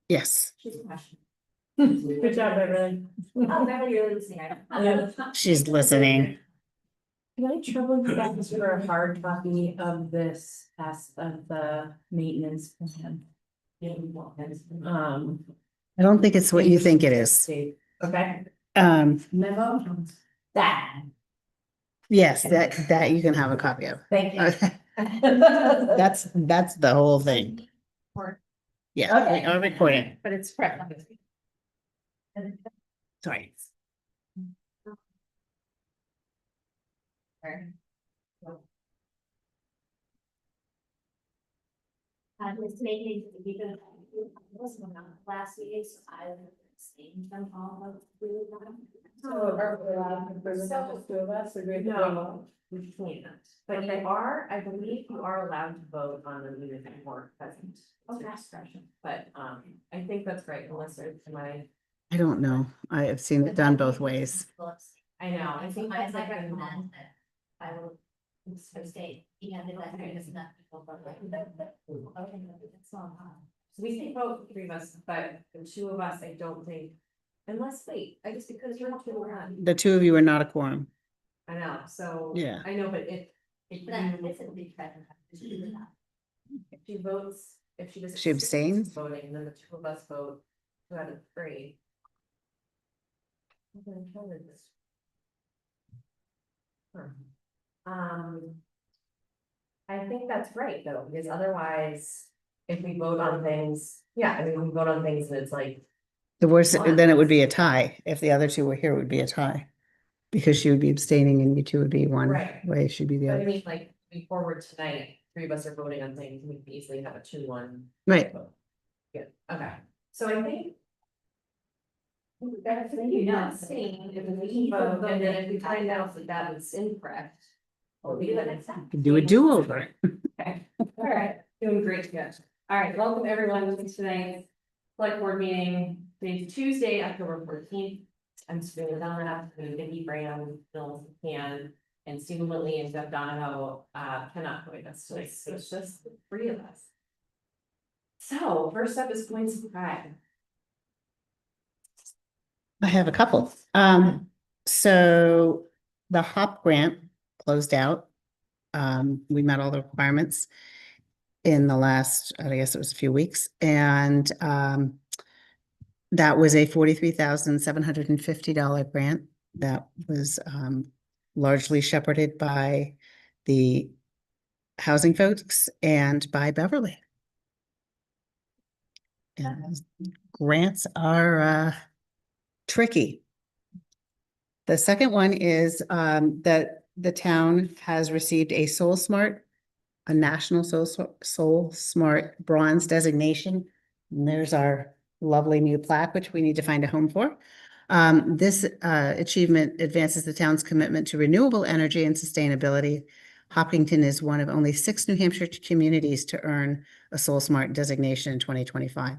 Yes, She's passionate. Good job, Beverly. Oh, Beverly, you're listening. she's listening. Can I trouble you guys for a hard copy of this as of the maintenance plan? I don't think it's what you think it is. Okay. Memo. That. Yes, that you can have a copy of. Thank you. Okay. That's the whole thing. Yeah, Okay. I'm recording. But it's correct. Sorry. Was making because was on last week, so I was staying from all of the. So are we allowed to present just two of us or do we have to bring No, we can't, but Okay. you are, I believe you are allowed to vote on the meeting if you weren't present. It's your Okay. discretion, but, I think that's right, unless there's my, I don't know. I have seen it done both ways. I know, I think I that's like. recommend that I will stay, even if that's very just not. It's not hard. So we can vote three of us, but the two of us, I don't think, unless, wait, I guess because you're not two one. The two of you are not a quorum. I know, so. Yeah. I know, but if But then you, it's a big present. if she votes, if she just. She abstains? Voting, and then the two of us vote, 2 out of 3. Okay, I'm trying to just- I think that's right, though, because otherwise, if we vote on things, yeah, I mean, we vote on things and it's like, The worst, then it would be a tie. If the other two were here, it would be a tie. Because she would be abstaining and you two would be one Right. way, she'd be the but I other. mean, like, we forward tonight, 3 of us are voting on things, we can easily have a 2-1. Right. Yeah, okay, so I think. That's You know, saying if we vote, and then if we find out that that was incorrect. We'll do it next time. Do a do-over. Okay, all right, doing great, good. All right, welcome everyone to tonight's select board meeting, today's Tuesday, October 14th. I'm Sabrina Dunlap, and Vicki Brown, Bill Can, and Stephen Whitley and Jeff Donahoe, cannot join us today, so it's just the 3 of us. So first up is Point Pride. I have a couple. So the HOP grant closed out. We met all the requirements in the last, I guess it was a few weeks, and that was a $43,750 grant that was largely shepherded by the housing folks and by Beverly. And grants are tricky. The second one is that the town has received a a national Soul Smart Bronze designation. And there's our lovely new plaque, which we need to find a home for. This achievement advances the town's commitment to renewable energy and sustainability. Hopkinton is one of only 6 New Hampshire communities to earn a Soul Smart designation in 2025.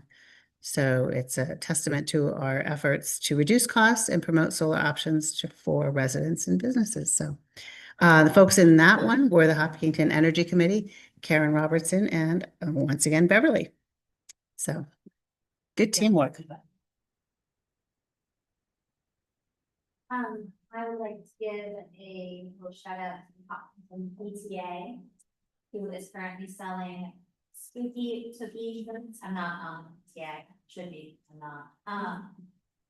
So it's a testament to our efforts to reduce costs and promote solar options for residents and businesses. So the folks in that one were the Hopkinton Energy Committee, Karen Robertson, and once again, Beverly. So good teamwork. I would like to give a little shout out to Hopkinton PTA, who is currently selling spooky cookies. I'm not PTA, should be, I'm not.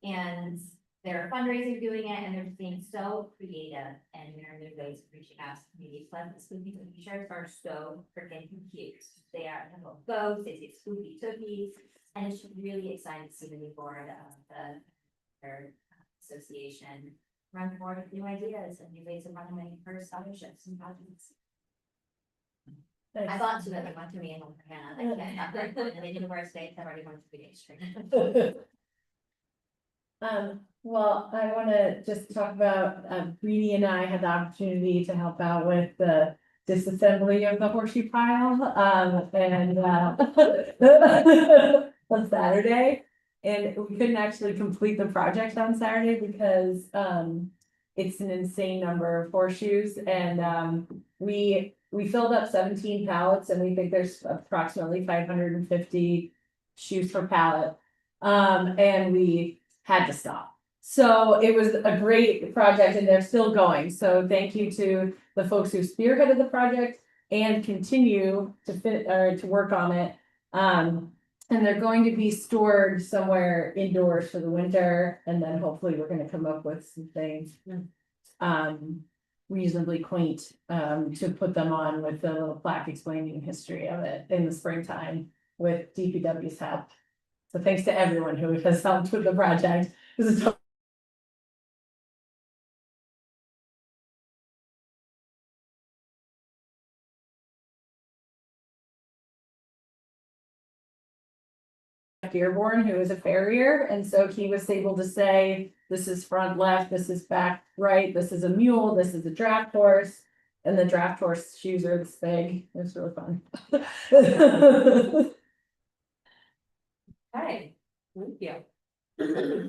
And they're fundraising doing it, and they're being so creative and their new ways of reaching out to communities. But the spooky cookie shirts are so freaking cute. They are little ghosts, they say spooky cookies, and it's really exciting to see the new board of their association run forward with new ideas and new ways of running for scholarships and projects. I bought 2 of them, one to me and one for Hannah. And they didn't wear states, I've already won 3 days straight. Well, I want to just talk about, Reedy and I had the opportunity to help out with the disassembly of the horseshoe pile, on Saturday. And we couldn't actually complete the project on Saturday because, it's an insane number of horseshoes and, we filled up 17 pallets and we think there's approximately 550 shoes per pallet. And we had to stop. So it was a great project and they're still going. So thank you to the folks who spearheaded the project and continue to to work on it. And they're going to be stored somewhere indoors for the winter, and then hopefully we're gonna come up with some things. Reasonably quaint, to put them on with a little plaque explaining the history of it in the springtime with DPW's help. So thanks to everyone who has helped with the project. This is Dearborn, who is a farrier, and so he was able to say, this is front left, this is back right, this is a mule, this is a draft horse. And the draft horse shoes are this big, it was really fun. Okay, thank you.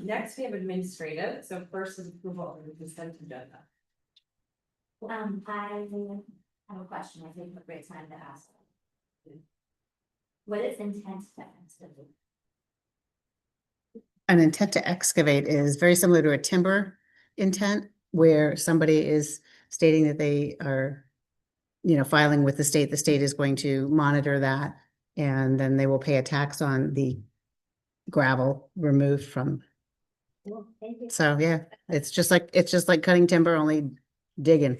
Next, we have administrative, so first is approval of the consent agenda. I have a question, I think a great time to ask. What is intent to excavate? An intent to excavate is very similar to a timber intent, where somebody is stating that they are, filing with the state. The state is going to monitor that, and then they will pay a tax on the gravel removed from. Well, thank you. So, yeah, it's just like cutting timber, only digging.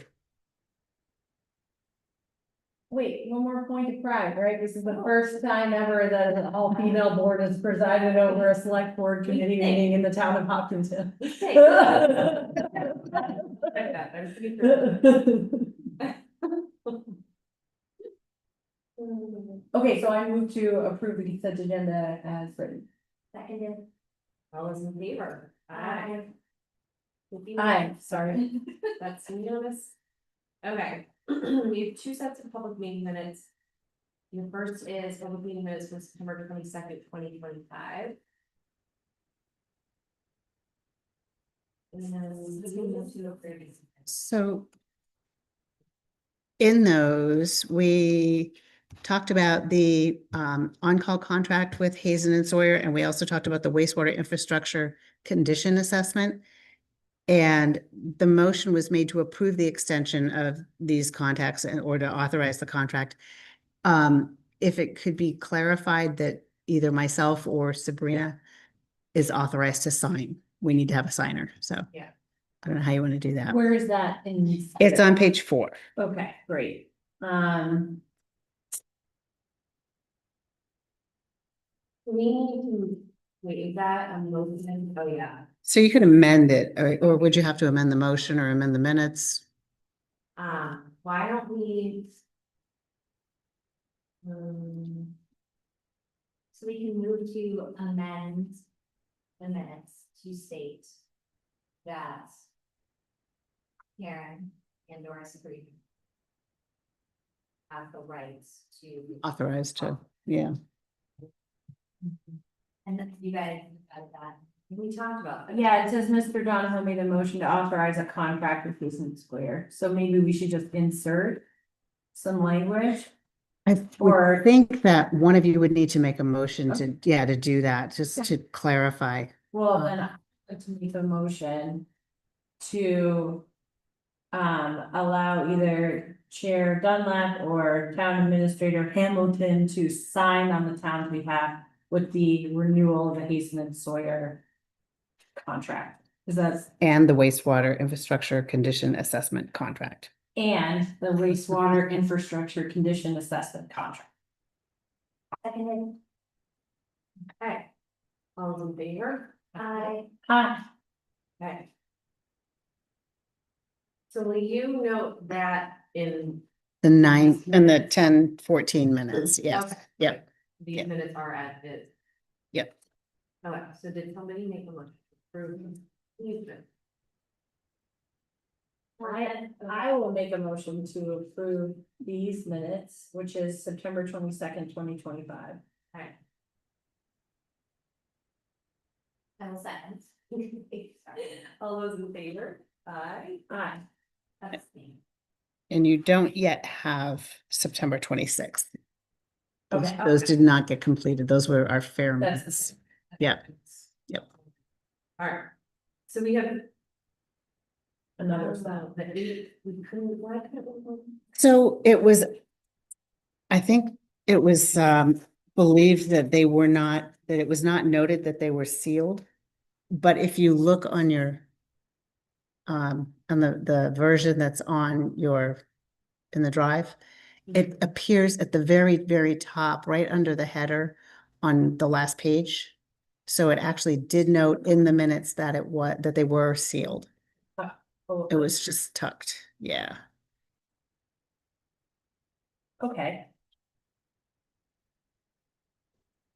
Wait, one more point of pride, right? This is the first time ever that an all-female board has presided over a select board committee meeting in the town of Hopkinton. Like that, I'm pretty sure. Okay, so I move to approve the consent agenda as written. Seconded. All those in favor? Aye. Aye, sorry. That's unanimous. Okay, we have two sets of public meeting minutes. The first is public meeting minutes from September 22nd, 2025. And then we move to approve. So in those, we talked about the on-call contract with Hazen and Sawyer, and we also talked about the wastewater infrastructure condition assessment. And the motion was made to approve the extension of these contacts or to authorize the contract. If it could be clarified that either myself or Sabrina is authorized to sign, we need to have a signer, so. Yeah. I don't know how you want to do that. Where is that in? It's on page 4. Okay, great. We need to, wait, is that a motion? Oh, yeah. So you could amend it, or would you have to amend the motion or amend the minutes? Why don't we? So we can move to amend the minutes to state that Karen and or Sabrina have the rights to. Authorized to, yeah. And then you guys got that. We talked about. that. Yeah, it says Mr. Donovan made a motion to authorize a contract with Hazen Square, so maybe we should just insert some language. I would think that one of you would need to make a motion to, to do that, just to clarify. Well, then I'd like to make a motion to allow either Chair Dunlap or Town Administrator Hamilton to sign on the town's behalf with the renewal of the Hazen and Sawyer contract. Is that, And the wastewater infrastructure condition assessment contract. and the wastewater infrastructure condition assessment contract. Seconded. Okay. All those in favor? I, Hi. Okay. So will you note that in The 9 and the 10-14 minutes, yes, Okay. yep. these Yep. minutes are at it? Yep. Okay, so did somebody make a motion to approve these minutes? I will make a motion to approve these minutes, which is September 22nd, 2025. Okay. I will second. All those in favor? Aye. Aye. That's me. And you don't yet have September 26th. Okay. Those did not get completed. Those were our fair That's minutes. Yeah. Yep. All right. So we have. Another spot. We couldn't, why couldn't we? So it was, I think it was believed that they were not, that it was not noted that they were sealed. But if you look on your on the version that's on your, in the drive, it appears at the very, very top, right under the header on the last page. So it actually did note in the minutes that it was, that they were sealed. It was just tucked, yeah. Okay.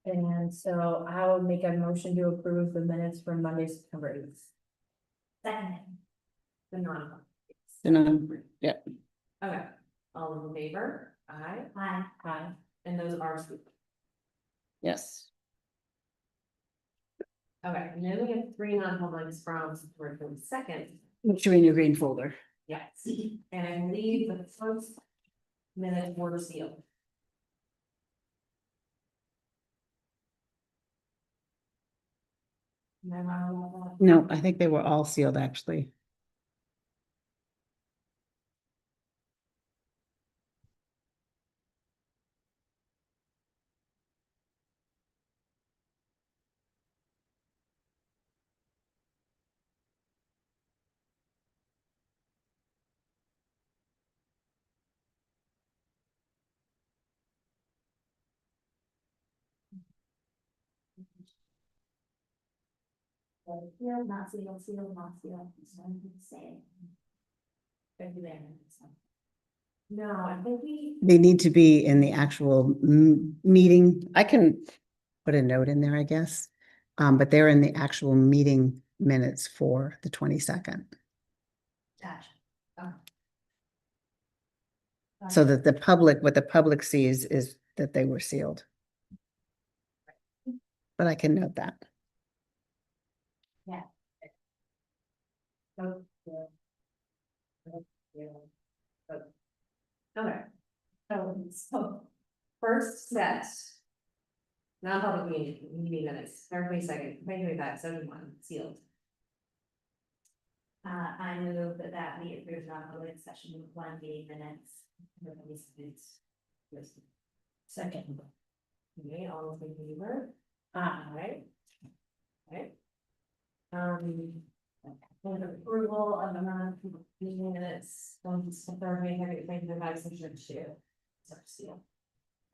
And so I will make a motion to approve the minutes from Monday, September 8th. Second. The non. Yeah, Okay, all in favor? Aye. Aye. Aye. And those are. yes. Okay, and then we have three non-publics from September 22nd. Which are in your green folder. Yes, and I believe the first minute were sealed. Am I wrong about that? No, I think they were all sealed, actually. Sealed, not sealed, sealed, not sealed, it's one and the same. Thank you there. No, I think we, They need to be in the actual meeting. I can put a note in there, I guess. But they're in the actual meeting minutes for the 22nd. Gotcha. So that the public, what the public sees is that they were sealed. But I can note that. okay. So, first set. Non-public meeting minutes, February 2nd, 2025, 7-1, sealed. I move that we approve non-public session one meeting minutes. Second. Okay, all those in favor? Aye. Alright. Okay. With approval of the non-public meeting minutes, from February 2nd, 2025, section 2. So sealed.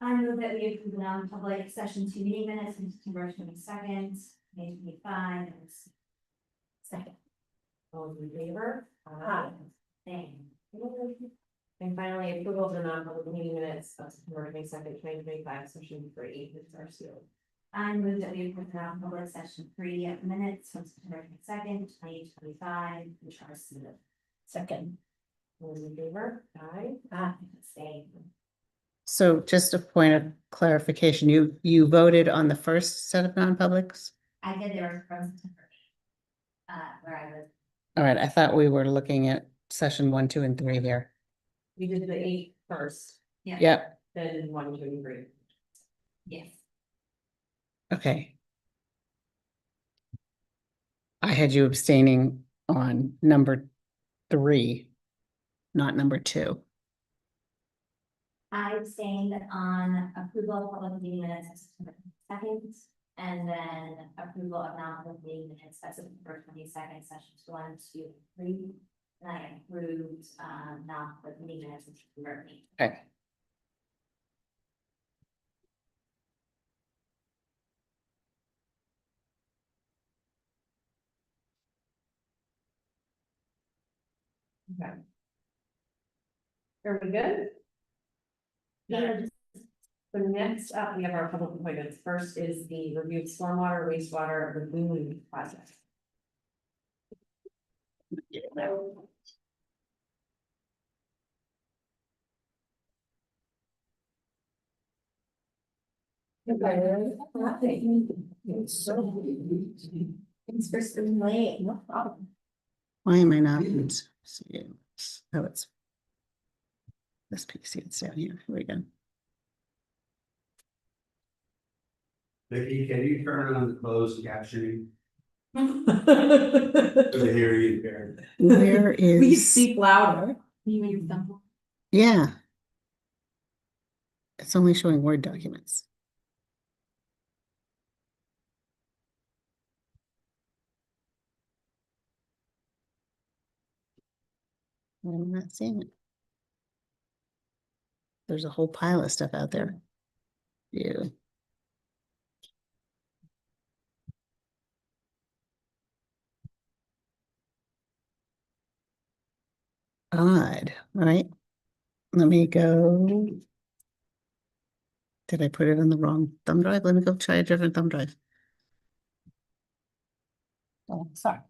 I move that we approve the non-public session two meeting minutes from September 22nd, 2025. Second. All those in favor? Aye. Thank And finally, approval of the non-public meeting minutes of September 22nd, 2025, section 3, which are sealed. I move that we approve the non-public session three minutes from September 22nd, 2025, which are sealed. Second. All those in favor? Aye. Aye. Stay. So just a point of clarification, you voted on the first set of non-publics? I did there from September. Where I was. All right, I thought we were looking at session 1, 2, and 3 here. We did the 8 first, Yep, then 1, 2, and 3. Yes. okay. I had you abstaining on number 3, not number 2. I abstained on approval of public meeting minutes of September 2nd, and then approval of non-public meeting minutes as of September 22nd, sessions 1, 2, 3. And I approved non-public meeting minutes of September 8th. Okay. Okay. Are we good? Yeah. So next up, we have our public appointments. First is the review of stormwater wastewater lagoon project. Thanks for staying late. No problem. Why am I not? seeing this? Oh, it's this piece, it's down here. Here we go. Vicky, can you turn on the closed captioning to hear you here? Where Please is, speak louder. You and your thumb. yeah. It's only showing Word documents. I'm not seeing it. There's a whole pile of stuff out there. Yeah. Odd, right? Let me go. Did I put it on the wrong thumb drive? Let me go try a different thumb drive. Oh, sorry.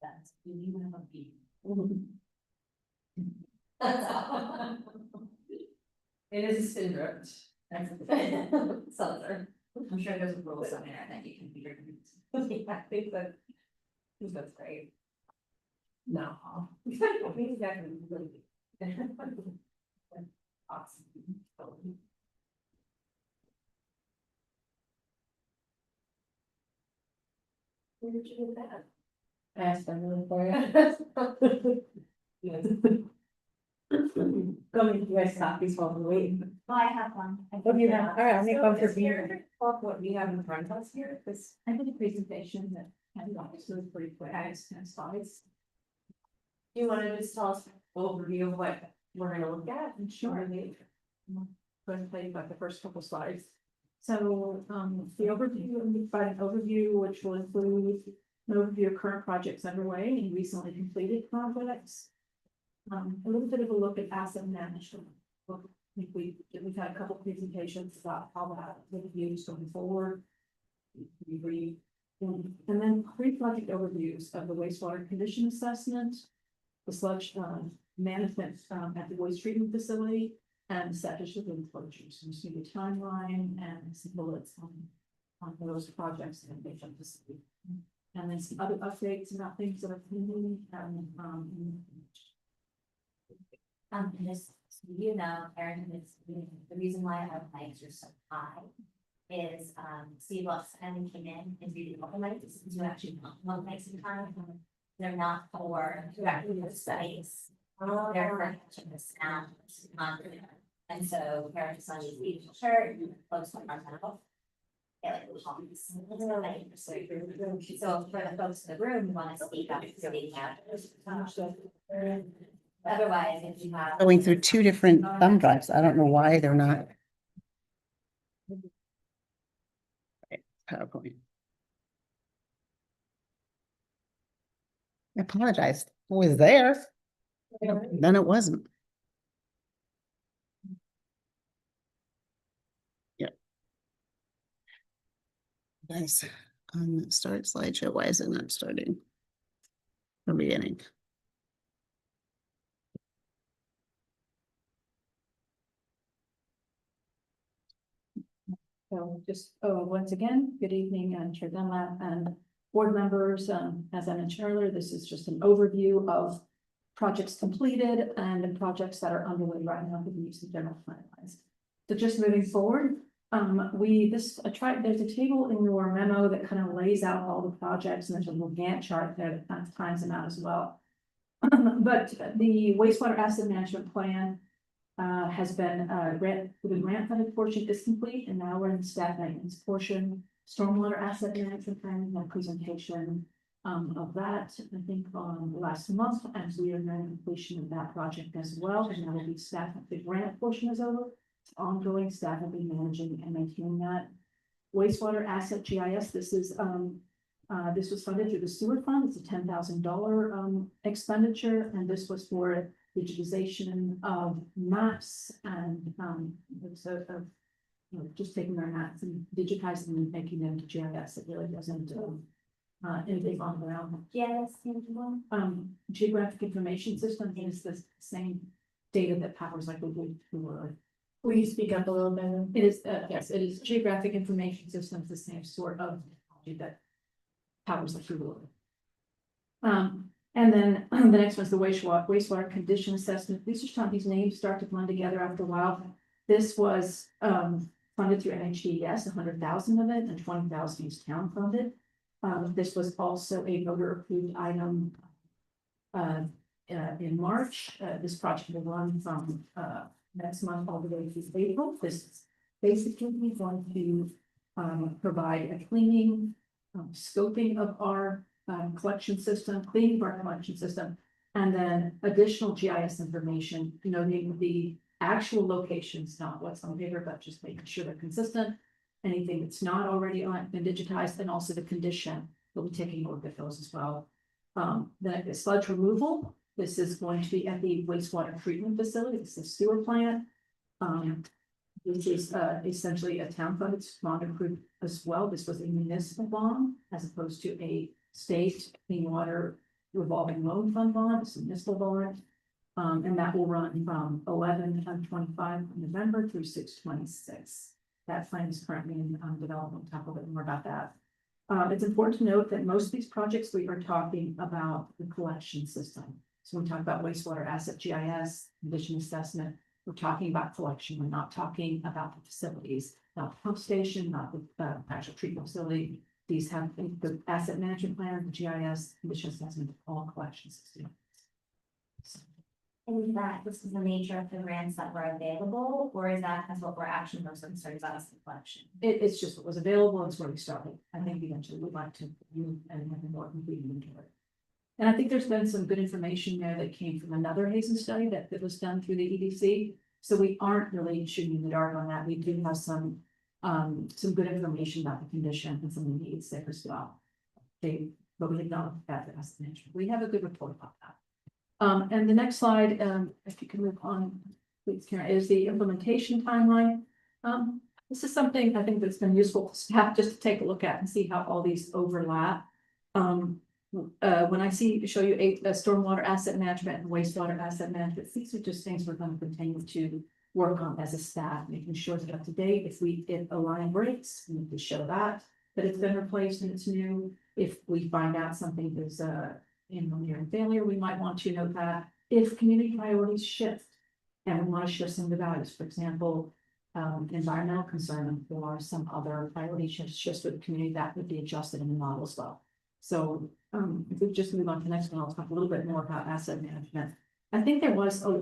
That's, you have a beat. It is a spin drift. That's Seltzer. I'm sure there's a rule somewhere that you can be drinking. Yeah, I think that's great. No. I think that can really be. Awesome. Where did you get that? I asked everyone for you. Go make you guys copies while we're waiting. Oh, I have one. What do you have? All right, I'll make one for beer. What we have in front of us here, because I did a presentation that had lots of pretty quick, I just kind of slides. do you want to just tell us an overview of what we're gonna look at? Sure. Go ahead and play about the first couple slides. So, the overview, we provide an overview, which will include an overview of current projects underway and recently completed projects. A little bit of a look at asset management. I think we've had a couple presentations about how that overview is going forward. And then 3 project overviews of the wastewater condition assessment, the sludge, management, at the waste treatment facility, and septic system closures. And see the timeline and some bullets on those projects and they jump to see. And then some other updates about things that are pending and, Just, so you know, Erin, it's, the reason why our lights are so high is, Steve Lux and came in and did the open lights, to actually pump one lights in time. They're not for the space. They're for catching the sound. And so Erin just on his beautiful shirt, folks like our mouth. They like the pumps. So for the folks in the room who want to speak up, speak out. Otherwise, if you have. Going through 2 different thumb drives. I don't know why they're not. PowerPoint. I apologize. It was there. Then it wasn't. Yep. Nice. Start slideshow. Why is it not starting? From beginning. so just, once again, good evening, Chair Dunlap and board members. As I mentioned earlier, this is just an overview of projects completed and the projects that are underway right now for the use of general finalized. So just moving forward, there's a table in your memo that kind of lays out all the projects and there's a little Gantt chart there that kind of times them out as well. But the wastewater asset management plan has been, the grant funded portion is complete, and now we're in the staff maintenance portion. Stormwater asset management plan, my presentation of that, I think on last month, and we are nearing completion of that project as well, and that will be staff, the grant portion is over. It's ongoing, staff will be managing and maintaining that. Wastewater asset GIS, this was funded through the sewer fund, it's a $10,000 expenditure, and this was for digitization of maps and it's just taking our maps and digitizing them and making them to GIS. It really doesn't anything on the ground. Yes, tangible. Geographic information system is the same data that powers like Google. Will you speak up a little bit? It is, yes, it is geographic information systems, the same sort of technology that powers the Google. And then the next one's the wastewater condition assessment. These names start to blend together after a while. This was funded through NHDES, 100,000 of it, and 20,000 is town funded. This was also a voter approved item in March. This project will run from next month all the way through April. This is basically going to provide a cleaning, scoping of our collection system, cleaning of our collection system, and then additional GIS information, noting the actual locations, not what's on paper, but just making sure they're consistent. Anything that's not already been digitized, and also the condition, we'll be taking a look at those as well. The sludge removal, this is going to be at the wastewater treatment facility, it's the sewer plant. This is essentially a town funded bond approved as well. This was a municipal bond as opposed to a state clean water revolving loan fund bond, it's a municipal bond. And that will run from 11/25 November through 6/26. That plan is currently in development. We'll talk a little bit more about that. It's important to note that most of these projects, we are talking about the collection system. So when we talk about wastewater asset GIS, condition assessment, we're talking about collection. We're not talking about the facilities, not the pump station, not the actual treatment facility. These have the asset management plan, the GIS, condition assessment, all collection system. And that this is the nature of the grants that were available, or is that because what we're actually most concerned about is the collection? It's just what was available, and it's where we started. I think eventually we'd like to move and have a more complete inventory. And I think there's been some good information there that came from another Hazen study that was done through the EDC. So we aren't really shooting in the dark on that. We do have some good information about the condition and some of the needs there as well. But we have not looked at the asset management. We have a good report about that. And the next slide, if you can move on, please, Karen, is the implementation timeline. This is something I think that's been useful to staff just to take a look at and see how all these overlap. When I show you a stormwater asset management and wastewater asset management, these are just things we're going to continue to work on as a staff, making sure it's up to date. If a line breaks, we need to show that it's been replaced and it's new. If we find out something is near failure, we might want to note that. If community priorities shift and we want to shift some of the values, for example, environmental concern or some other priority shifts with the community, that would be adjusted in the model as well. So if we just move on to the next one, I'll talk a little bit more about asset management. I think there was a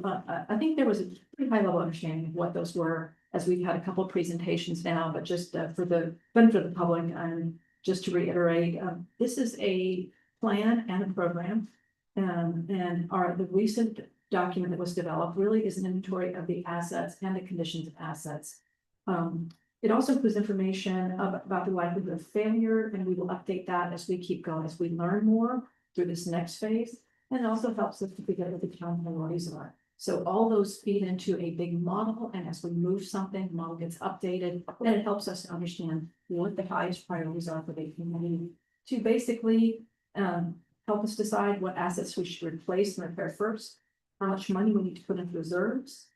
pretty high level understanding of what those were, as we've had a couple of presentations now, but just for the benefit of the public, and just to reiterate, this is a plan and a program, and the recent document that was developed really is an inventory of the assets and the conditions of assets. It also includes information about the likelihood of failure, and we will update that as we keep going, as we learn more through this next phase. And it also helps us to figure out what the town priorities are. So all those feed into a big model, and as we move something, the model gets updated, and it helps us to understand what the highest priorities are for the community to basically help us decide what assets we should replace and repair first, how much money we need to put into reserves,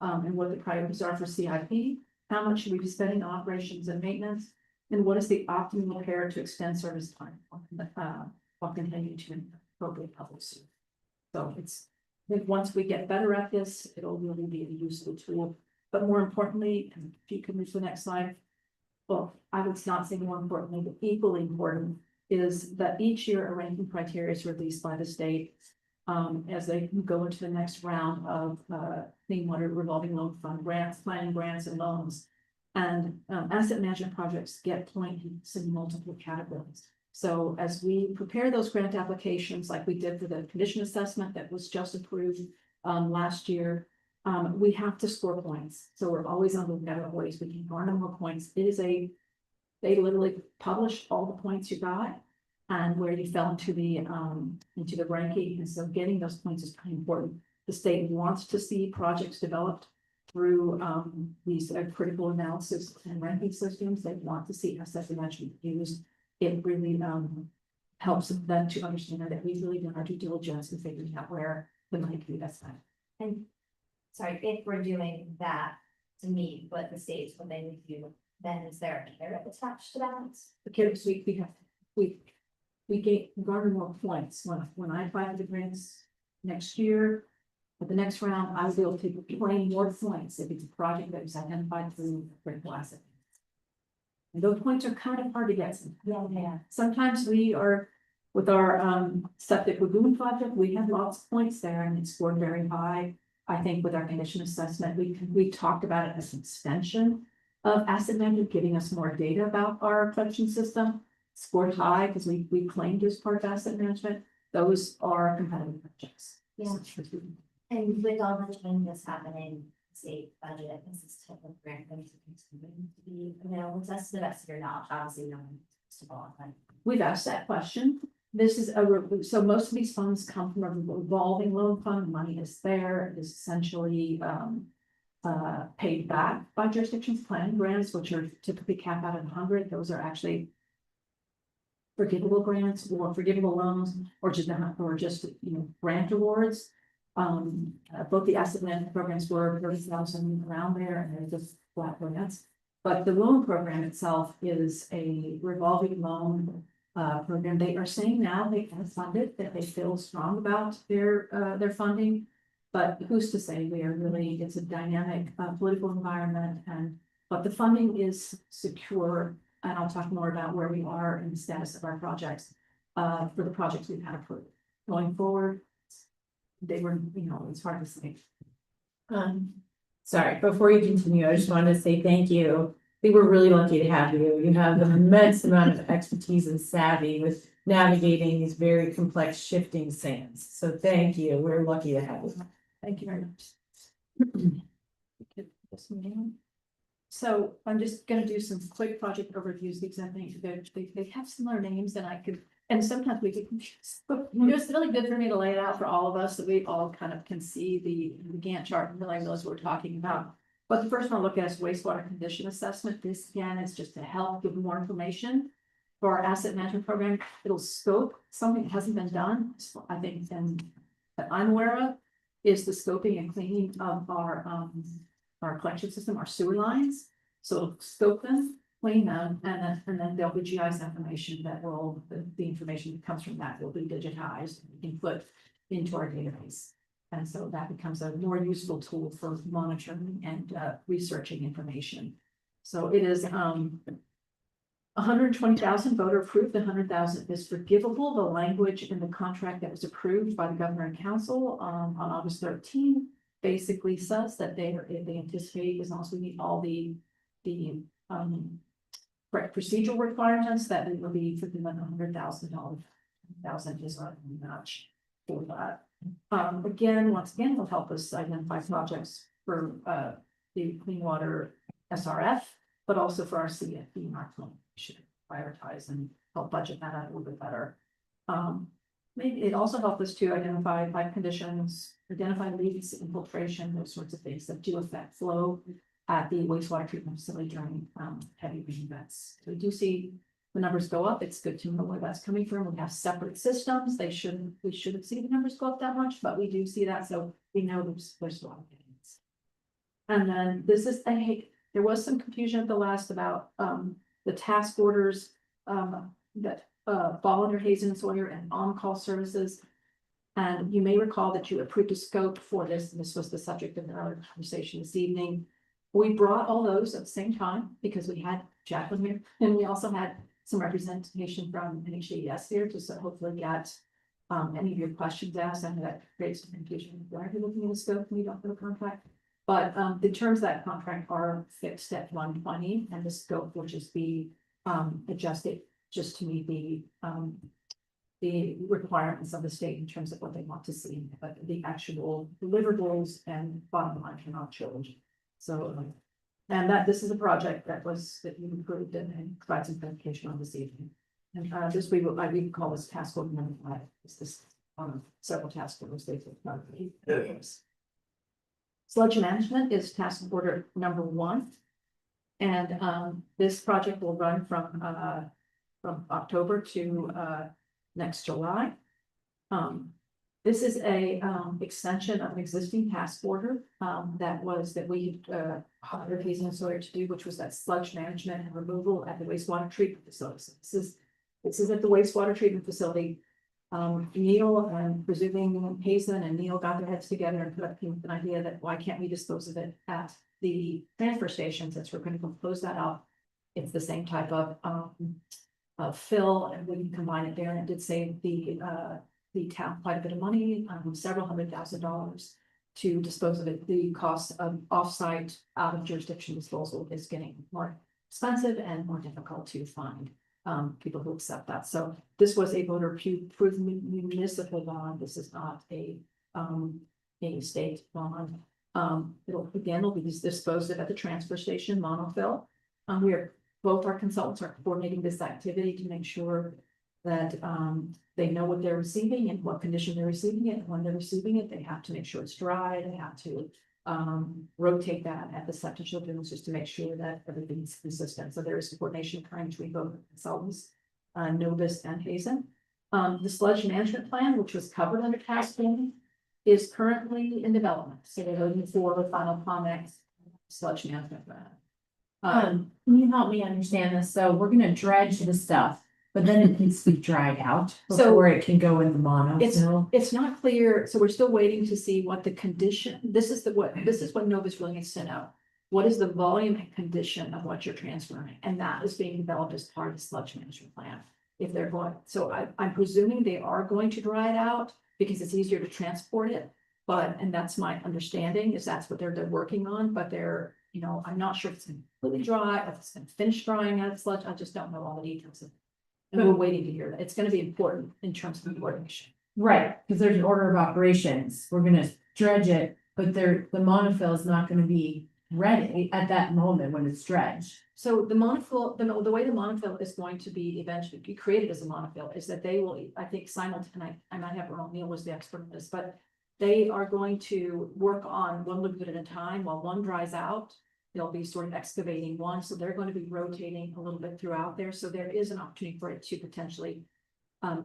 and what the priorities are for CIP, how much should we be spending on operations and maintenance, and what is the optimal repair to extend service time while continuing to appropriate public service. So I think once we get better at this, it'll really be a useful tool. But more importantly, and if you can move to the next slide, well, I would not say more importantly, but equally important is that each year a ranking criteria is released by the state. as they go into the next round of, clean water revolving loan fund grants, planning grants and loans. And, asset management projects get points in multiple categories. So as we prepare those grant applications, like we did for the condition assessment that was just approved, last year, we have to score points. So we're always on the lookout of ways we can garner more points. They literally publish all the points you got and where you fell into the ranking. And so getting those points is pretty important. The state wants to see projects developed through, these critical analysis and ranking systems. They want to see asset management used. It really, helps them to understand that we've really done our due diligence in figuring out where the money can be best spent. And, sorry, if we're doing that to meet what the states, what they need to do, then is there a carrot attached to that? The kids, we garner more points when I apply for the grants next year. At the next round, I will be able to claim more points if it's a project that was identified through critical asset. And those points are kind of hard to get. Yeah. Sometimes we are, with our septic lagoon project, we have lots of points there and it's scored very high. I think with our condition assessment, we talked about it as an extension of asset management, giving us more data about our collection system. Scored high because we claimed as part of asset management. Those are competitive projects. Yeah. And with all the changes happening, state budget, this is type of grant going to continue to be, to us to the best of your knowledge, obviously, no one to ball, but. We've asked that question. This is so most of these funds come from a revolving loan fund. Money is there, it is essentially paid back by jurisdictions. Planning grants, which are typically capped out at 100. Those are actually forgivable grants or forgivable loans, or just grant awards. Both the asset management programs were 30,000 around there, and they're just flat grants. But the loan program itself is a revolving loan program. They are saying now they can fund it, that they feel strong about their funding. But who's to say? It's a dynamic political environment, but the funding is secure. And I'll talk more about where we are in the status of our projects for the projects we've had approved. Going forward, they were, it's hard to say. Sorry, before you continue, I just wanted to say thank you. I think we're really lucky to have you. You have an immense amount of expertise and savvy with navigating these very complex shifting sands. So thank you. We're lucky to have you. Thank you very much. So I'm just gonna do some quick project overviews, because I think they have similar names and and sometimes we get confused. But it was really good for me to lay it out for all of us, so we all kind of can see the Gantt chart and really realize what we're talking about. But the first one I'll look at is wastewater condition assessment. This again is just to help give more information for our asset management program. It'll scope something that hasn't been done, I think, and that I'm aware of, is the scoping and cleaning of our collection system, our sewer lines. So it'll scope them, clean them, and then there'll be GIS information that will, the information that comes from that will be digitized and put into our database. And so that becomes a more useful tool for monitoring and researching information. So it is 120,000 voter approved, the 100,000 is forgivable. The language in the contract that was approved by the governor and council on August 13 basically says that they anticipate, as long as we meet all the procedural requirements, that it will be within $100,000 is a match for that. Once again, will help us identify projects for the clean water SRF, but also for our CFP and our plan. We should prioritize and help budget that out a little bit better. Maybe it also helped us to identify pipe conditions, identify leaks, infiltration, those sorts of things that do affect flow at the wastewater treatment facility during heavy rain events. So we do see the numbers go up. It's good to know where that's coming from. We have separate systems. We shouldn't see the numbers go up that much, but we do see that. So we know there's a lot of things. And then this is, there was some confusion at the last about the task orders that fall under Hazen and Sawyer and on-call services. And you may recall that you approved a scope for this, and this was the subject of our conversation this evening. We brought all those at the same time because we had Jacqueline here, and we also had some representation from NHDES here to hopefully get any of your questions asked, I know that creates some confusion. Why are you looking at a scope and we don't have a contract? But, the terms of that contract are fixed at 120, and the scope will just be, adjusted just to meet the requirements of the state in terms of what they want to see, but the actual deliverables and bottom line cannot change. So, and this is a project that you approved and provide some clarification on this evening. And this we would call this task order number 5. It's this several task orders they took. Sludge management is task order number 1. And this project will run from October to next July. This is a extension of an existing task order that we hired Hazen and Sawyer to do, which was that sludge management and removal at the wastewater treatment facility. So this is at the wastewater treatment facility. Neil and presuming Hazen and Neil got their heads together and put up an idea that why can't we dispose of it at the transfer station, since we're going to close that out. It's the same type of fill, and we can combine it there, and it did save the town quite a bit of money, several $100,000 to dispose of it. The cost of offsite out of jurisdiction disposal is getting more expensive and more difficult to find people who accept that. So this was a voter approved municipal bond. This is not a state bond. It'll be disposed of at the transfer station, monofill. Both our consultants are coordinating this activity to make sure that they know what they're receiving and what condition they're receiving it. And when they're receiving it, they have to make sure it's dry. They have to rotate that at the septic lagoons just to make sure that everything's consistent. So there is coordination occurring between both consultants, Novus and Hazen. The sludge management plan, which was covered under task plan, is currently in development. So they're looking for the final comments, sludge management plan. Can you help me understand this? So we're gonna dredge the stuff, but then it needs to be dried out So- before it can go in the monofill. It's not clear, so we're still waiting to see what the condition, this is what Novus really needs to know. What is the volume and condition of what you're transferring? And that is being developed as part of the sludge management plan. If they're going, so I'm presuming they are going to dry it out because it's easier to transport it. And that's my understanding, is that's what they're working on, but I'm not sure if it's completely dry, if it's gonna finish drying out sludge. I just don't know all the details of it. And we're waiting to hear that. It's gonna be important in terms of coordination. Right, because there's an order of operations. We're gonna dredge it, but the monofill is not gonna be ready at that moment when it's dredged. So the monofill, the way the monofill is going to be eventually be created as a monofill is that they will, I think, simultaneously, I might have it wrong, Neil was the expert in this, but they are going to work on one lagoon at a time while one dries out. They'll be sort of excavating one, so they're going to be rotating a little bit throughout there. So there is an opportunity for it to potentially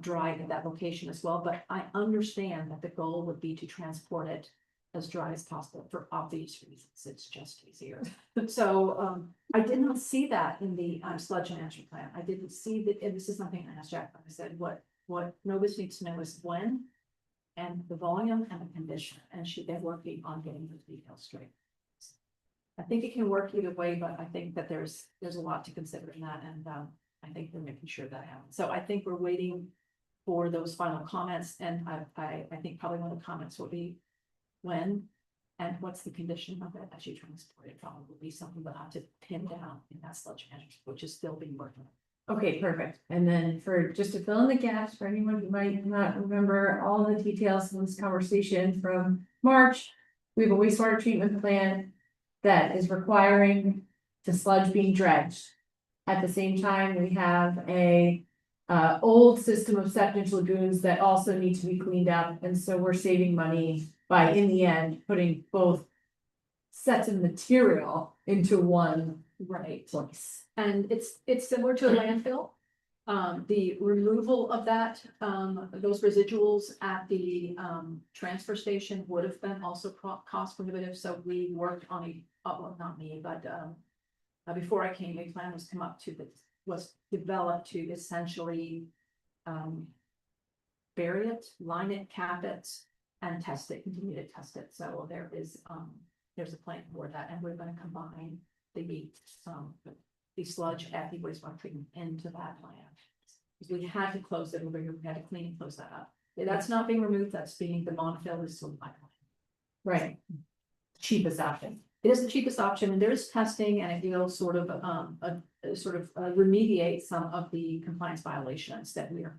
dry at that location as well. But I understand that the goal would be to transport it as dry as possible for obvious reasons. It's just easier. So I did not see that in the sludge management plan. I didn't see that, and this is something I asked Jack. I said, what Novus needs to know is when, and the volume and the condition, and they're working on getting those details straight. I think it can work either way, but I think that there's a lot to consider in that, and I think we're making sure that happens. So I think we're waiting for those final comments, and I think probably one of the comments will be when and what's the condition of it as you transport it. Probably will be something we'll have to pin down in that sludge management, which is still being worked on. Okay, perfect. And then just to fill in the gaps for anyone who might not remember all the details of this conversation from March, we have a wastewater treatment plan that is requiring the sludge being dredged. At the same time, we have a old system of septic lagoons that also need to be cleaned up, and so we're saving money by, in the end, putting both sets of material into one place. And it's similar to a landfill. The removal of that, those residuals at the transfer station would have been also cost prohibitive. So we worked on well, not me, but before I came, a plan was developed to essentially bury it, line it, cap it, and test it, continue to test it. So there's a plan for that, and we're going to combine the sludge at the wastewater treatment into that plan. Because we had to close it, we had to clean and close that up. That's not being removed, that's being, the Monticello is still pipeline. Right. Cheapest option. It is the cheapest option, and there is testing, and it will sort of, remediate some of the compliance violations that we are.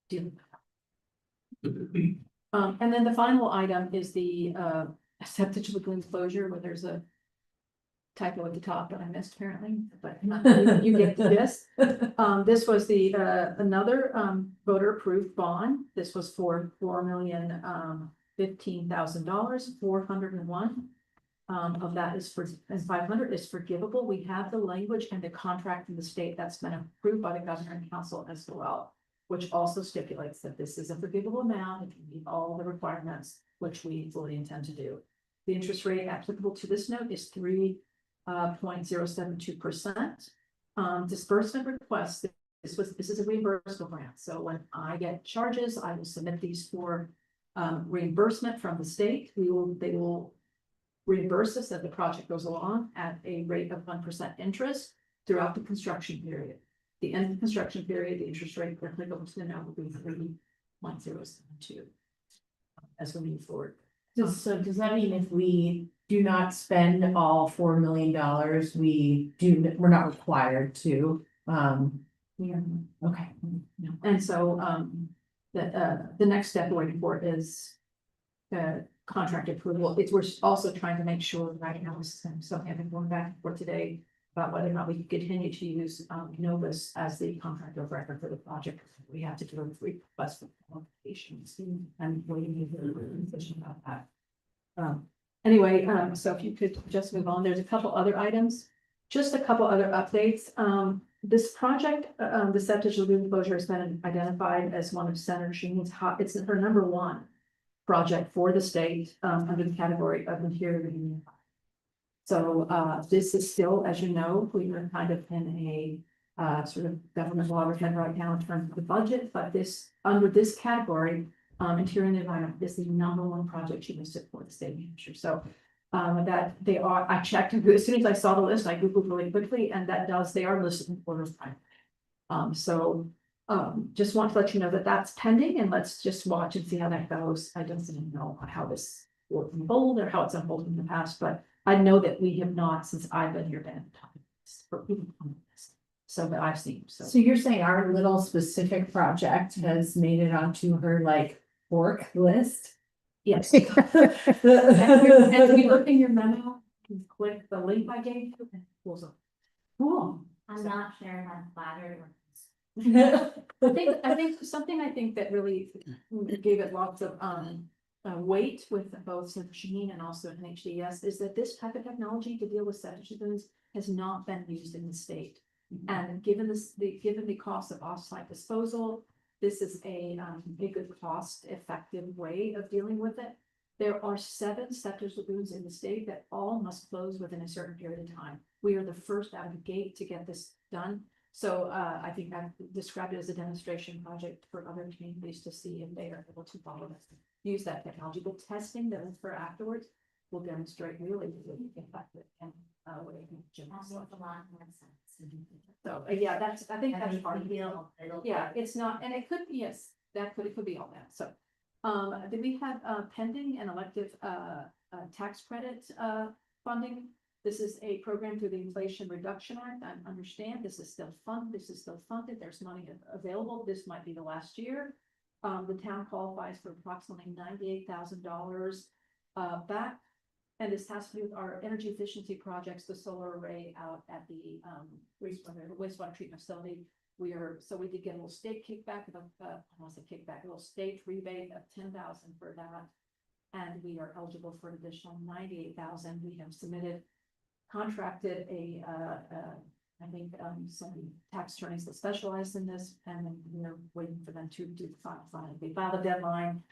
Dealing with. And then the final item is the, septic lagoon closure, where there's a typo at the top that I missed apparently, but you get the gist. This was the, another, voter approved bond. This was for $4,015,000, 401. Of that is for, and 500 is forgivable. We have the language and the contract in the state that's been approved by the governor and council as well, which also stipulates that this is a forgivable amount if you meet all the requirements, which we fully intend to do. The interest rate applicable to this note is 3.072%. Disbursement requests, this is a reimbursable grant. So when I get charges, I will submit these for reimbursement from the state. They will reimburse us as the project goes along at a rate of 1% interest throughout the construction period. The end of the construction period, the interest rate applicable to the note will be 3.072 as we move forward. Does that mean if we do not spend all $4 million, we're not required to, okay. And so, the next step we're waiting for is contract approval. We're also trying to make sure right now, this is something I've been going back and forth today about whether or not we can continue to use Novus as the contract of record for the project. We have to do a request for qualifications. I'm waiting for the decision about that. Anyway, so if you could just move on, there's a couple other items, just a couple other updates. This project, the septic lagoon closure has been identified as one of Senator Sheen's it's her #1 project for the state, under the category of interior reunion. So, this is still, as you know, we are kind of in a, sort of government loggerhead right now in terms of the budget, but under this category, interior and environment is the #1 project she listed for the state of New Hampshire. So, that they are, I checked, as soon as I saw the list, I Googled really quickly, and they are listed in order of time. Just want to let you know that that's pending, and let's just watch and see how that goes. I don't know how this will unfold or how it's unfolded in the past, but I know that we have not, since I've been here, been talking for people on this. So that I've seen, So you're saying our little specific project has made it onto her like work list? yes. And if you look in your memo, you click the link I gave you and it pulls up. Cool. I'm not sure if I'm flattered or. I think that really gave it lots of weight with both Sheen and also NHDS is that this type of technology to deal with septic lagoons has not been used in the state. And given the cost of offsite disposal, this is a good cost-effective way of dealing with it. There are 7 septic lagoons in the state that all must close within a certain period of time. We are the first out of the gate to get this done. So I think I've described it as a demonstration project for other communities to see if they are able to follow this, use that technology. The testing that is for afterwards will demonstrate really effective and way of That makes a lot more sense. So yeah, I think that's part of it. It'll. Yeah, it's not, and it could be, yes, it could be all that. So, then we have pending and elective tax credit funding. This is a program through the Inflation Reduction Act. I understand this is still funded. There's money available. This might be the last year. The town qualifies for approximately $98,000 back. And this has to do with our energy efficiency projects, the solar array out at the wastewater treatment facility. We did get a little state kickback, a little state rebate of $10,000 for that. And we are eligible for an additional $98,000. We have contracted some tax attorneys that specialize in this, and then we're waiting for them to do the final. They filed a deadline.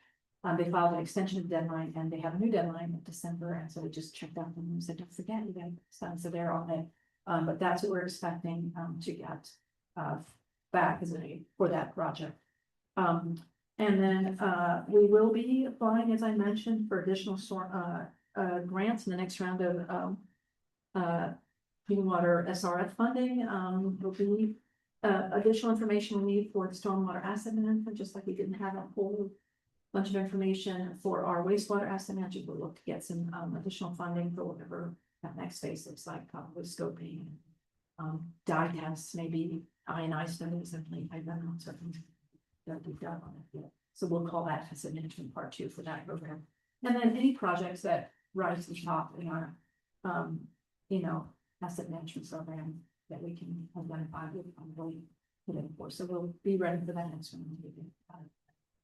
They filed an extension of deadline, and they have a new deadline in December, and so we just checked out them and said, don't forget, you guys, so they're on it. But that's what we're expecting to get back for that project. And then we will be applying, as I mentioned, for additional grants in the next round of clean water SRF funding. Will be additional information we need for the stormwater asset management, just like we didn't have a whole bunch of information for our wastewater asset management. We'll look to get some additional funding for whatever that next phase looks like, probably scoping. Dye tests, maybe INI studies, and I don't know, certainly that we've done on it yet. So we'll call that asset management part 2 for that program. And then any projects that rise to the top in our, you know, asset management program that we can identify with, probably put in for. So we'll be ready for that next one.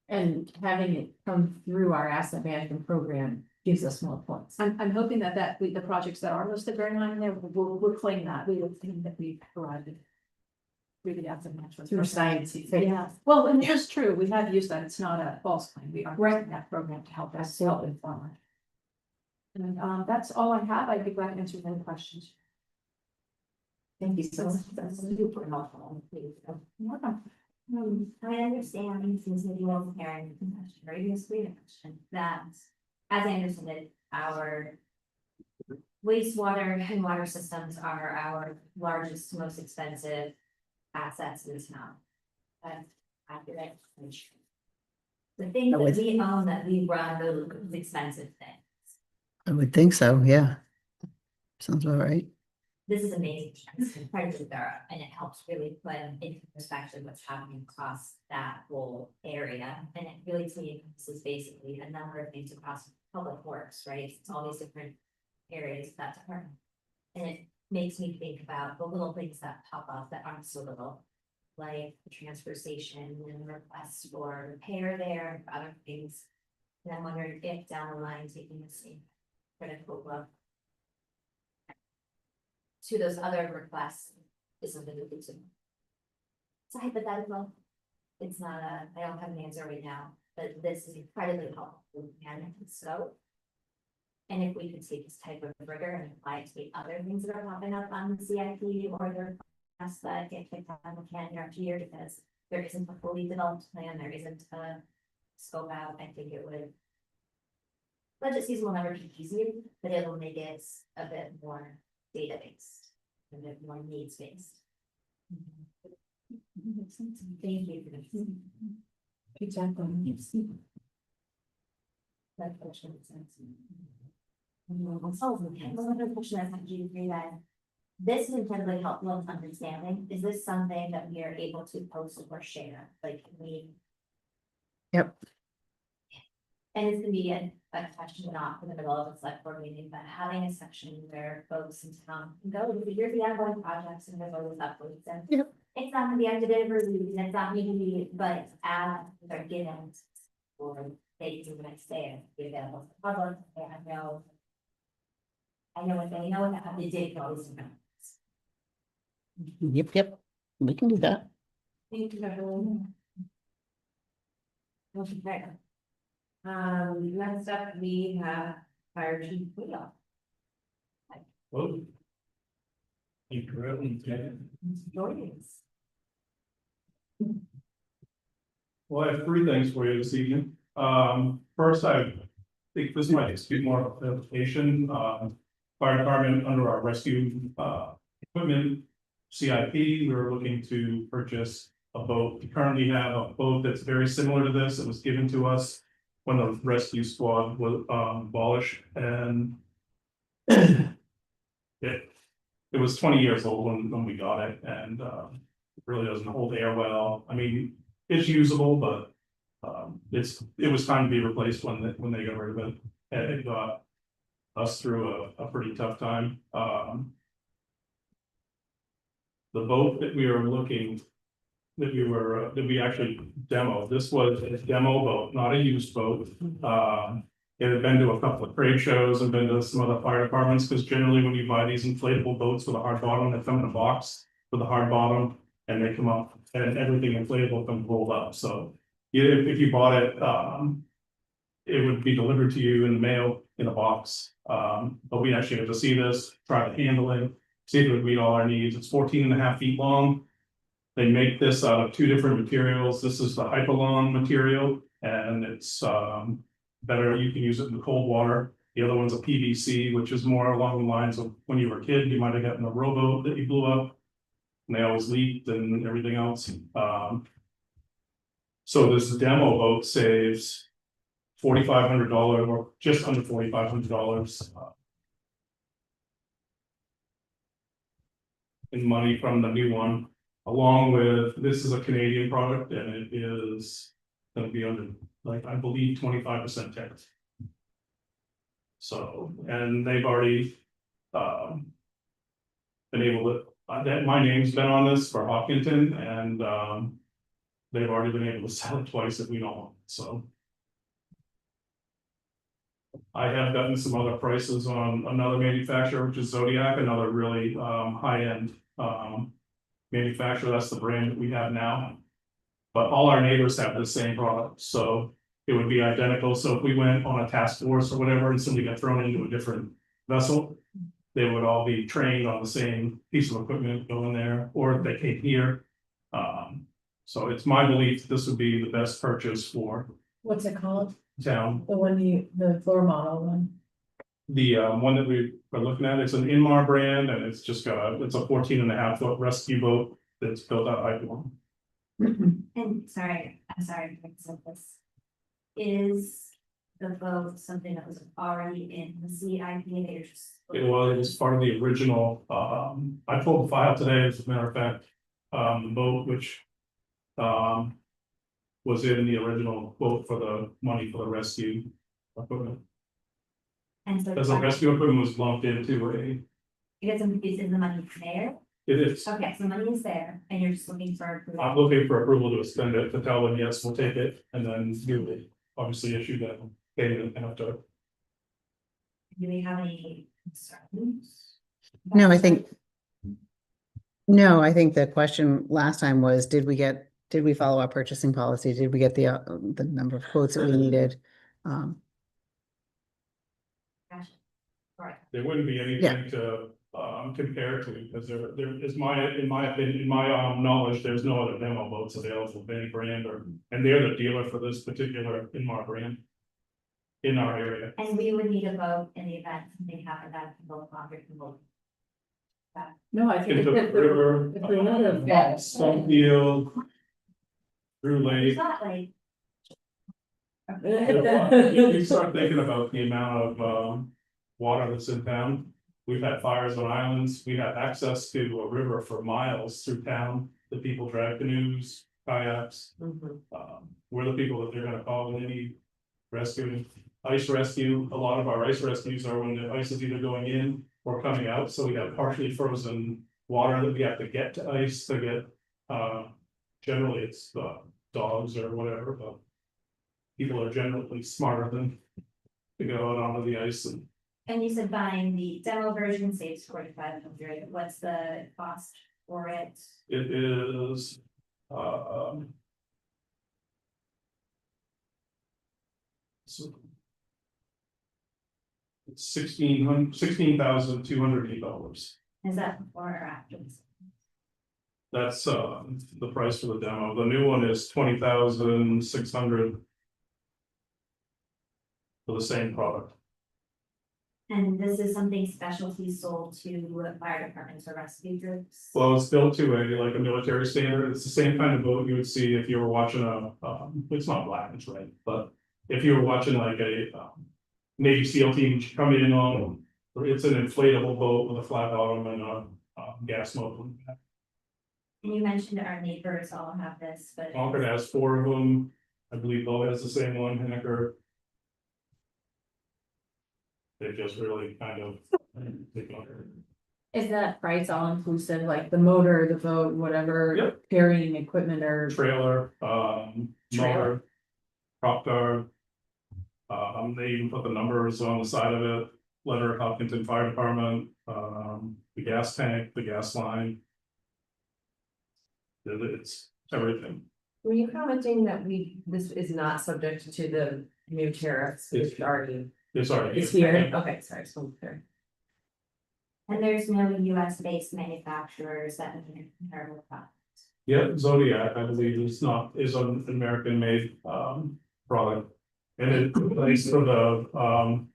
And having it come through our asset management program gives us more points. I'm hoping that the projects that are listed very high in there, we'll claim that, we will claim that we've arrived at. Really asset management. Through science. Yeah, well, and it is true, we have used that, it's not a false claim, we are Right. using that program to help us, help inform it. And that's all I have, I'd be glad to answer any questions. Thank you so much. That's super helpful. I understand, since you all preparing the question, previously, the question, that, as I understand it, our wastewater and water systems are our largest, most expensive assets in town. That's accurate. The things I that would- we own, that we run, those expensive things. I would think so, yeah. Sounds all right. This is amazing, it's incredibly thorough, and it helps really put into perspective what's happening across that whole area. And it really, to me, encompasses basically a number of things across public works, right? It's all these different areas of that department. And it makes me think about the little things that pop up that aren't so little. Like the transfer station and requests for repair there, for other things. And I'm wondering if down the line, taking the same critical look to those other requests is something we could do. It's a hypothetical. It's not I don't have an answer right now, but this is incredibly helpful and so. And if we could take this type of rigor and apply it to the other things that are popping up on the CIP or the requests that get kicked out on the can year after year, because there isn't a fully developed plan, there isn't a scope out, I think it would. Budget season will never be easy, but it'll make it a bit more data-based, a bit more needs-based. Thank you for this. Exactly. That question makes sense. Oh, okay, one other question I have, do you agree that this is incredibly helpful in understanding, is this something that we are able to post or share, like, can we? Yep. And it's gonna be a question not in the middle of a select board meeting, but having a section where folks in town can go, here's the ongoing projects and there's all this updates and. Yep. It's not gonna be end-of-day reviews, and it's not gonna be, but as they're given. Or they do the next day, and be available to the public, I know. I know what they know, that they did all these events. Yep, we can do that. Thank you, everyone. Motion carried. Next up, we have fire chief Leo. Well. Incredible. Joining us. Well, I have 3 things for you this evening. First, I think this might be more of a clarification. Fire department under our rescue equipment CIP, we were looking to purchase a boat. We currently have a boat that's very similar to this. It was given to us when the rescue squad was abolished, and it was 20 years old when we got it, and it really doesn't hold air well. I mean, it's usable, but it was time to be replaced when they got rid of it. And it got us through a pretty tough time. The boat that we were looking, that we actually demoed, this was a demo boat, not a used boat. It had been to a couple of trade shows and been to some other fire departments, because generally when you buy these inflatable boats with a hard bottom, they come in a box with a hard bottom, and they come up and everything inflatable comes rolled up. So if you bought it, it would be delivered to you in the mail in a box. But we actually had to see this, try to handle it, see if it would meet all our needs. It's 14.5 feet long. They make this out of 2 different materials. This is the Hypalon material, and it's better, you can use it in the cold water. The other one's a PVC, which is more along the lines of when you were a kid, you might have gotten a rowboat that you blew up. and they always leaked and everything else. So this demo boat saves $4,500 or just under $4,500 in money from the new one, along with, this is a Canadian product and it is gonna be under, like, I believe 25% tax. So, and they've already been able to, that my name's been on this for Hopkinton and they've already been able to sell it twice if we don't want it, so. I have gotten some other prices on another manufacturer, which is Zodiac, another really high-end manufacturer. That's the brand that we have now. But all our neighbors have the same product, so it would be identical. So if we went on a task force or whatever and somebody got thrown into a different vessel, they would all be trained on the same piece of equipment going there, or if they came here. So it's my belief this would be the best purchase for What's it called? town. The one the floor model one? The one that we are looking at, it's an Inmar brand and it's just got it's a 14.5 foot rescue boat that's built out of Idaho. And sorry, I'm sorry to mix up this. Is the boat something that was already in the CIP that you're just? It was part of the original, I pulled the file today, as a matter of fact, the boat which was in the original quote for the money for the rescue equipment. And so. Because the rescue equipment was lumped into a, Is the money there? it is. Okay, so the money is there and you're just looking for. approval. I'm looking for approval to extend it, to tell them, yes, we'll take it, and then do it, obviously issue that payment after. Do we have any concerns? No, I think. No, I think the question last time was, did we follow our purchasing policy? Did we get the number of quotes that we needed? Gotcha. Alright, There wouldn't be anything to compare to, because there is in my opinion, in my knowledge, there's no other demo boats available of any brand and they're the dealer for this particular Inmar brand. In our area. and we would need a vote in the event something happened that can both Congress and both. No, I think Into if the river, if we would have, yes. Stonefield. Drew It's Lake. not like, You start thinking about the amount of water that's in town. We've had fires on islands, we have access to a river for miles through town, the people drag canoes, kayaks. We're the people that they're gonna call when they need rescuing. Ice rescue, a lot of our ice rescues are when the ice is either going in or coming out, so we have partially frozen water that we have to get to ice to get, generally it's dogs or whatever, but. People are generally smarter than to go out onto the ice and you said buying the demo version saves 4,500, what's the cost for it? it is, so. It's $16,280. Is that before or after? This? That's the price for the demo. The new one is $20,600. For the same product. And this is something specialty sold to fire departments or rescue groups? Well, it's built to a military standard. It's the same kind of boat you would see if you were watching it's not black, it's red, but if you were watching like a Navy SEAL team come in on, it's an inflatable boat with a flat bottom and a gas motor. And you mentioned our neighbors all have this, but. Concord has 4 of them. I believe Bow has the same one, Henniker. They've just really kind of. Is that price all inclusive, like the motor, the boat, whatever Yep. carrying equipment or? Trailer, Trailer. motor, prop guard. They even put the numbers on the side of it, letter of Hopkinton Fire Department, the gas tank, the gas line. It's everything. Were you commenting that this is not subject to the new tariffs, It's- which already It's already. is here? Okay, sorry, so clear. And there's no US based manufacturers that make comparable products. Yeah, Zodiac, I believe is an American made product. And it's for the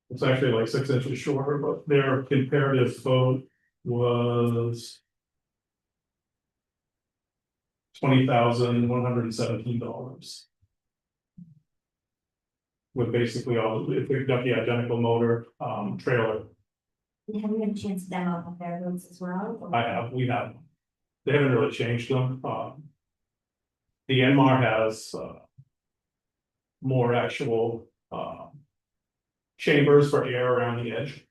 it's actually like 6 inches shorter, but their comparative boat was $20,117. With basically all, if we've got the identical motor, trailer, Have you had a chance to demo their roads as well? we have. They haven't really changed them, the Enmar has, more actual, chambers for air around the edge.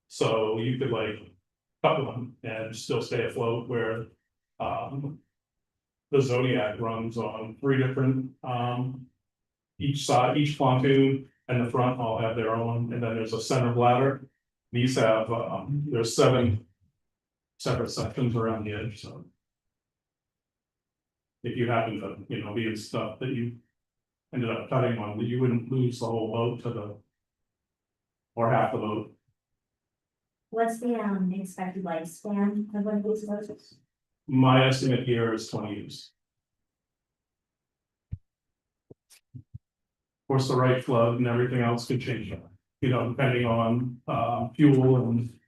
So you could like couple them and still stay afloat where, the Zodiac runs on 3 different, each side, each pontoon and the front all have their own, and then there's a center bladder. These have, there's 7 separate sections around the edge, so. If you happen to, be in stuff that you ended up cutting on, that you wouldn't lose the whole boat to the. Or half the boat. What's the expected lifespan of one of these boats? My estimate here is 20 years. Of course, the right flood and everything else could change that, depending on, fuel and.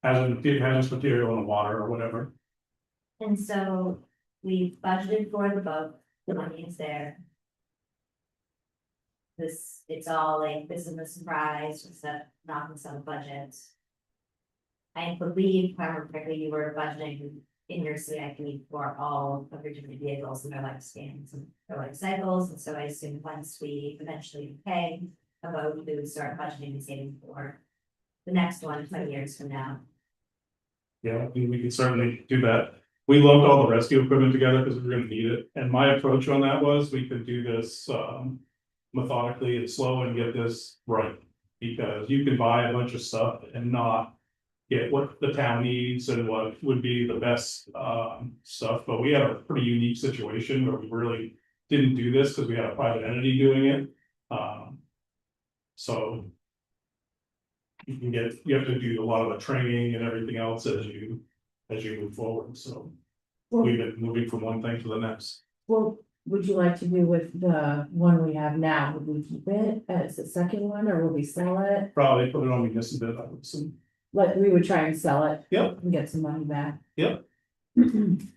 Hazardous material in the water or whatever. And so we budgeted for the boat, the money is there. It's all like, this is a surprise, it's not in some budgets. I believe, if I remember correctly, you were budgeting in your CIP for all of your different vehicles and their lifespans and their life cycles, and so I assume once we eventually pay a boat, we would start budgeting and saving for the next one 20 years from now. Yeah, we can certainly do that. We lumped all the rescue equipment together because we were gonna need it, and my approach on that was we could do this methodically and slow and get this right. Because you can buy a bunch of stuff and not get what the town needs and what would be the best stuff, but we had a pretty unique situation where we really didn't do this because we had a private entity doing it. So. You have to do a lot of the training and everything else as you move forward, so. We've been moving from one thing to the next. Well, would you like to do with the one we have now? Would we keep it as the second one, or will we sell it? Probably put it on municipal bid, I would assume. Like, we would try and sell it. Yep. And get some money back. Yep. And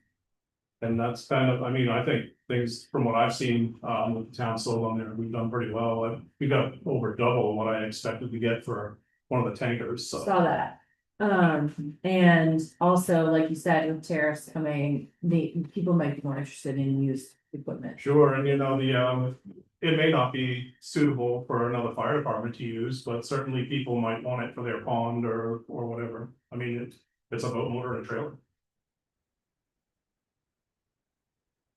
that's kind of, I think things from what I've seen, with the town sold on there, we've done pretty well. We got over double what I expected to get for one of the tankers, so. Saw that. And also, like you said, with tariffs coming, the people might be more interested in used equipment. Sure, and it may not be suitable for another fire department to use, but certainly people might want it for their pond or whatever. It's a boat motor and a trailer.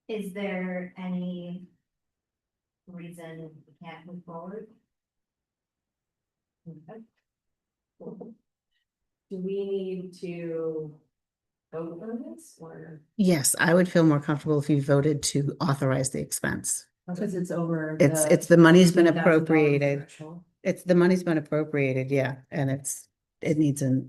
Is there any reason we can't move forward? Okay. Do we need to vote on this or? Yes, I would feel more comfortable if you voted to authorize the expense. Because it's over. It's the money's been $15,000 appropriated. threshold. The money's been appropriated, yeah, and it needs a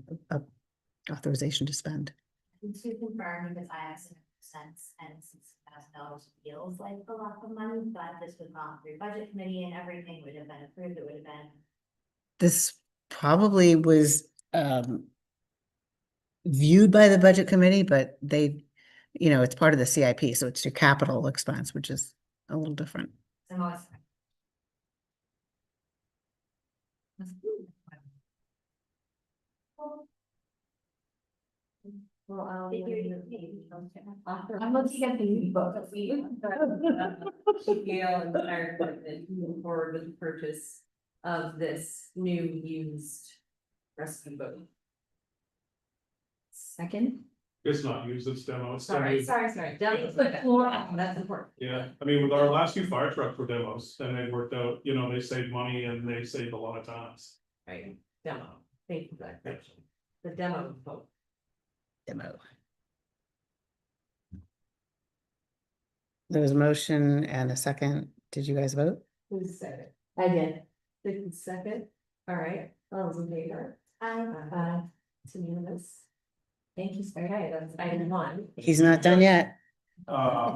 authorization to spend. And to confirm, because I have some sense and $6,000 feels like a lot of money, but this was gone through budget committee and everything would have been approved, it would have been. This probably was viewed by the budget committee, but they, it's part of the CIP, so it's your capital expense, which is a little different. The most. Well, I'm looking at the new book. Gail and fire department move forward with the purchase of this new used rescue boat. Second. It's not used, it's demo. It's Sorry. That's important. Yeah, with our last 2 fire trucks were demos, and they worked out, they saved money and they saved a lot of times. Right, demo, thank you for that correction. The demo boat. Demo. There was a motion and a second. Did you guys vote? Who's second? I did. Second, all right, all those in favor? It's unanimous. Thank you, okay, that's item 1. He's not done yet.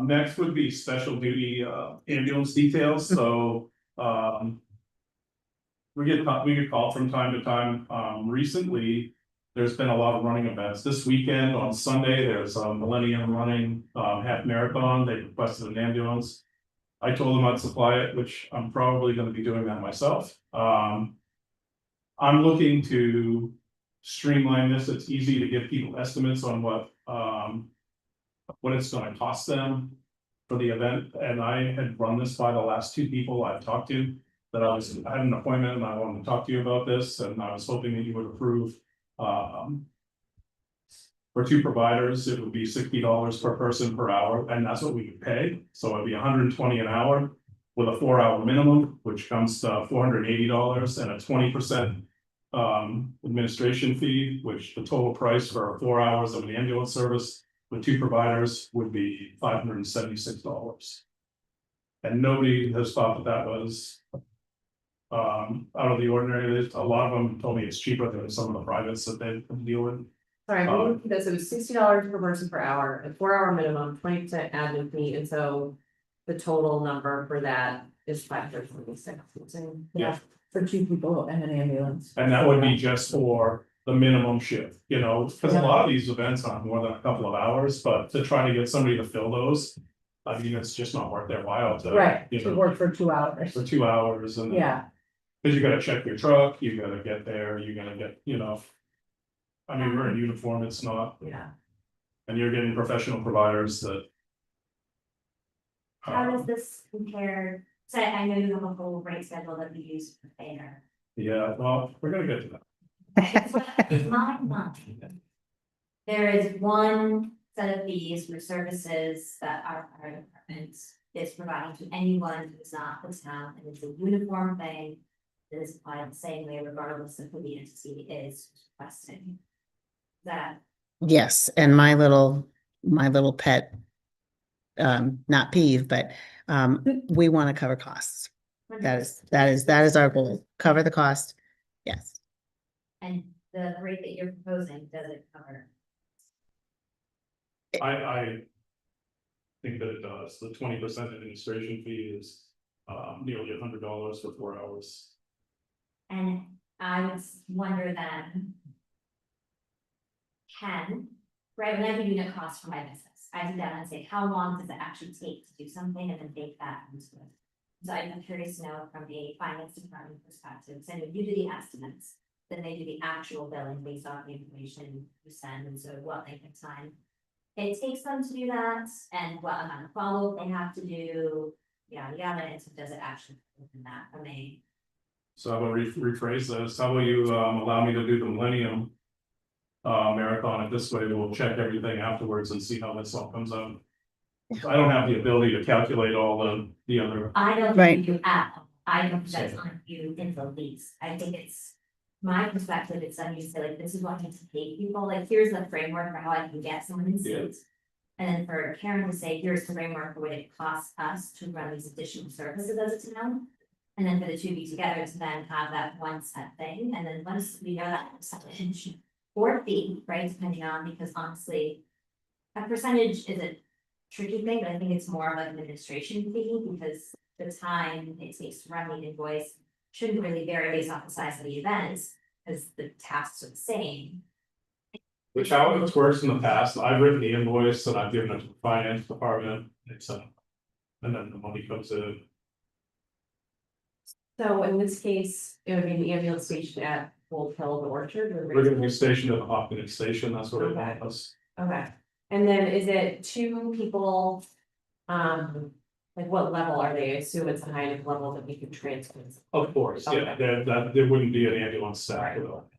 Next would be special duty ambulance details, so we get called from time to time. Recently, there's been a lot of running events. This weekend on Sunday, there's a Millennium Running half marathon. They requested an ambulance. I told them I'd supply it, which I'm probably gonna be doing that myself. I'm looking to streamline this. It's easy to give people estimates on what it's gonna cost them for the event, and I had run this by the last two people I've talked to. That I had an appointment and I wanted to talk to you about this, and I was hoping that you would approve. For two providers, it would be $60 per person per hour, and that's what we could pay, so it'd be $120 an hour. With a 4-hour minimum, which comes to $480 and a 20% administration fee, which the total price for 4 hours of an ambulance service. With two providers would be $576. And nobody has thought that was. Out of the ordinary. A lot of them told me it's cheaper than some of the privates that they deal with. Sorry, this, it was $60 per person per hour, a 4-hour minimum, 20% admin fee, and so. The total number for that is $576. Yeah. For two people and an ambulance. And that would be just for the minimum shift, you know, because a lot of these events aren't more than a couple of hours, but to try to get somebody to fill those. I mean, it's just not worth their while to. Right, You to know, work for 2 hours. for 2 hours and. Yeah, Cause you gotta check your truck, you gotta get there, you gotta get, you know. I mean, we're in uniform, it's not, Yeah. and you're getting professional providers that. How does this compare? So I know you have a whole rate schedule that we use for fair. Yeah, well, we're gonna get to that. My mind. There is one set of fees for services that our fire department is providing to anyone who is not the town, and it's a uniform thing. That is applied the same way regardless of who the entity is requesting. That, Yes, and my little pet. Not peeve, but we want to cover costs. That is our goal. Cover the cost. Yes. and the rate that you're proposing, does it cover? I. Think that it does, the 20% administration fee is nearly $100 for 4 hours. And I would wonder then. Right, when I do unit cost for my business, I sit down and say, how long does it actually take to do something and then bake that into it? So I'm curious to know from a finance department perspective, so when you do the estimates, then they do the actual billing based on the information you send, and so what length of time. It takes them to do that, and what amount of follow-up they have to do, yada, yada, and so does it actually within that from a. So I will rephrase this, how will you allow me to do the Millennium? Marathon, and this way we'll check everything afterwards and see how this all comes out. I don't have the ability to calculate all the other. I don't Right. think you at, I don't think that's on you in the least, I think it's. My perspective, it's on you to say like, this is what I need to pay people, like, here's the framework for how I can get someone in seats. And then for Karen to say, here's the framework for what it costs us to run these additional services as a town. And then for the two be together to then have that one set thing, and then once we know that percentage. Or fee, right, depending on, because honestly. A percentage is a tricky thing, but I think it's more of an administration fee, because the time it takes to run the invoice. Shouldn't really vary based off the size of the events, because the tasks are the same. Which how it's worked in the past, I've written the invoice and I've given it to the finance department, it's and then the money comes in. So in this case, it would be the ambulance station at Old Hill, the Orchard. or We're gonna be stationed at the Hopkins station, that's what it Okay. was. Okay, and then is it two people? Like what level are they? I assume it's a high enough level that we can transfer. Of course, yeah, Okay. there wouldn't be an ambulance staff Right. at all.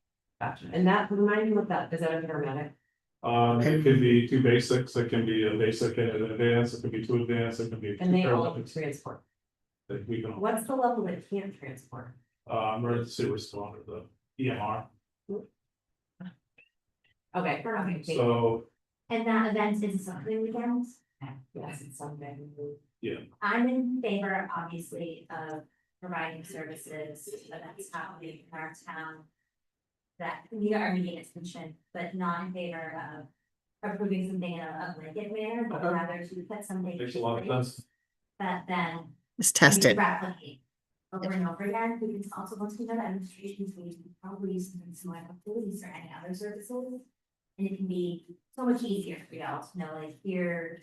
Gotcha. And that, remind me what that, is that a paramedic? It could be two basics, it can be a basic and an advanced, it could be two advanced, it could be. And they two all paramedics transport. that we can, What's the level that can't transport? emergency responder, the EMR, Okay, okay, so, And that event is something weekends. yes, it's something. I'm in favor, obviously, of providing services, events happening in our town. That meet our meeting attention, but not in favor of approving something in a blanket manner, but Okay. rather to put something. makes a lot of in place sense. That then. It's we tested. Replicate. over and over again, because also once we go to administration, we can probably use something similar to police or any other services. And it can be so much easier for y'all to know, like, here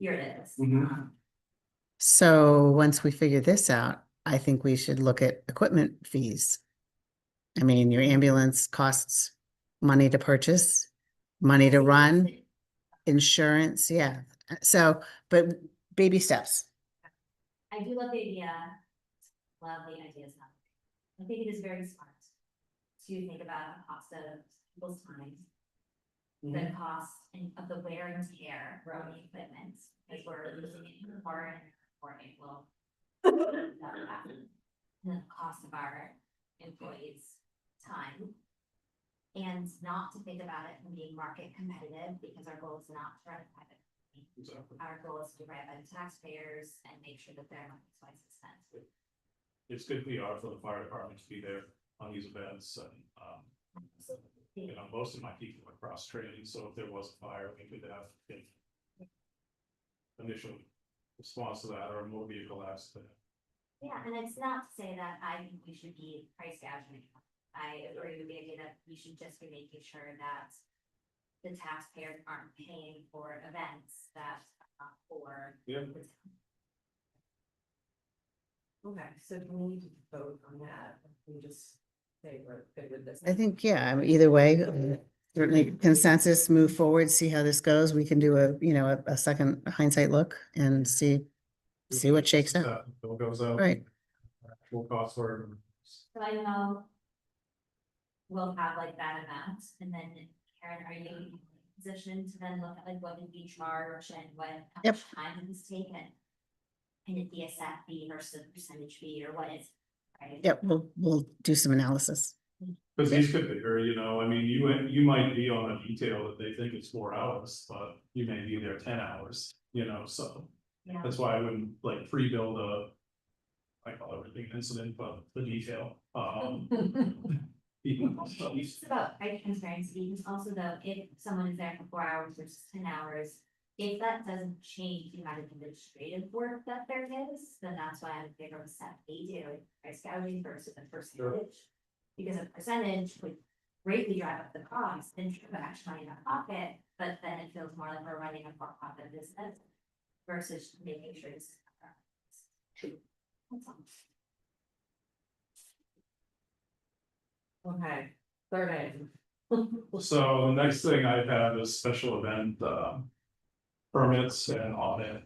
it is. Mhm. So once we figure this out, I think we should look at equipment fees. I mean, your ambulance costs money to purchase, money to run, insurance, yeah. So, but baby steps. I do love the idea. Love the ideas. I think it is very smart to think about the cost of people's time. The cost of the wear and tear of the equipment, as we're using it in the car and for it will. And the cost of our employees' time. And not to think about it from being market competitive, because our goal is not to run a private company. Exactly. Our goal is to run by the taxpayers and make sure that they're not twice as spent. It's good PR for the fire department to be there on these events and, you know, most of my people are cross training, so if there was a fire, we could have initial response to that or a motor vehicle accident. Yeah, and it's not to say that I think we should be price gouging. I agree with the idea that we should just be making sure that the taxpayers aren't paying for events that are not for. Yeah. the town. Okay, so do we need to vote on that? We just say we're good with this. I think, yeah, I mean, either way, certainly consensus, move forward, see how this goes. We can do a, you know, a second hindsight look and see what shakes out. Bill goes out. Right. Actual costs for. So I know. We'll have like that amount, and then Karen, are you in a position to then look at like what did we charge and what, how Yep. much time it was taken? Can it be a set fee versus a percentage fee, or what is, right? Yep, we'll do some analysis. Cause these could be, or you know, I mean, you might be on a detail that they think it's 4 hours, but you may be there 10 hours, you know, so. Yeah. That's why I wouldn't like pre-build I call everything an incident, but the detail, It's just about price transparency, because also though, if someone is there for 4 hours versus 10 hours. If that doesn't change the amount of administrative work that there is, then that's why I'm in favor of a set fee to price gouging versus a percentage. Because a percentage would greatly drive up the cost and drive actually money in our pocket, but then it feels more like we're running a for-profit business. Versus making sure it's. That's all. Okay, third item. So the next thing I have is special event, permits and audit.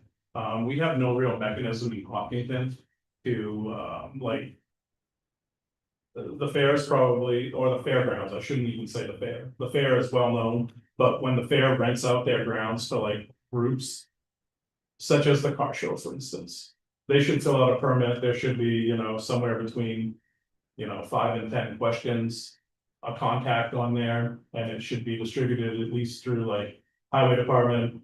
We have no real mechanism in Hopkinton to, like. The fair is probably, or the fairgrounds, I shouldn't even say the fair. The fair is well known, but when the fair rents out their grounds to like groups. Such as the car show, for instance, they should fill out a permit, there should be, you know, somewhere between. 5 and 10 questions, a contact on there, and it should be distributed at least through like. Highway department,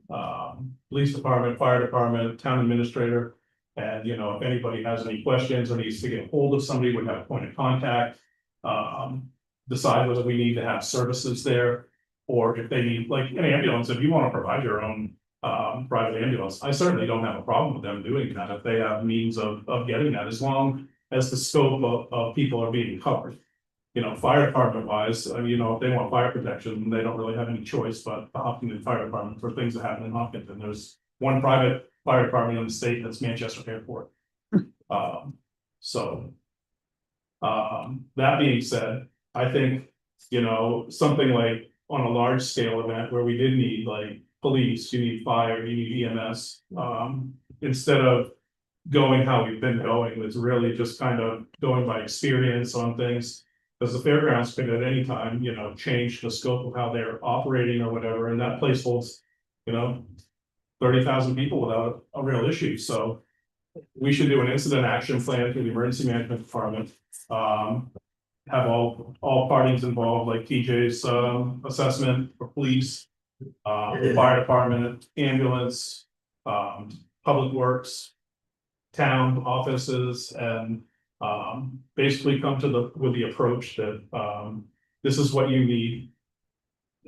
police department, fire department, town administrator. And you know, if anybody has any questions or needs to get hold of somebody, would have a point of contact. Decide whether we need to have services there. Or if they need, like an ambulance, if you want to provide your own private ambulance, I certainly don't have a problem with them doing that. If they have means of getting that, as long as the scope of people are being covered. You know, fire department wise, you know, if they want fire protection, they don't really have any choice but the Hopkinton Fire Department for things that happen in Hopkinton. There's one private fire department in the state, that's Manchester Airport. So. That being said, I think, you know, something like on a large scale event where we did need like police, you need fire, you need EMS, instead of. Going how we've been going, was really just kind of going by experience on things. Because the fairgrounds could at any time, you know, change the scope of how they're operating or whatever, and that place holds, you know. 30,000 people without a real issue, so. We should do an incident action plan through the emergency management department. Have all parties involved, like TJ's assessment for police. Fire department, ambulance, public works. Town offices and basically come to with the approach that this is what you need.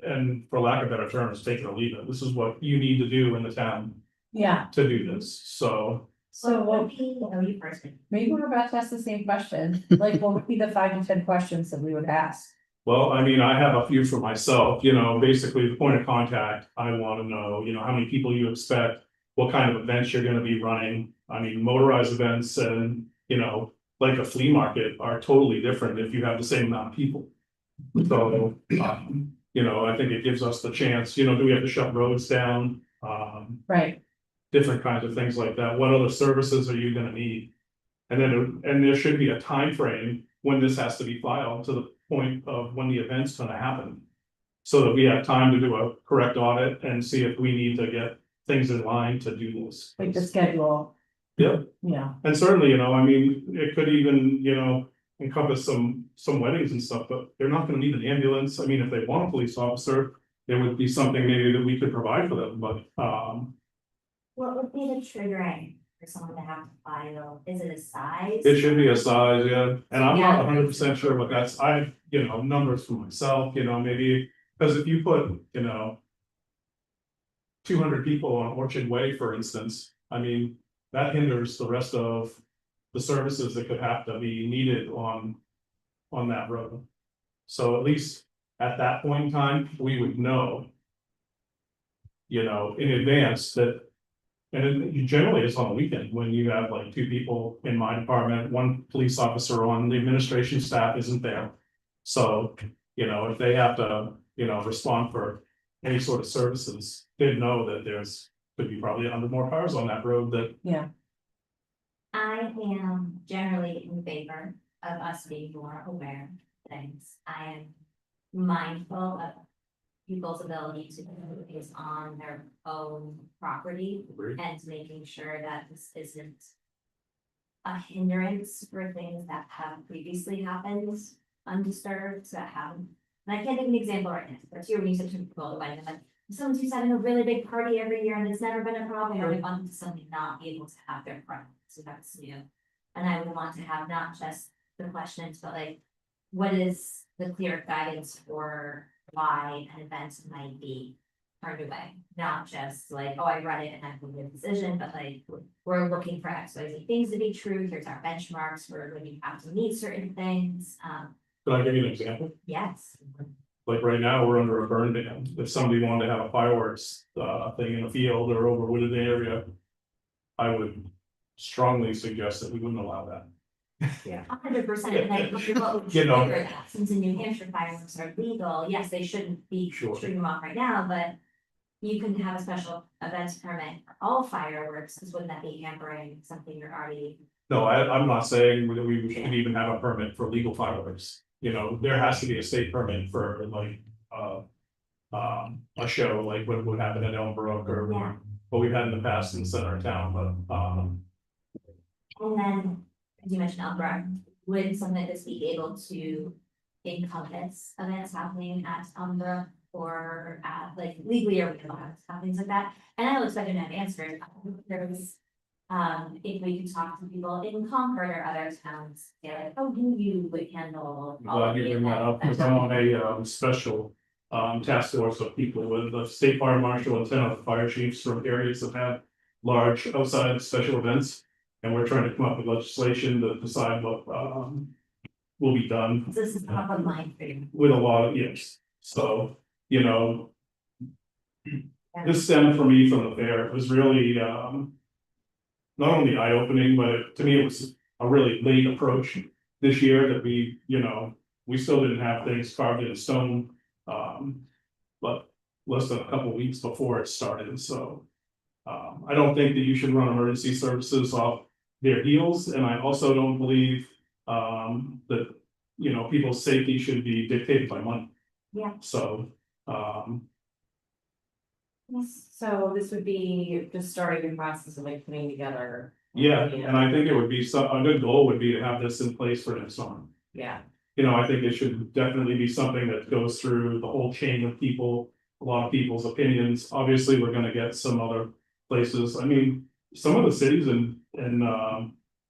And for lack of better terms, take it or leave it. This is what you need to do in the town Yeah, to do this. So So What what, would be, oh, you first. maybe we're about to ask the same question, like what would be the 5 to 10 questions that we would ask? Well, I mean, I have a few for myself, you know, basically the point of contact, I wanna know, you know, how many people you expect. What kind of events you're gonna be running, I mean, motorized events and, you know, like a flea market are totally different if you have the same amount of people. So, you know, I think it gives us the chance, you know, do we have to shut roads down? Right, Different kinds of things like that, what other services are you gonna need? And then, and there should be a time frame when this has to be filed to the point of when the event's gonna happen. So that we have time to do a correct audit and see if we need to get things in line to do this. like the schedule, Yep, yeah, and certainly, you know, I mean, it could even, you know, encompass some weddings and stuff, but they're not gonna need an ambulance. I mean, if they want a police officer. It would be something maybe that we could provide for them, but, What would be the triggering for someone to have to file? Is it a size? it should be a size, yeah, and I'm not Yeah. 100% sure what that's, you know, numbers for myself, you know, maybe, cause if you put, you know. 200 people on Orchard Way, for instance, I mean, that hinders the rest of the services that could have to be needed on that road. So at least at that point in time, we would know. You know, in advance that. And it generally it's on the weekend when you have like 2 people in my department, 1 police officer on the administration staff isn't there. So, you know, if they have to, you know, respond for any sort of services, they know that there's. Could be probably 100 more cars on that road that, yeah, I am generally in favor of us being more aware of things. I am mindful of people's ability to do things on their own property and making sure that this isn't a hindrance for things that have previously happened undisturbed, that haven't. And I can't give an example right now, but you're using to people away, like someone who's having a really big party every year and it's never been a problem, or they want somebody not be able to have their friends, so that's new. And I would want to have not just the questions, but like, what is the clear guidance for why an event might be turned away? Not just like, oh, I read it and I made a decision, but like, we're looking for X, Y, Z things to be true, here's our benchmarks for when you have to meet certain things, could I give you an example? yes. Like right now, we're under a burn ban. If somebody wanted to have a fireworks thing in a field or over a wooded area. I would strongly suggest that we wouldn't allow that. 100%, and I wonder what would You know. trigger that, since in New Hampshire fireworks are legal, yes, they shouldn't be Sure. shooting them off right now, but. You can have a special event permit for all fireworks, because wouldn't that be hampering something you're already? No, I'm not saying that we should even have a permit for legal fireworks. You know, there has to be a state permit for like, a show like what would happen at Elmbrook or Yeah. what we've had in the past in the center of town, but, And then, as you mentioned, Elbrook, would something like this be able to encompass events happening at Elbrook? Or at like legally or things like that, and I don't expect them to have answers. There was, if we could talk to people in Concord or other towns, they're like, oh, who you would handle. all glad of you the bring that up, events. because I'm on a special. Task force of people with the state fire marshal and 10 of the fire chiefs from areas that have large outside special events. And we're trying to come up with legislation to decide what will be done So this is top of mind for you. with a lot of, yes, so, you know. This stemmed for me from the fair, it was really not only eye-opening, but to me, it was a really late approach this year that we, you know, we still didn't have things carved in stone. But less than a couple weeks before it started, so. I don't think that you should run emergency services off their heels, and I also don't believe that, you know, people's safety should be dictated by money. Yeah. So, So this would be just starting the process of like putting together. yeah, and I think it would be a good goal would be to have this in place for next summer. Yeah, You know, I think it should definitely be something that goes through the whole chain of people, a lot of people's opinions. Obviously, we're gonna get some other places. I mean, some of the cities in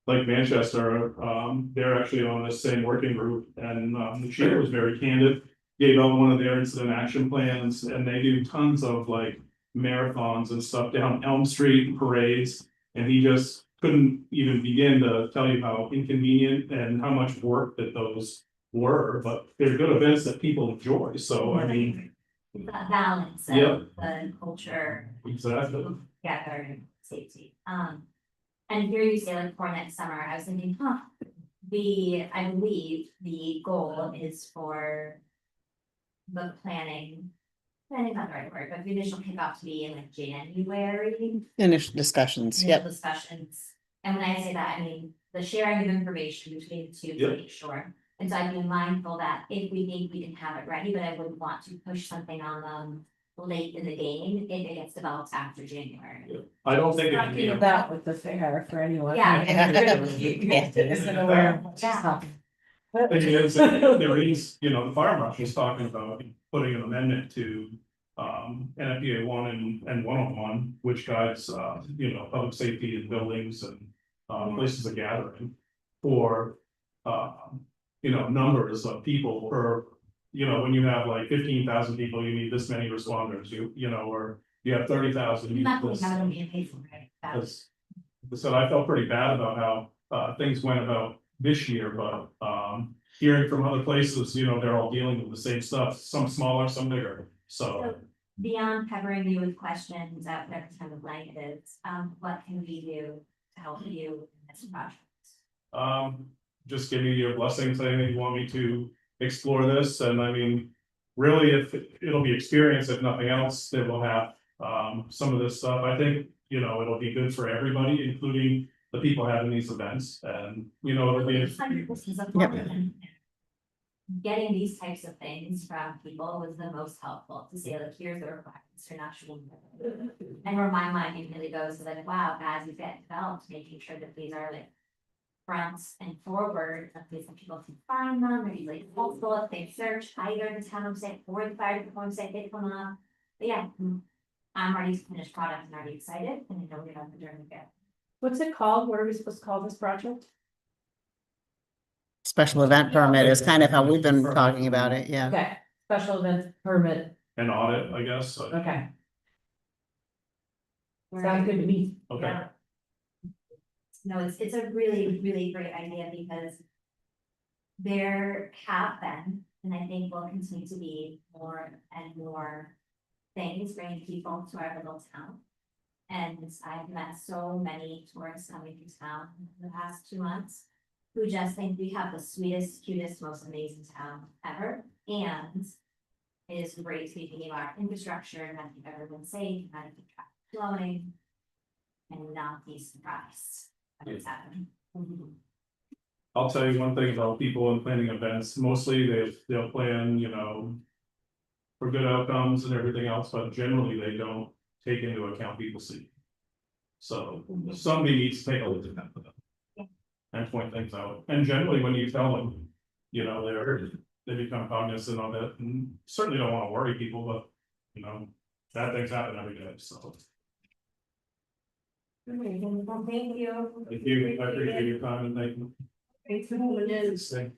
like Manchester, they're actually on this same working group, and the chief was very candid. Gave out one of their incident action plans, and they do tons of like marathons and stuff down Elm Street, parades, and he just couldn't even begin to tell you how inconvenient and how much work that those were, but they're good events that people enjoy, so I mean, That balance Yep. of the culture, exactly. together and safety. And here you say like for next summer, I was thinking, I believe the goal is for the planning not the right word, but the initial kickoff to be in like January. Initial discussions, Initial yep. discussions, and when I say that, I mean the sharing of information between the two to Yep. make sure. And so I'd be mindful that if we think we can have it ready, but I wouldn't want to push something on them late in the game if it gets developed after January. I don't think Talking it, about with the fair for anyone. Yeah. Isn't aware of what she's Yeah. talking. thing is, there is, you know, the fire marshal is talking about putting an amendment to. NFPA 1 and 101, which guides, you know, public safety in buildings and places of gathering. For, you know, numbers of people per, you know, when you have like 15,000 people, you need this many responders, you know, or you have 30,000. you need Not this. having them being paid for it. That's- As I said, I felt pretty bad about how things went about this year, but hearing from other places, you know, they're all dealing with the same stuff, some smaller, some bigger, so. So beyond peppering you with questions at whatever time of night it is, what can we do to help you in this project? Just give me your blessing saying that you want me to explore this, and I mean. Really, if it'll be experience, if nothing else, that we'll have some of this stuff, I think, you know, it'll be good for everybody, including. The people having these events, and you know, it'll be. This is a fun. Getting these types of things from people was the most helpful to say, like, here's the requirements for national. And where my mind immediately goes to like, wow, as you get developed, making sure that these are like. Fronts and forward, of these that people can find them, or like helpful if they search either the town website or the fire department website, they come up. But yeah, I'm already finished product and already excited, and I know we're gonna journey again. What's it called? What are we supposed to call this project? Special event permit is kind of how we've been talking about it, yeah. Okay, special event permit, An audit, I guess, so, okay. Sounds good to me. okay. Yeah. No, it's a really, really great idea because. There have been, and I think will continue to be more and more. Things bringing people to our little town. And I've met so many tourists coming to town in the past 2 months. Who just think we have the sweetest, cutest, most amazing town ever, and. It is great to be thinking about our infrastructure and how to keep everyone safe, and how to keep traffic flowing. And not be surprised at what's happening. I'll tell you one thing about people in planning events, mostly they'll plan, you know. For good outcomes and everything else, but generally they don't take into account people's safety. So somebody needs to take a look at that for them. Yeah. And point things out, and generally when you tell them, you know, they become cognizant of it, and certainly don't wanna worry people, but, you know. Bad things happen every day, so. Well, thank you. Thank you, I appreciate your time and thank you. Thanks for holding in. Thank-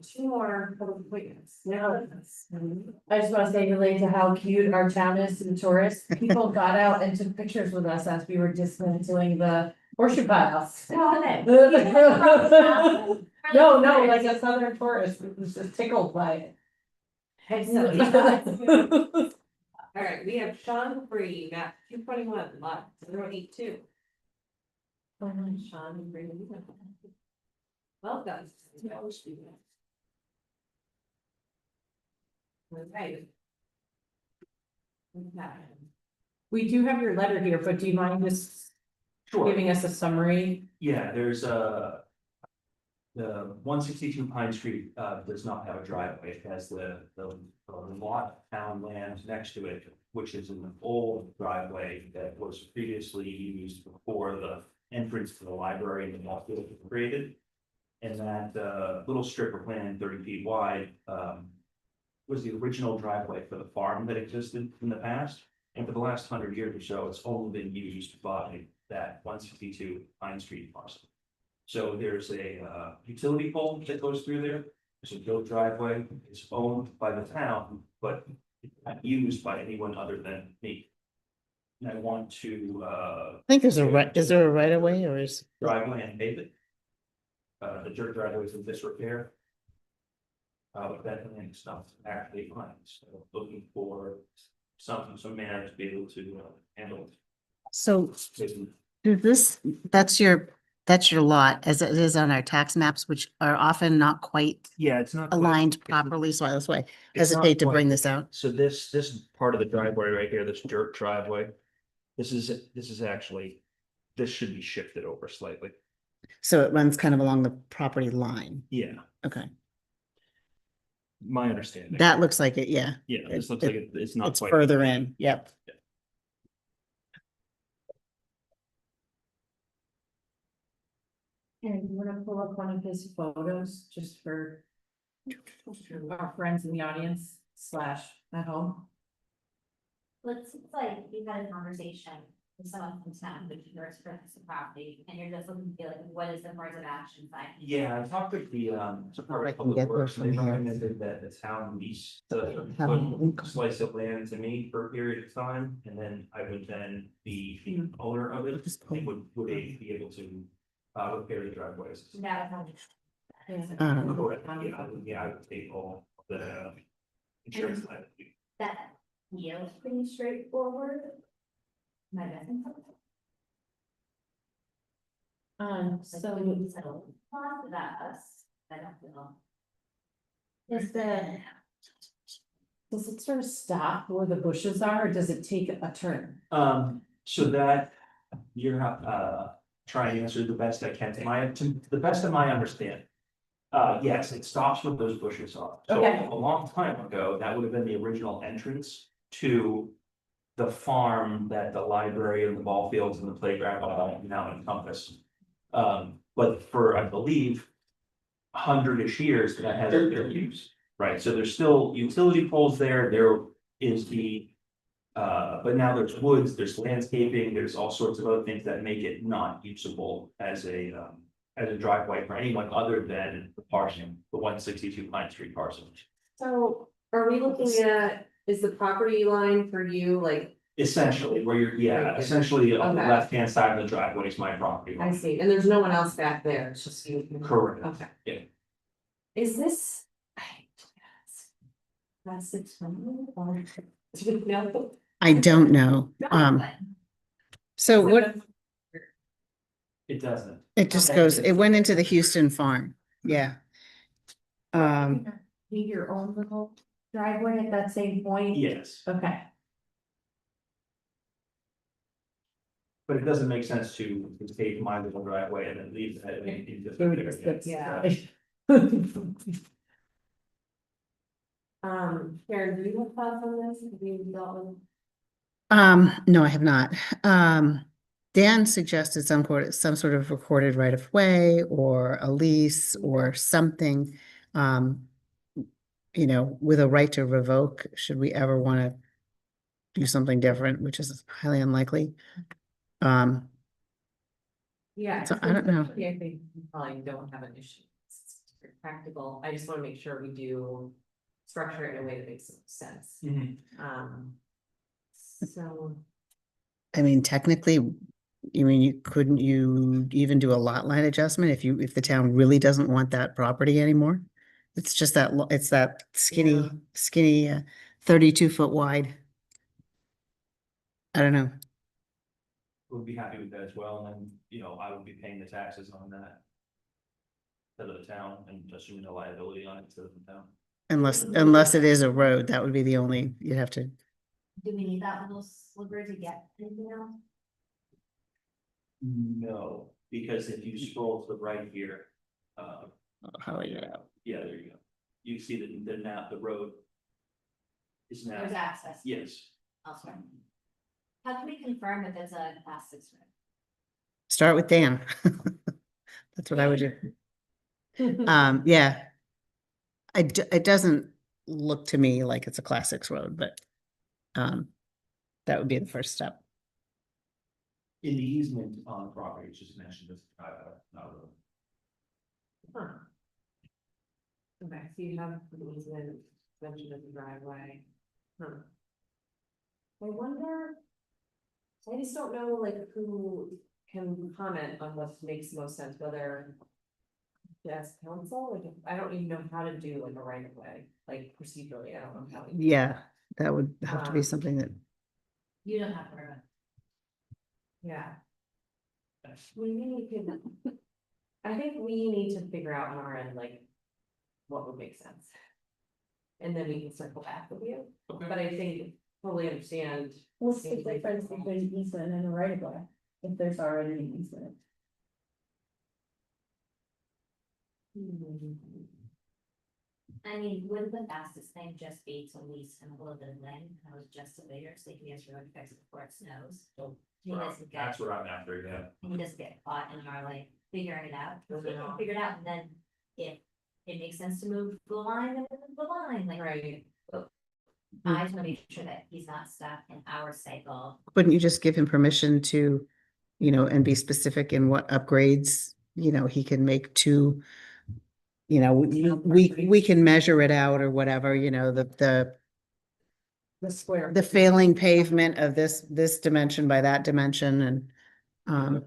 Two more public appointments. I just wanna say related to how cute our town is to the tourists, people got out and took pictures with us as we were dismantling the horseshoe piles. No, no, like a southern tourist was just tickled by it. All right, we have Sean Bree, map 221, lot 082. Sean Bree. Welcome. Okay. We do have your letter here, but do you mind just giving us a summary? Yeah, there's a. The 162 Pine Street does not have a driveway, it has the lot of town land next to it. Which is an old driveway that was previously used before the entrance to the library and the mall was created. And that little strip of land 30 feet wide was the original driveway for the farm that existed in the past. And for the last 100 years or so, it's only been used by that 162 Pine Street parcel. So there's a utility pole that goes through there. There's a built driveway. It's owned by the town, but it's not used by anyone other than me. and I want to, I think there's is there a right of way or is? driveway and pave it. The dirt driveway is in disrepair. But that stuff actually fine, so looking for some manner to be able to handle it. So do this, that's your lot as it is on our tax maps, which are often not quite Yeah, it's not. aligned properly, so that's why I It's not hesitate to quite- bring this out. So this part of the driveway right here, this dirt driveway. This is actually, this should be shifted over slightly. So it runs kind of along the property line. Yeah, Okay, my understanding. that looks like it, yeah. Yeah, this looks like it's not It's quite. further in, yep. And you wanna pull up one of his photos just for our friends in the audience / at home? Let's, it's like, you had a conversation with someone from town, which you're expressing some property, and you're just looking to be like, what is the course of action side? Yeah, I talked with the, I can get there from they here. recommended that the town lease the Have a link. slice of land to me for a period of time, and then I would then be the owner of it, and would be able to repair the driveways. That was Correct. Yeah, I would take all the insurance liability. that feels pretty straightforward. Am I missing something? So So that us, I don't know. is does it sort of stop where the bushes are, or does it take a turn? So that you're trying to answer the best I can to the best of my understanding. Yes, it stops where those bushes are. So Okay. a long time ago, that would have been the original entrance to the farm that the library and the ball fields and the playground now encompass. But for, I believe, 100-ish years that hasn't been used, right? So there's still utility poles there. There is but now there's woods, there's landscaping, there's all sorts of other things that make it not usable as a driveway for anyone other than the parcel, the 162 Pine Street parcel. So are we looking at, is the property line for you, like, Essentially, where you're, yeah, Right. essentially on the Okay. left-hand side of the driveway is my property I line. see, and there's no one else back there, it's just you? Correct. Okay. Yeah. Is this? That's 600 or? No. I don't know. So what, It doesn't. it just goes, it went into the Houston farm, yeah. Need your own little driveway at that same point? Yes, Okay. but it doesn't make sense to take my little driveway and then leave that in just. Yeah. Karen, do you have thoughts on this? Have you dealt with? No, I have not. Dan suggested some sort of recorded right of way or a lease or something. You know, with a right to revoke, should we ever want to do something different, which is highly unlikely. Yeah. So I don't know. I think we probably don't have an issue. It's very practical. I just wanna make sure we do structure it in a way that makes sense. Mhm. So. I mean, technically, couldn't you even do a lot line adjustment if the town really doesn't want that property anymore? It's just that, it's that Yeah. skinny 32-foot wide. I don't know. Would be happy with that as well, and I would be paying the taxes on that. To the town and assuming the liability on it to the town. Unless it is a road, that would be the only, you'd have to, Do we need that little sliver to get anything else? No, because if you scroll to the right here, how, yeah. yeah, there you go. You see the road. Is now, There's access yes, elsewhere. How can we confirm if it's a class 6 road? Start with Dan. That's what I would do. Yeah. It doesn't look to me like it's a class 6 road, but that would be the first step. in the easement on the property, it's just mentioned as not a road. Huh. Okay, so you have the easement mentioned as a driveway. Huh. I wonder. I just don't know like who can comment on what makes the most sense, whether. Yes, council, like, I don't even know how to do like a right of way, like procedurally, I don't know how. Yeah, that would have to be Um, something that, You don't have to worry about it. Yeah. We could. I think we need to figure out on our end, like. What would make sense. And then we can circle back with you, but I think fully understand. What's the difference between easement and a right of way, if there's already an easement? I mean, wouldn't the fastest thing just be to lease him a little bit of land, and it was just a later, so he has road fix it before it snows. He doesn't get, That's what I'm after, yeah. he doesn't get caught in our like figuring it out, we can figure it out, and then if it makes sense to move the line, then we'll move the line, like. Right. I just wanna make sure that he's not stuck in our cycle. wouldn't you just give him permission to, you know, and be specific in what upgrades, you know, he can make to, you know, we can measure it out or whatever, you know, The square. the failing pavement of this dimension by that dimension and,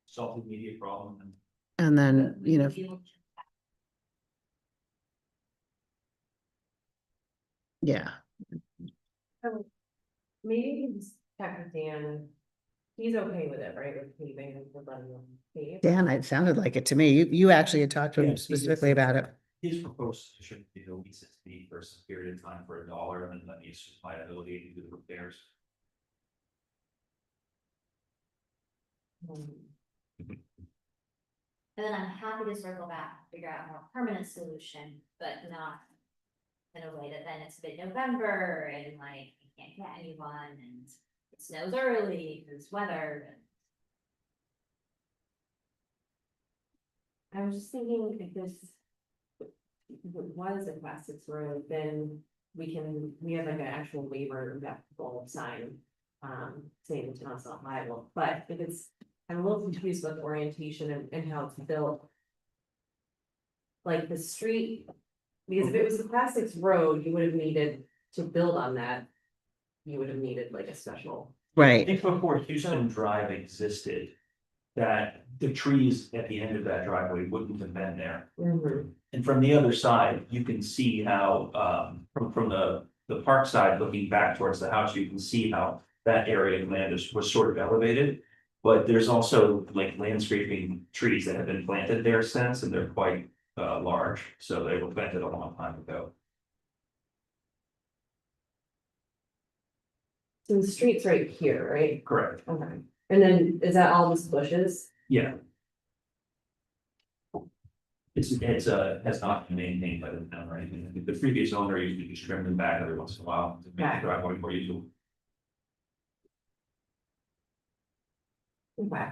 Solve the immediate problem and. and then, you know, yeah. Maybe we can just check with Dan. He's okay with it, right, with paving and with letting them pave? Dan, it sounded like it to me. You actually had talked to him Yes, he did specifically say about that. it. His proposed solution would be to lease it to me for a period of time for $1 and then let me use liability to do the repairs. And then I'm happy to circle back, figure out a more permanent solution, but not. In a way that then it's mid-November and like, you can't get anyone and it snows early, there's weather. I was just thinking if this. Was a class 6 road, then we have like an actual waiver that people sign. Saying the town's not liable, but if it's, I'm a little confused with orientation and how it's built. Like the street, because if it was a class 6 road, you would have needed to build on that. You would have needed like a special. I Right. think before Houston Drive existed, that the trees at the end of that driveway wouldn't have been there. And from the other side, you can see how, from the park side, looking back towards the house, you can see how that area of land was sort of elevated. But there's also like landscaping trees that have been planted there since, and they're quite, large, so they were planted a long time ago. So the street's right here, right? Correct, Okay. And then is that all these bushes? yeah. Has not been maintained by the town or anything. The previous owner used to just trim them back every once in a while to make the driveway more usable. Okay.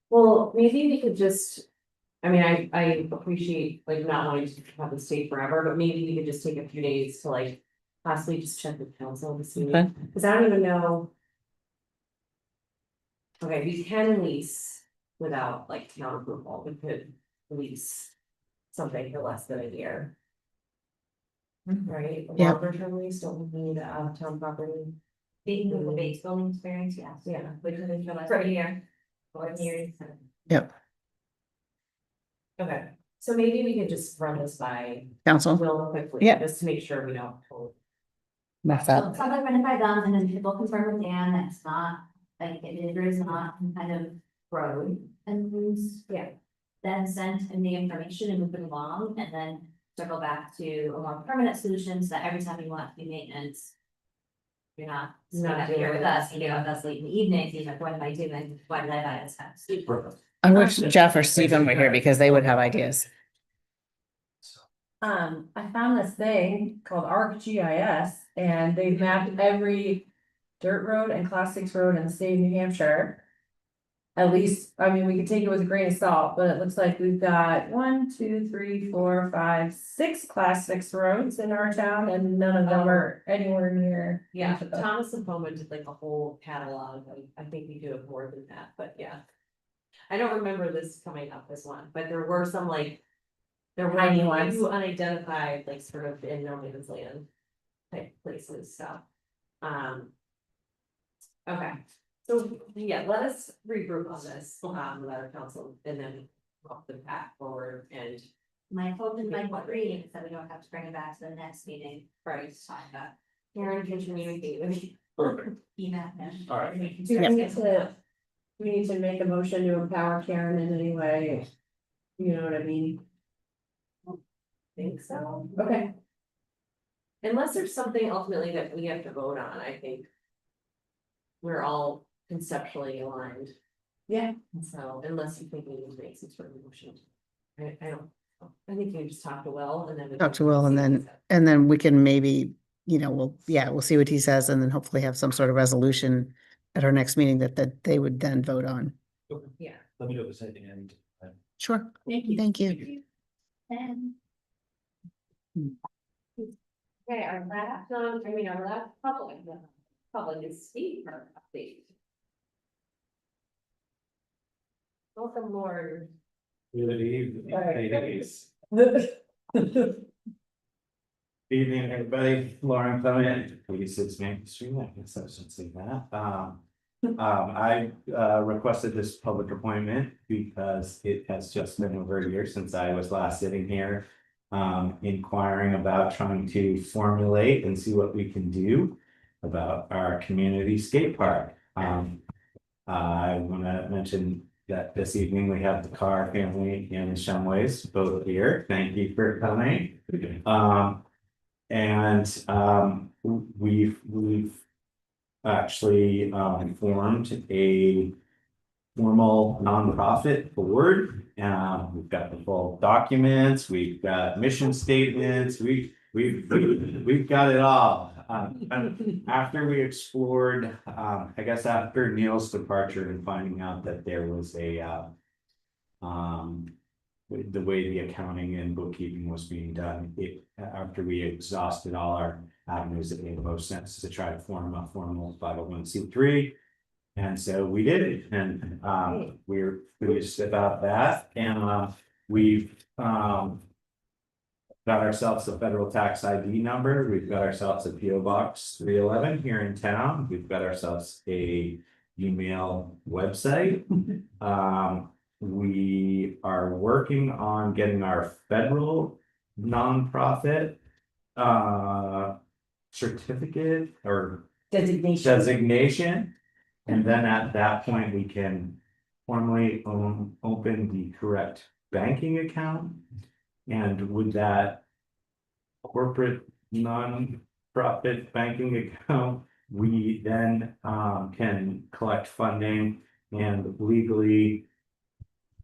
Well, maybe we could just, I mean, I appreciate like not wanting to have this stay forever, but maybe we could just take a few days to like. Possibly just check with council to see, Okay. because I don't even know. Okay, we can lease without like town approval, we could lease. Something for less than a year. Right, Yeah. longer term lease, don't we need town property? Being with the base building experience, yes. Yeah. Which is for For us, a year. for years. Yep. Okay, so maybe we could just run this by Council, Will quickly, Yeah. just to make sure we don't. mess So up. it's not like run it by them and then people confirm with Dan that it's not, like it is not some kind of road and Yeah. then send him the information and move it along and then circle back to a more permanent solution so that every time you want to do maintenance. You're not Not here doing with it. us, you know, with us late in the evening, he's like, what am I doing? Why did I buy this house? I wish Jeff or Stephen were here because they would have ideas. I found this thing called ArcGIS and they've mapped every dirt road and class 6 road in the state of New Hampshire. At least, I mean, we could take it with a grain of salt, but it looks like we've got 1, 2, 3, 4, 5, 6 class 6 roads in our town and none of them are anywhere near. Yeah, each of them. Thomas and Bowman did like a whole catalog, I think we do it more than that, but yeah. I don't remember this coming up as one, but there were some like. There were Tiny a ones. few unidentified, like sort of in no man's land. Type places, so. Okay, So, yeah, let us regroup on this, with our council, and then walk the path forward and. My hope and my dream is that we don't have to bring it back to the next meeting. Right. Talk about. Karen can communicate with you. Perfect. Email. All right. Do we need to make a motion to empower Karen in any way? You know what I mean? Think so. Okay. Unless there's something ultimately that we have to vote on, I think. We're all conceptually aligned, Yeah. so unless you think we need to make some sort of motion. I don't, I think you just talk to Will and then. we Talk can to Will and see what he then, says. and then we can maybe, we'll see what he says and then hopefully have some sort of resolution at our next meeting that they would then vote on. Yeah. Let me know if there's anything I need to. Sure. Thank you. Thank you. And Okay, our last, our last public is Steve for update. Welcome, Lord. Good evening, ladies. Evening, everybody. Lauren Clement, 46 Main Street. I guess I should say that. I requested this public appointment because it has just been over a year since I was last sitting here. Inquiring about trying to formulate and see what we can do about our community skate park. I want to mention that this evening we have the Carr family and the Shumways both here. Thank you for coming. We've actually formed a formal nonprofit board. We've got the full documents, we've got mission statements, we've got it all. And after we explored, I guess after Neil's departure and finding out that there was a the way the accounting and bookkeeping was being done, after we exhausted all our avenues, it made the most sense to try to form a formal 501c3. And so we did it, and we're pleased about that, and we've got ourselves a federal tax ID number. We've got ourselves a PO Box 311 here in town. We've got ourselves a email website. We are working on getting our federal nonprofit certificate or designation. And then at that point, we can formally open the correct banking account. And with that corporate non-profit banking account, we then can collect funding and legally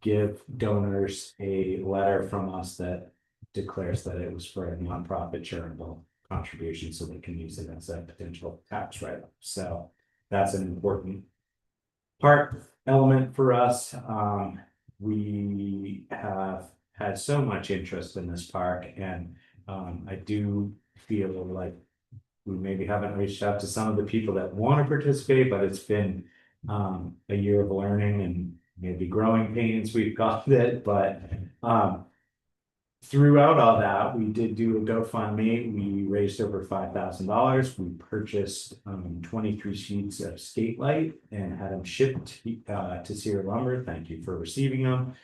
give donors a letter from us that declares that it was for a nonprofit charitable contribution, so they can use it as a potential tax write-off. So that's an important element for us. We have had so much interest in this park, and I do feel like we maybe haven't reached out to some of the people that want to participate, but it's been a year of learning and maybe growing pains we've got it, but throughout all that, we did do a GoFundMe. We raised over $5,000. We purchased 23 sheets of skate light and had them shipped to Sierra Lumber. Thank you for receiving them.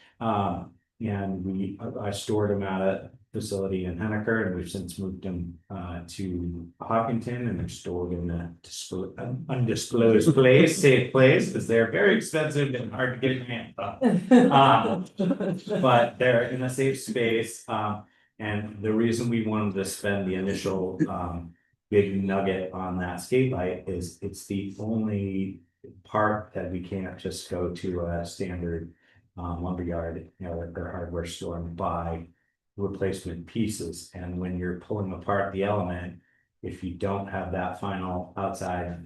And I stored them at a facility in Henniker, and we've since moved them to Hopkinton, and they're stored in an undisclosed place, safe place, because they're very expensive and hard to get your hands on. But they're in a safe space. And the reason we wanted to spend the initial big nugget on that skate light is it's the only part that we can't just go to a standard lumberyard, or hardware store and buy replacement pieces. And when you're pulling apart the element, if you don't have that final outside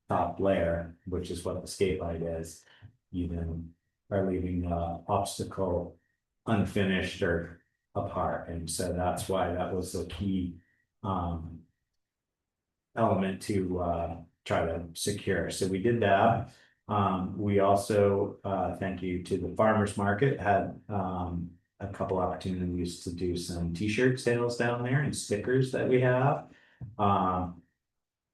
top layer, which is what the skate light is, you then are leaving the obstacle unfinished or apart. And so that's why that was a key element to try to secure. So we did that. We also, thank you to the farmers market, had a couple opportunities to do some t-shirt sales down there and stickers that we have.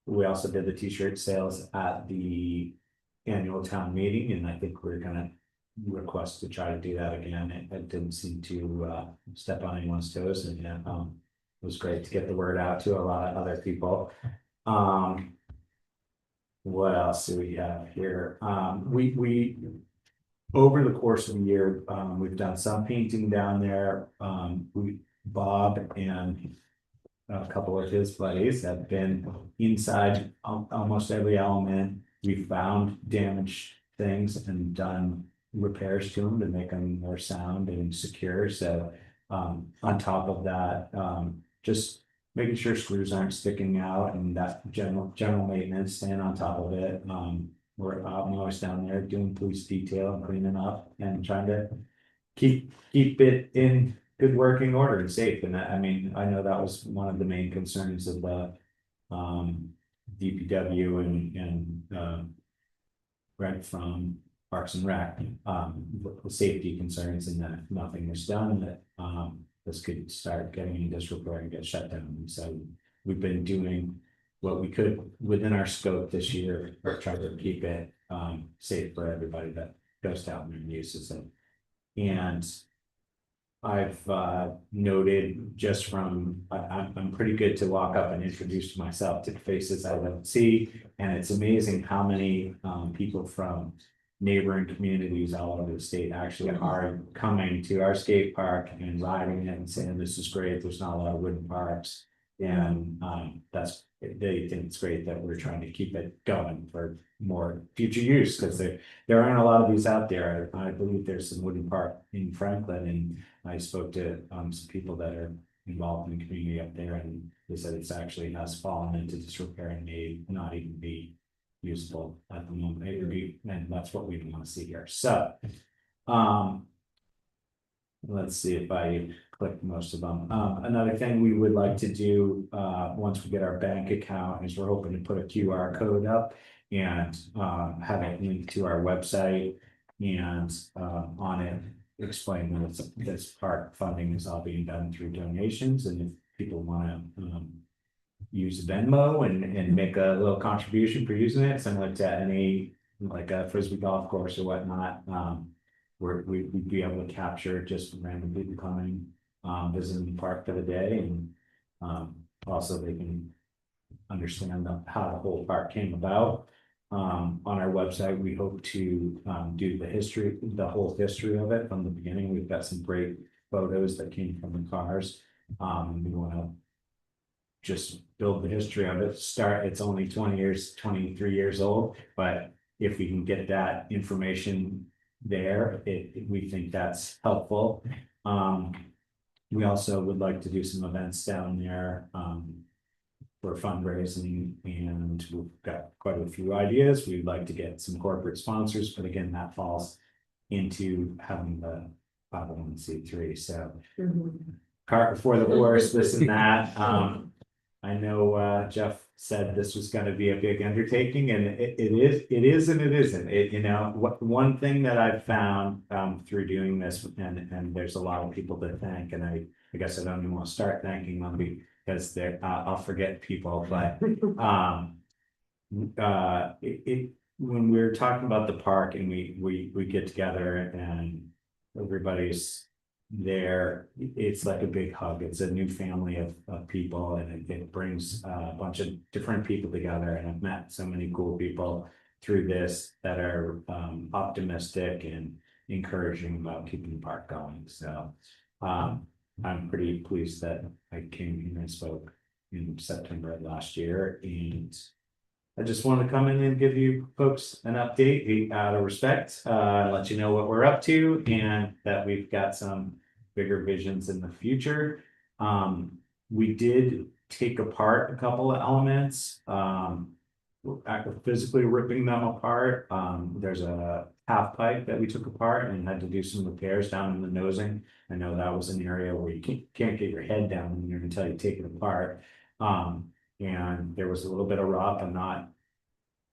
We also did the t-shirt sales at the annual town meeting, and I think we're gonna request to try to do that again. It didn't seem to step on anyone's toes, and it was great to get the word out to a lot of other people. What else do we have here? We over the course of the year, we've done some painting down there. Bob and a couple of his buddies have been inside almost every element. We found damaged things and done repairs to them to make them more sound and secure. So on top of that, just making sure screws aren't sticking out and that general maintenance, staying on top of it. I'm always down there doing police detail and cleaning up and trying to keep it in good working order and safe. And I mean, I know that was one of the main concerns of the DPW and right from Parks and Rec, the safety concerns, and that nothing was done, that this could start getting in disrepair and get shut down. And so we've been doing what we could within our scope this year, or try to keep it safe for everybody that goes down there and uses it. And I've noted just from, I'm pretty good to walk up and introduce myself to faces I don't see, and it's amazing how many people from neighboring communities all over the state actually are coming to our skate park and riding it and saying this is great. There's not a lot of wooden parks, and they think it's great that we're trying to keep it going for more future use, because there aren't a lot of these out there. I believe there's some wooden park in Franklin, and I spoke to some people that are involved in the community up there, and they said it's actually has fallen into disrepair and may not even be usable at the moment. And that's what we want to see here. So let's see if I click most of them. Another thing we would like to do once we get our bank account is we're hoping to put a QR code up and have it linked to our website, and on it explain that this park funding is all being done through donations, and if people want to use Venmo and make a little contribution for using it, similar to any like a frisbee golf course or whatnot, we'd be able to capture just random people coming visiting the park for the day, and also they can understand how the whole park came about. On our website, we hope to do the whole history of it from the beginning. We've got some great photos that came from the cars. We want to just build the history of it. It's only 23 years old, but if we can get that information there, we think that's helpful. We also would like to do some events down there for fundraising, and we've got quite a few ideas. We'd like to get some corporate sponsors, but again, that falls into having the 501c3. So cart before the horse, this and that. I know Jeff said this was going to be a big undertaking, and it is and it isn't. One thing that I've found through doing this, and there's a lot of people to thank, and I guess I don't even want to start thanking them because I'll forget people, but when we're talking about the park and we get together and everybody's there, it's like a big hug. It's a new family of people, and it brings a bunch of different people together, and I've met so many cool people through this that are optimistic and encouraging about keeping the park going. So I'm pretty pleased that I came here and spoke in September of last year, and I just want to come in and give you folks an update out of respect, let you know what we're up to, and that we've got some bigger visions in the future. We did take apart a couple of elements, physically ripping them apart. There's a half pipe that we took apart and had to do some repairs down in the nosing. I know that was an area where you can't get your head down in there until you take it apart. And there was a little bit of rough, and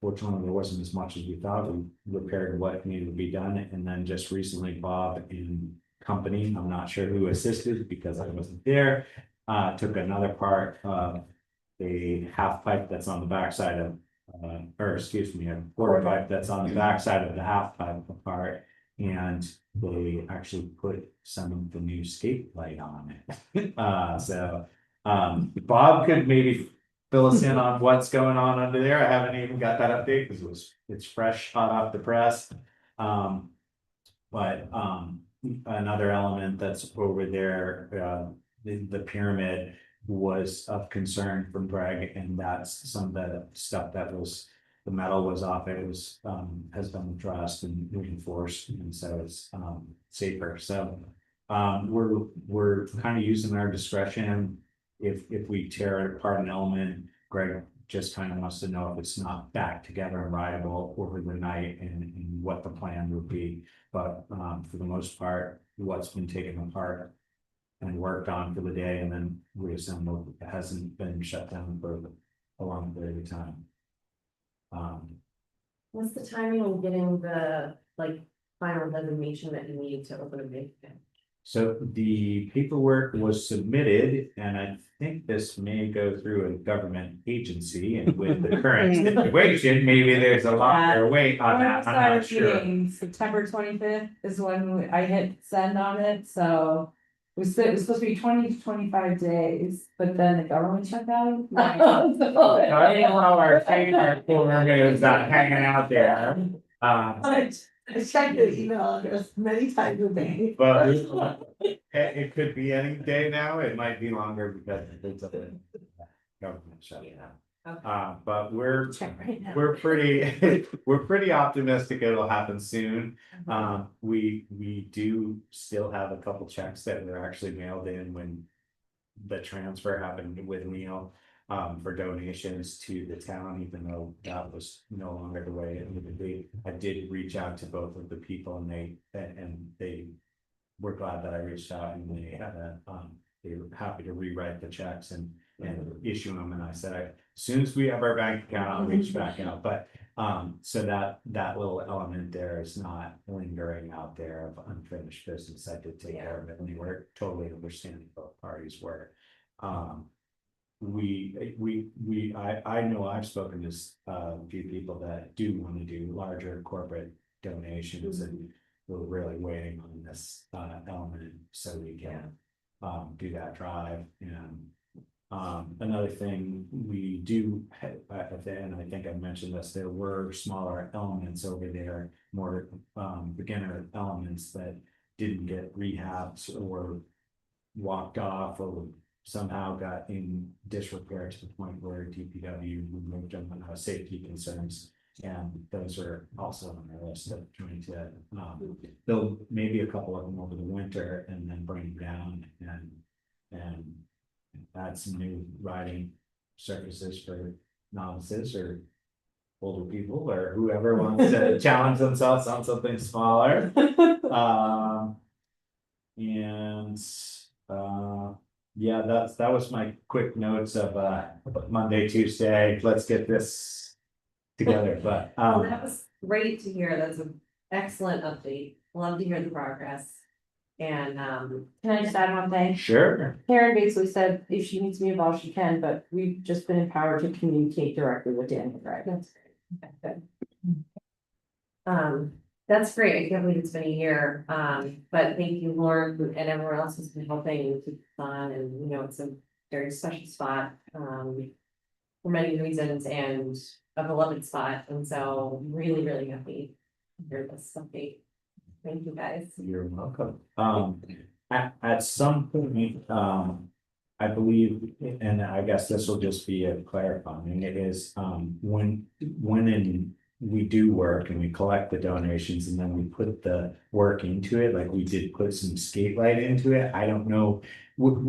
fortunately there wasn't as much as we thought. We repaired what needed to be done, and then just recently Bob and company, I'm not sure who assisted because I wasn't there, took another part of a half pipe that's on the backside of or excuse me, a quarter pipe that's on the backside of the half pipe apart. And they actually put some of the new skate light on it. So, Bob could maybe fill us in on what's going on under there. I haven't even got that update because it's fresh, hot off the press. But another element that's over there, the pyramid was of concern from Greg, and that's some of the stuff that was, the metal was off, it was, has been addressed and reinforced, and so it's, safer, so. We're kind of using our discretion, if we tear apart an element, Greg just kind of wants to know if it's not back together and rideable over the night, and what the plan would be. But for the most part, what's been taken apart and worked on for the day and then reassembled, it hasn't been shut down for a long period of time. What's the timing on getting the, like, final designation that you need to open a bid? So the paperwork was submitted, and I think this may go through a government agency, and with the current situation, maybe there's a longer wait on that, I'm not sure. September 25th is when I hit send on it, so. It was supposed to be 20 to 25 days, but then the government shut down. I didn't know our trademark is hanging out there. I checked the email address many times a day. But it could be any day now, it might be longer because it's a government shutdown. But we're pretty optimistic it'll happen soon. We do still have a couple checks that were actually mailed in when the transfer happened with Neil, for donations to the town, even though that was no longer the way it would be. I did reach out to both of the people, and they were glad that I reached out, and they had they were happy to rewrite the checks and issue them, and I said, as soon as we have our bank account, I'll reach back out. But so that little element there is not lingering out there of unfinished business. I did take care of it, and we were totally understanding both parties were. I know I've spoken to a few people that do want to do larger corporate donations, and we're really waiting on this element so we can do that drive. And another thing we do, and I think I mentioned this, there were smaller elements over there, more beginner elements that didn't get rehabbed or walked off or somehow got in disrepair to the point where DPW removed them on safety concerns. And those are also on our list of trying to build maybe a couple of them over the winter and then bring them down and add some new riding surfaces for novices or older people or whoever wants to challenge themselves on something smaller. Yeah, that was my quick notes of Monday, Tuesday. Let's get this together, but Well, that was great to hear. That's an excellent update. Love to hear the progress. And Can I just add one thing? sure. Karen basically said if she needs me involved, she can, but we've just been empowered to communicate directly with Daniel, right? that's great. Okay, good. That's great. I can't believe it's been a year. But thank you, Lauren, and everyone else who's been helping keep this on, and you know, it's a very special spot. For many reasons, and a beloved spot, and so really, really happy to hear this update. Thank you, guys. You're welcome. At some point, I believe, and I guess this will just be a clarifying, it is, when we do work and we collect the donations and then we put the work into it, like we did put some skate light into it. I don't know.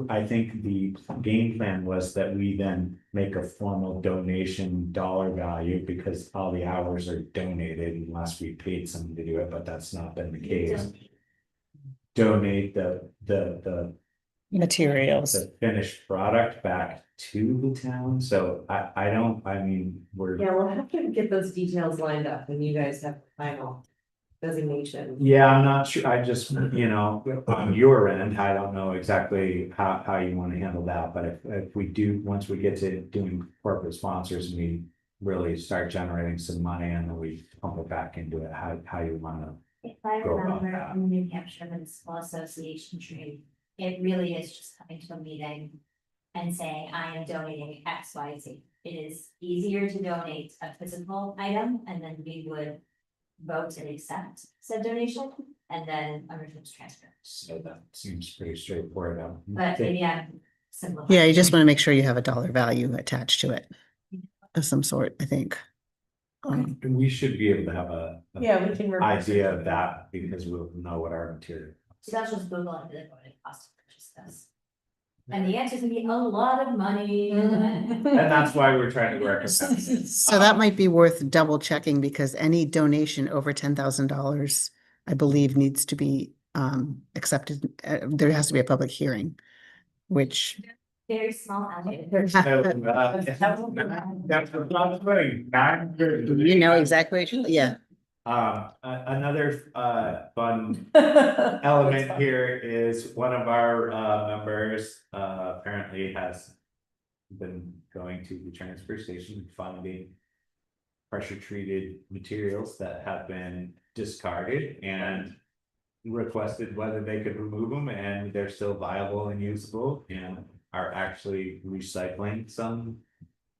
I think the game plan was that we then make a formal donation dollar value because all the hours are donated unless we paid someone to do it, but that's not been the case. Donate the Materials. finished product back to the town. So I mean, we're. Yeah, we'll have to get those details lined up when you guys have the final designation. Yeah, I'm not sure. I just, on your end, I don't know exactly how you want to handle that, but if we do, once we get to doing corporate sponsors, we really start generating some money and then we pump it back into it, how you wanna. If I Go about remember that. from New Hampshire Municipal Association tree, it really is just coming to a meeting and saying, I am donating X, Y, Z. It is easier to donate a physical item and then we would vote and accept said donation and then a returns transfer. So that seems pretty straightforward. But maybe I'm simplifying. Yeah, you just want to make sure you have a dollar value attached to it of some sort, I think. And we should be able to have a Yeah, we can. reverse it. idea of that because we'll know what our material. So that's just Google and what it costs to purchase this. And the answer is gonna be a lot of money. And that's why we're trying to work with them. So that might be worth double checking because any donation over $10,000, I believe, needs to be accepted. There has to be a public hearing, which Very small amount. you know exactly, yeah. Another fun element here is one of our members apparently has been going to the transfer station and finding pressure treated materials that have been discarded and requested whether they could remove them, and they're still viable and usable and are actually recycling some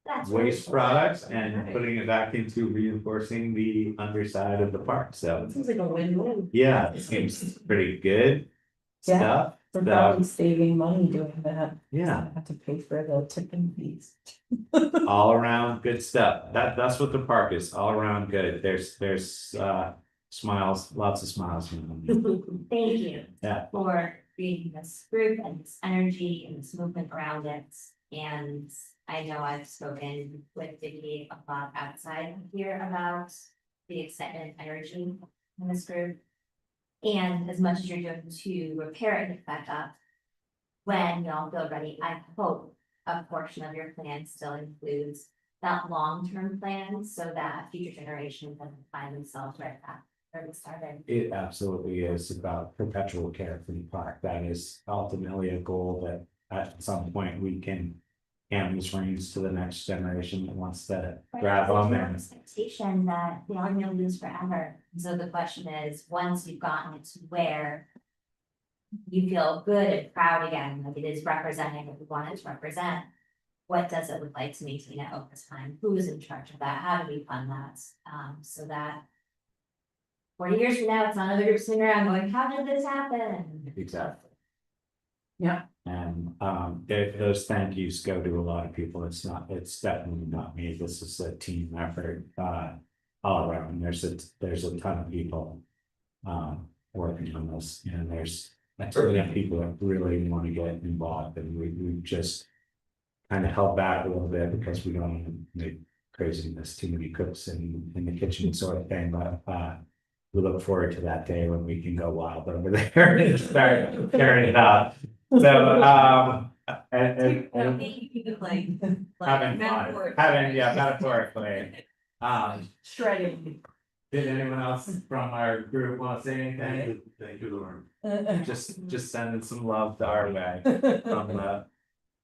That's really waste cool. products and putting it back into reinforcing the underside of the park. So Seems like a win-win. yeah, it seems pretty good Yeah. stuff. We're So, probably saving money doing that. yeah, Have to pay for the tipping fees. all around good stuff. That's what the park is, all around good. There's smiles, lots of smiles. Thank you. Yeah. For creating this group and this energy and this movement around it. And I know I've spoken with Vicky a lot outside here about the excitement and energy in this group. And as much as you're doing to repair it and get back up, when y'all feel ready, I hope a portion of your plan still includes that long-term plan so that future generations can find themselves right back where we started. It absolutely is about perpetual care for the park. That is ultimately a goal that at some point we can hand these reins to the next generation that wants to grab There's on no there. expectation that we are gonna lose forever. So the question is, once you've gotten it to where you feel good and proud again, like it is representing what we want it to represent, what does it look like to maintain it over time? Who is in charge of that? How do we fund that? So that 40 years from now, it's not another group sitting around going, how did this happen? Exactly. Yeah. And those thank yous go to a lot of people. It's definitely not me. This is a team effort all around. There's a ton of people working on this, and there's a ton of people that really want to get involved, and we just kind of held back a little bit because we don't want to make craziness, too many cooks in the kitchen sort of thing, but we look forward to that day when we can go wild over there and start tearing it up. So, and Like, having fun, metaphorically. Shredding. Did anyone else from our group want to say anything? Thank you, Lauren. Just sending some love to our way from the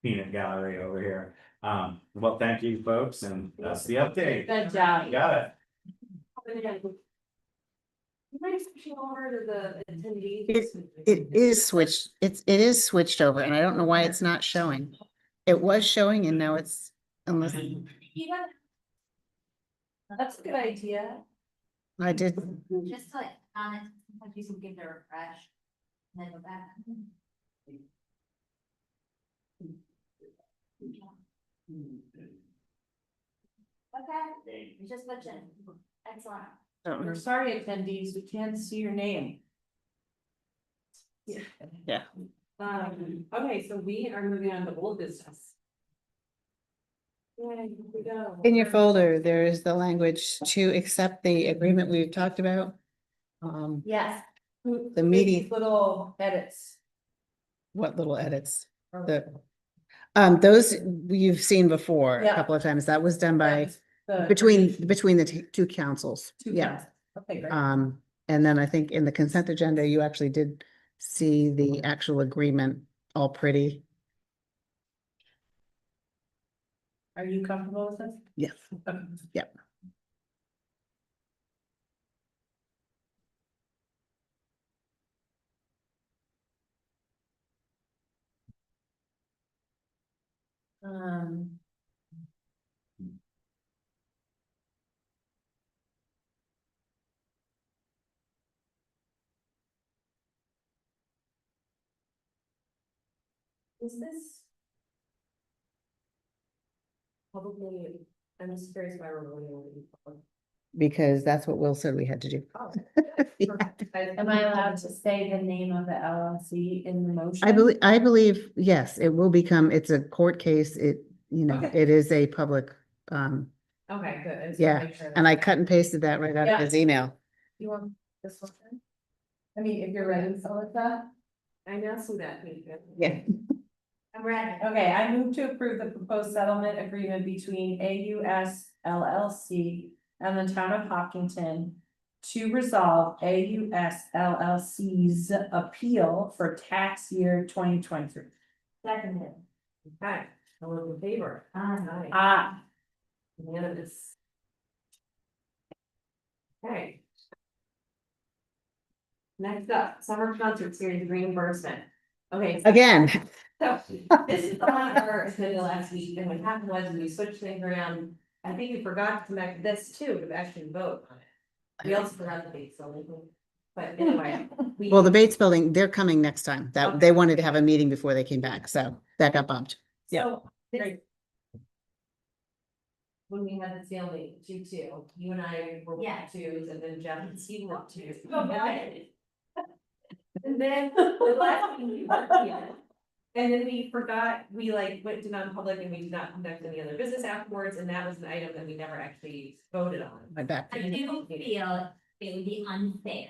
peanut gallery over here. Well, thank you, folks, and that's the update. Good job. Got it. You might switch over to the attendees. It is switched, it is switched over and I don't know why it's not showing. It was showing and now it's, unless That's a good idea. I did, just like, on it, sometimes you can give it a refresh. And then go back. Okay, just switching. Excellent. don't know. We're sorry, attendees, we can't see your name. Okay, so we are moving on to old business. Yay, here we go. In your folder, there is the language to accept the agreement we've talked about. Yes, The meeting, Little edits. what little edits? Those you've seen before a Yeah. couple of times. That was done by, The- between the two councils. Two Yeah. councils. Okay, great. And then I think in the consent agenda, you actually did see the actual agreement all pretty. Are you comfortable with this? Yes. Okay. Yep. Um. Is this? Probably, I'm just curious why we're really. Because that's what Will said we had to do. Yeah. Am I allowed to say the name of the LLC in the motion? I believe, yes, it will become, it's a court case. It, you know, Okay. it is a public, Okay, good. I just wanna yeah, make sure and I that- cut and pasted that right out of Yeah. his email. You want this one? I mean, if you're ready, Melissa. I now see that. Thank you. Yeah. I'm ready. Okay, I move to approve the proposed settlement agreement between AUS LLC and the town of Hopkinton to resolve AUS LLC's appeal for tax year 2023. Seconded. Okay, all those in favor? Aye. Ah, Unanimous. Okay. Next up, summer concert series reimbursement. Okay. Again, So this is on our agenda last week, and what happened was we switched things around. I think we forgot to come back to this too, to actually vote on it. We also forgot the date, so. But anyway. well, the Bates Building, they're coming next time. That, they wanted to have a meeting before they came back, so that got bumped. Yeah. So this- Great. When we had the stalemate, 2-2, you and I were Yeah. 2s, and then Jeff and Steve were 2s. Oh, nice. And then the last meeting we were here. And then we forgot, we like went to non-public and we did not conduct any other business afterwards, and that was an item that we never actually voted on. My back. I do feel it would be unfair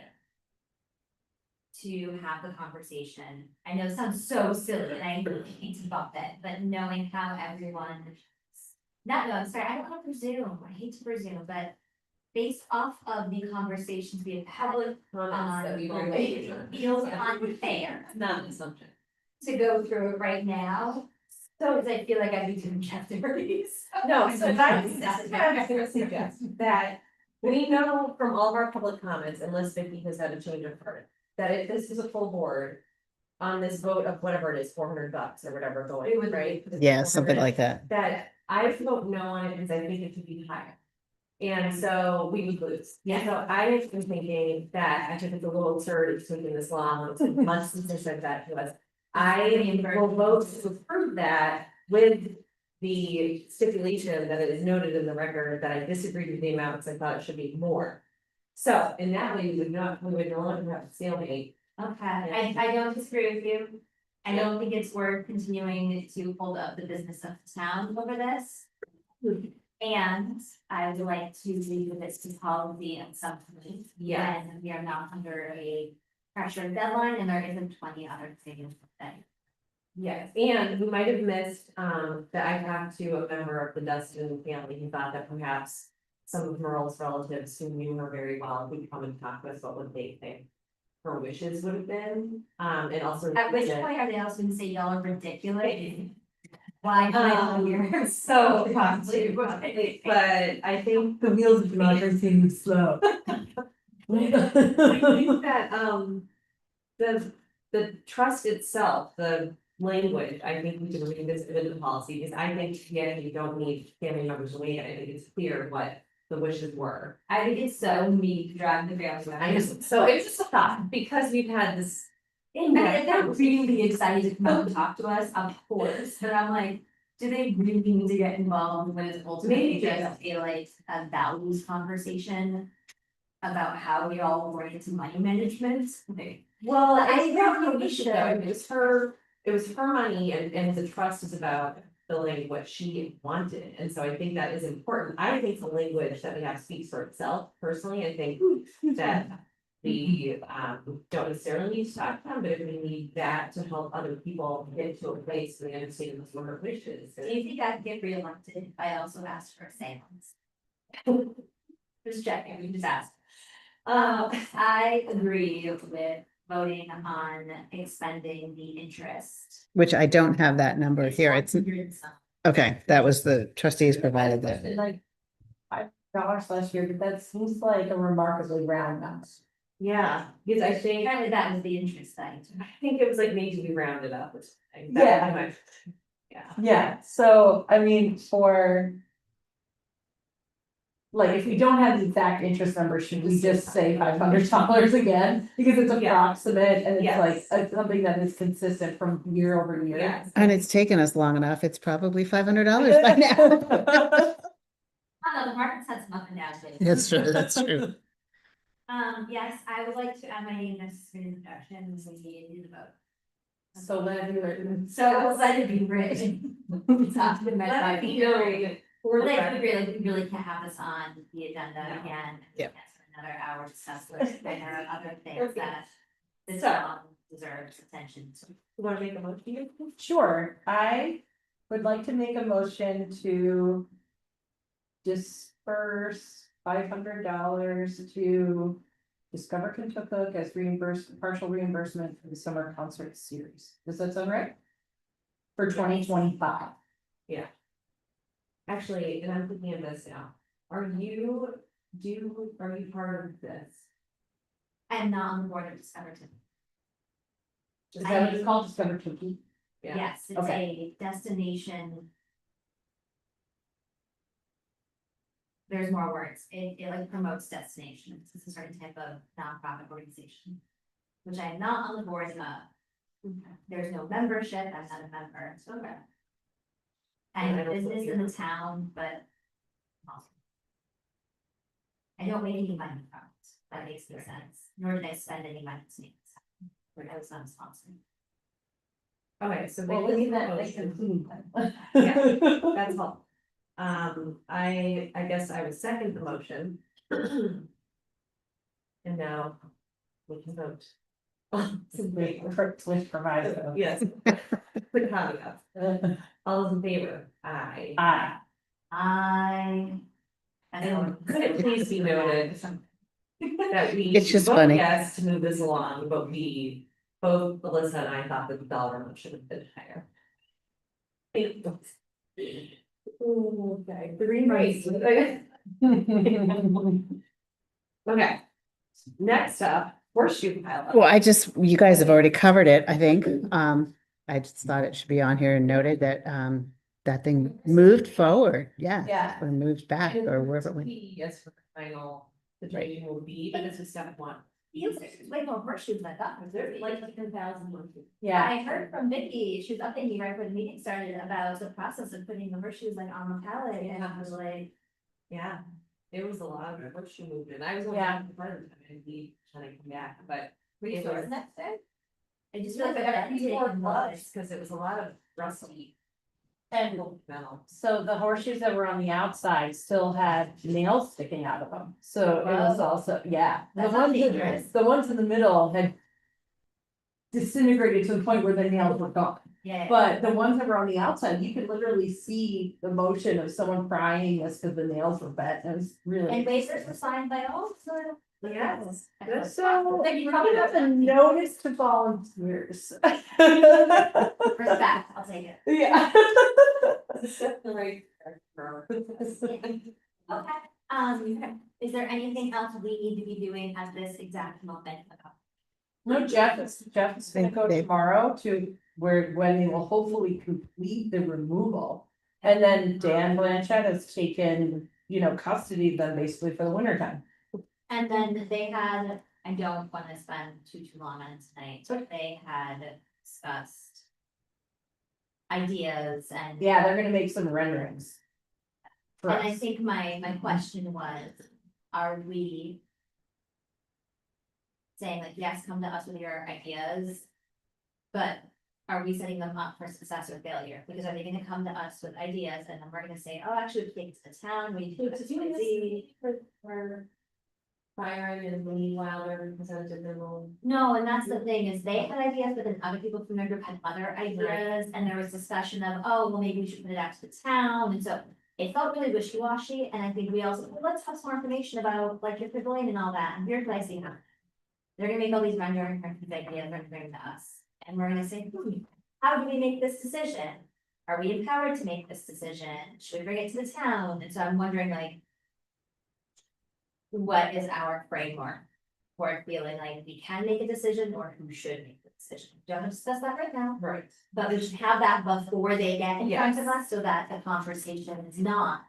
to have the conversation. I know it sounds so silly and I really hate to bump it, but knowing how everyone. No, I'm sorry, I don't wanna presume, I hate to presume, but based off of the conversations we have had, Comments that we were it making. feels unfair Not an assumption. to go through it right now. So, cause I feel like I'd be doing jeopardies. No, so that's what I was gonna suggest, that we know from all of our public comments, unless Vicky has had a change of heart, that if this is a full board. On this vote of whatever it is, $400 or whatever going, right? Yeah, something like that. That I vote no on it because I think it should be higher. And so we would lose. Yeah. So I was thinking that I think it's a little absurd, it's taking this long, it's been months since I said that to us. I will vote to approve that with the stipulation that it is noted in the record that I disagreed with the amounts, I thought it should be more. So in that way, we would no longer have a stalemate. Okay, I don't disagree with you. I don't think it's worth continuing to hold up the business of the town over this. And I would like to leave this to policy at some point. Yeah. When we are not under a pressure deadline and there isn't 20 other things to say. Yes, and we might have missed, that I talked to a member of the Dustin family who thought that perhaps. Some of Merle's relatives who knew her very well would come and talk to us about what they think. Her wishes would have been, and also. At which point are they also gonna say y'all are ridiculous? Why am I here? So possibly, but I think the wheels of democracy move slow. I think that, the trust itself, the language, I think we can revisit in the policy, because I think, yeah, you don't need family members to weigh in, I think it's clear what the wishes were. I think it's so neat to drag the rails around. I just, so it's just a thought, because we've had this. And if they're really excited to come out and talk to us, of course, but I'm like, do they really need to get involved when it's ultimately Maybe. just a values conversation? About how we all relate to money management? Like, Well, I I think think we we should should, know. it was her money and the trust is about filling what she wanted. And so I think that is important. I think the language that we have speaks for itself. Personally, I think that we don't necessarily need to talk to them, but if we need that to help other people get to a place where they understand what her wishes. do you think I could get reelected if I also asked for a seance? Just checking, we just asked. I agree with voting on expending the interest. Which I don't have that number here. It's, Okay, that was the trustees provided that. Like $5 last year, but that seems like a remarkably round number. Yeah, because I think, Apparently that was the interest thing. I think it was like made to be rounded up. Yeah. Yeah. Yeah, so I mean, for. Like, if we don't have the exact interest number, should we just say $500 again? Because it's approximate and it's like, Yes. something that is consistent from year over year. Yes. And it's taken us long enough. It's probably $500 by now. I don't know, the market's had some up and down days. That's true, that's true. Yes, I would like to add my name as an introduction, and we need to vote. So let me written. So let it be written. It's not been met by Let me me. know. Well, like, we really can't have this on the agenda No. again. Yep. For another hour to discuss this, and there are other things Okay. that this So- town deserves attention to. You wanna make a motion? Sure, I would like to make a motion to. Disperse $500 to Discover Kentucky as partial reimbursement for the summer concert series. Does that sound right? For 2025. Actually, and I'm thinking of this now, are you part of this? I'm not on the board of Discoverton. Is that what it's called, Discover Kentucky? Yeah. Yes, it's Okay. a destination. There's more words, it like promotes destinations, it's a certain type of nonprofit organization. Which I am not on the board of. There's no membership, I'm not a member, so. And I don't business in either. the town, but. I don't make any money from it, that makes no sense, nor did I spend any money to make this happen, or I was not sponsored. Okay, so. Well, make look this at that, a like, motion. Yeah. That's all. I guess I would second the motion. And now we can vote. With provider. Yes. Quick caveat, all those in favor, aye. Aye. And could it please be noted that we. It's just vote funny. Yes, to move this along, but we, both Melissa and I thought that the dollar amount should have been higher. Okay, 3 rates. Okay. Next up, horseshoe pilot. Well, you guys have already covered it, I think. I just thought it should be on here and noted that, that thing moved forward, yeah. Yeah. Or moved back or wherever it went. Yes, for the final, the decision will be, but this is step one. Feels like there's way more horseshoes than I thought, there's like 10,000 horseshoes. Yeah, I heard from Vicky, she was updating me right when the meeting started about the process of putting the horseshoes like on the pallet, and I was like. Yeah, it was a lot of horseshoe movement. I was only Yeah. part of the time, I'd be trying to come back, but. Were you it sure was- next day? I just I feel like I got taken was, because it was a lot of rusty and metal. so the horseshoes that were on the outside still had nails sticking out of them, so it was Whoa. also, yeah. That's not dangerous. The ones in the middle had. Disintegrated to the point where the nails were gone, Yeah. but the ones that were on the outside, you could literally see the motion of someone prying this because the nails were bent, it was really. And waivers were signed by all, so. Yes. Excellent. So, Thank you you for coming have a up. notice to volunteers. Respect, I'll take it. Yeah. The right. Okay, is there anything else we need to be doing at this exact moment? No, Jeff is gonna go They- tomorrow to when they will hopefully complete the removal. And then Dan Blanchett has taken, custody of them basically for the winter time. And then they had, I don't wanna spend too long on it tonight, but they had discussed. Ideas and. Yeah, they're gonna make some renderings. For And I us. think my question was, are we? Saying like, yes, come to us with your ideas. But are we setting them up for success or failure? Because are they gonna come to us with ideas and then we're gonna say, oh, actually, we take it to the town, we do X, Y, Z. For firing and meanwhile, they're presented their own. No, and that's the thing, is they had ideas, but then other people from their group had other ideas, and there was discussion of, oh, well, maybe we should put it out to the town, and so. It felt really wishy-washy, and I think we also, well, let's have some more information about like your pavilion and all that, and here's what I see now. They're gonna make all these ideas, and bring to us, and we're gonna say, how do we make this decision? are we empowered to make this decision? Should we bring it to the town? And so I'm wondering like, what is our framework for feeling like we can make a decision or who should make the decision? Don't discuss that right now, Right. but we should have that before they get in front of Yes. us so that the conversation is not,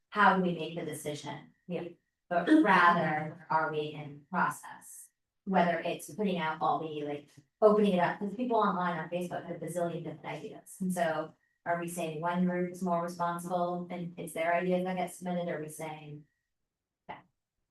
how do we make the decision? Yeah. But rather, are we in process? Whether it's putting out all the like, opening it up, because people online on Facebook have a bazillion different ideas, and so. Are we saying one group is more responsible and it's their ideas that get submitted, or are we saying? Yeah.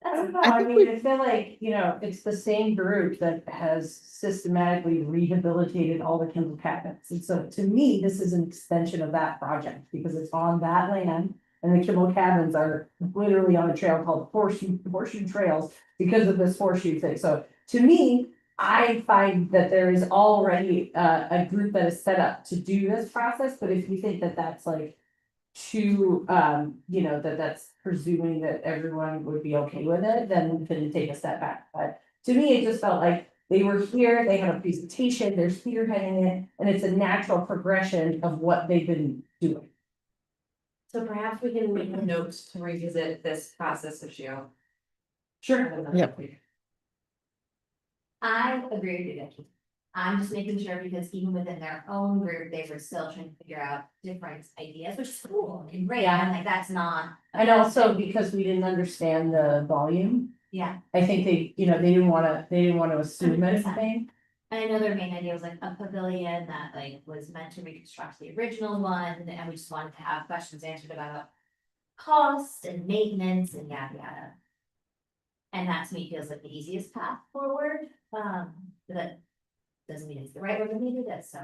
I don't know, I I think mean, I feel like, you know, it's the same group that has systematically rehabilitated all the Kimball cabins. And so to me, this is an extension of that project because it's on that land. And the Kimball cabins are literally on a trail called Horseshoe Trails because of this horseshoe thing. So to me, I find that there is already a group that is set up to do this process, but if you think that that's like too, you know, that's presuming that everyone would be okay with it, then we can take a step back. But to me, it just felt like they were here, they had a presentation, they're spearheading it, and it's a natural progression of what they've been doing. So perhaps we can make a note to revisit this process issue. Sure. Yep. I agree with you, Vicky. I'm just making sure because even within their own group, they were still trying to figure out different ideas, which is cool and great, and like, that's not. And also because we didn't understand the volume, Yeah, I think they, you know, they didn't wanna assume 100%. anything. and I know their main idea was like a pavilion that like was meant to reconstruct the original one, and we just wanted to have questions answered about. Cost and maintenance and yada yada. And that to me feels like the easiest path forward, that doesn't mean it's the right way to do this, so.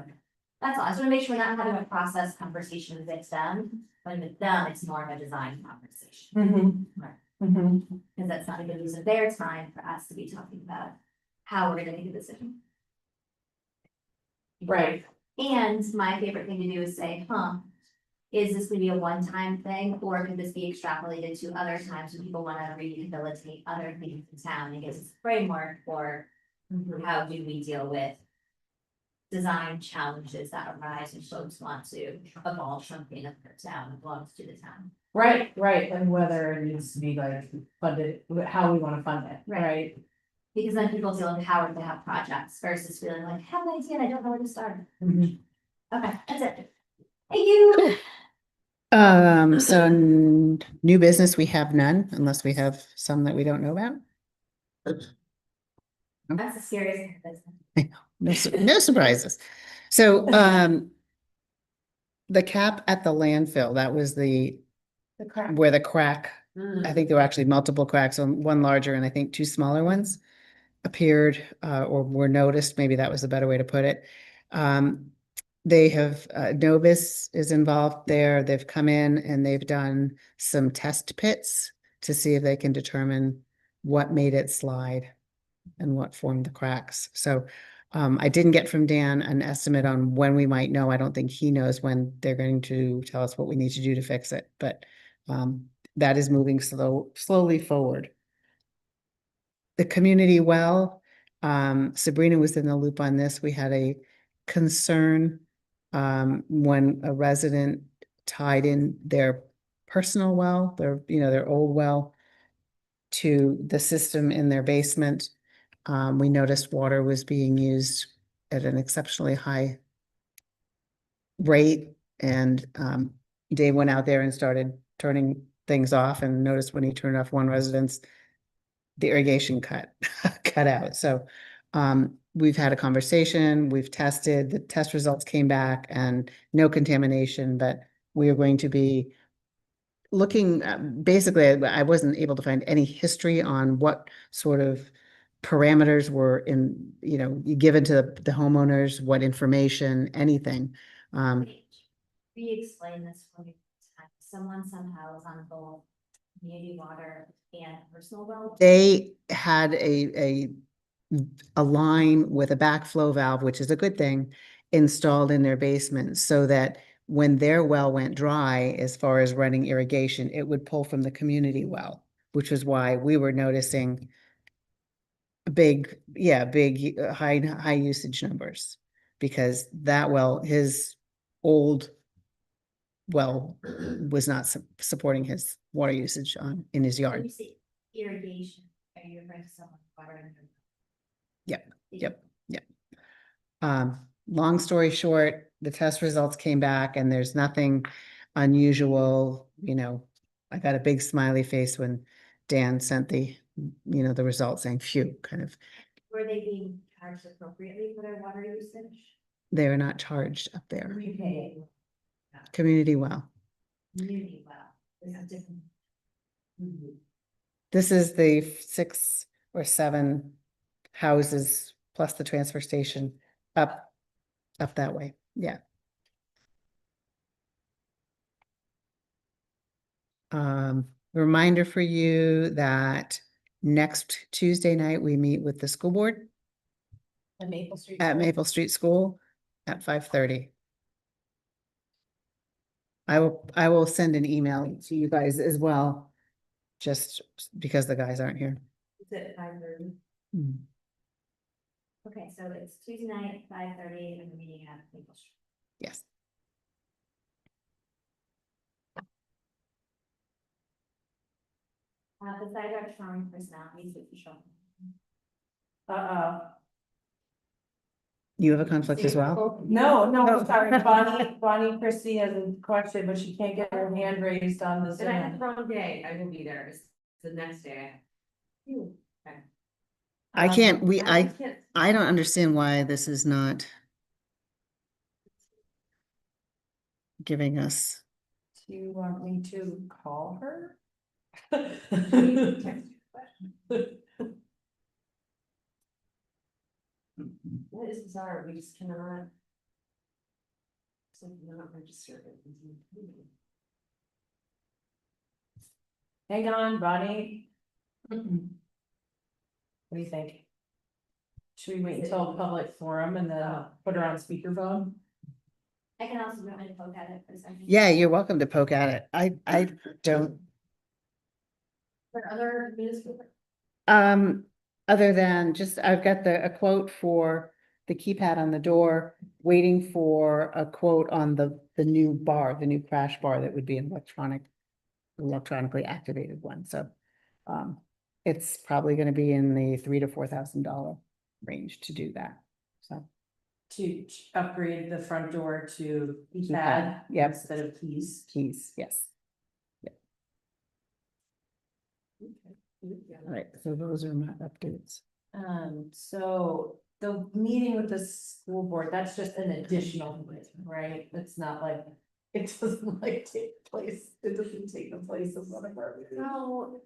That's all, I just wanna make sure we're not having a process conversation with them, when with them, it's more of a design conversation. Right. Cause that's not a good use of their time for us to be talking about how we're gonna make a decision. Right. And my favorite thing to do is say, is this gonna be a one-time thing, or could this be extrapolated to other times when people wanna rehabilitate other things in town, and gives us a framework for how do we deal with design challenges that arise and folks want to evolve something of their town that belongs to the town. Right, and whether it needs to be like funded, how we wanna fund it, right? Because then people feel empowered to have projects versus feeling like, have an idea, and I don't know where to start. Mhm. Okay, that's it. Thank you. So new business, we have none unless we have some that we don't know about. That's the scariest business. No surprises. So, the cap at the landfill, that was The crap. where the crack, I think there were actually multiple cracks, one larger and I think two smaller ones appeared, or were noticed, maybe that was a better way to put it. They have, Novus is involved there. They've come in and they've done some test pits to see if they can determine what made it slide and what formed the cracks. So I didn't get from Dan an estimate on when we might know. I don't think he knows when they're going to tell us what we need to do to fix it, but that is moving slowly forward. The community well, Sabrina was in the loop on this. We had a concern when a resident tied in their personal well, their old well to the system in their basement. We noticed water was being used at an exceptionally high rate, and Dave went out there and started turning things off and noticed when he turned off one residence, the irrigation cut out. So we've had a conversation, we've tested, the test results came back and no contamination, but we are going to be looking, basically, I wasn't able to find any history on what sort of parameters were given to the homeowners, what information, anything. Re-explain this for me. Someone somehow is on both community water and personal well. They had a line with a backflow valve, which is a good thing, installed in their basement so that when their well went dry, as far as running irrigation, it would pull from the community well, which was why we were noticing big high usage numbers, because that well, his old well was not supporting his water usage in his When yard. you say irrigation, are you referring to someone watering? Yep, yep. Long story short, the test results came back and there's nothing unusual, you know. I got a big smiley face when Dan sent the, you know, the results saying, phew, kind of, Were they being charged appropriately for their water usage? they're not charged up there. We pay. Community well. Community well, this is different. This is the 6 or 7 houses plus the transfer station up that way. Yeah. Reminder for you that next Tuesday night, we meet with the school board At Maple Street. at School. Maple Street School at 5:30. I will send an email to you guys as well, just because the guys aren't here. Is it 5:30? Mm. Okay, so it's Tuesday night, 5:30, and we're meeting at Maple Street. Yes. The sidewalk showing personnel needs to be shown. You have a conflict as well? No, sorry, Bonnie Christie has a question, but she can't get her hand raised on the And I had Zoom. the wrong day, I will be there, it's the next day. I can't, I can't. I don't understand why this is not giving us, Do you want me to call her? What is bizarre, we just cannot. Something not registered. Hang on, Bonnie. What do you think? Should we wait until public forum and then put her on speakerphone? I can also go and poke at it for a second. yeah, you're welcome to poke at it. I don't, For other municipal. other than just, I've got a quote for the keypad on the door, waiting for a quote on the new bar, the new crash bar that would be an electronically activated one, so. It's probably gonna be in the $3,000 to $4,000 range to do that, so. To upgrade the front door to Keypad, keypad yep. instead of keys. Keys, yes. All right, so those are my updates. So the meeting with the school board, that's just an additional, meeting, right? It's not like, it doesn't like take place, it doesn't take the place of one of our meetings. No.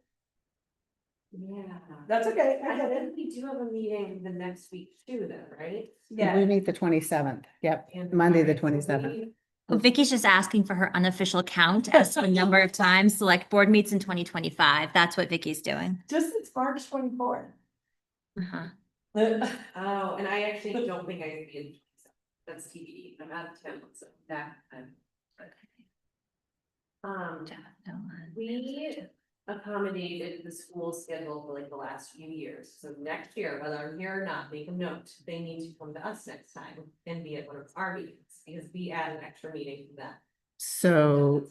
Yeah. That's okay, I I get it. think we do have a meeting the next week too, then, right? Yeah. We meet the 27th, yep, And- Monday, the Alright, so 27th. we- Well, Vicky's just asking for her unofficial count as to the number of times select board meets in 2025. That's what Vicky's doing. Just it's March 24th. Uh-huh. Oh, and I actually don't think I can be in, that's TBD, I'm out of town, so that, we accommodated the school schedule for like the last few years, so next year, whether I'm here or not, make a note, they need to come to us next time and be at one of our meetings, because we add an extra meeting to that. So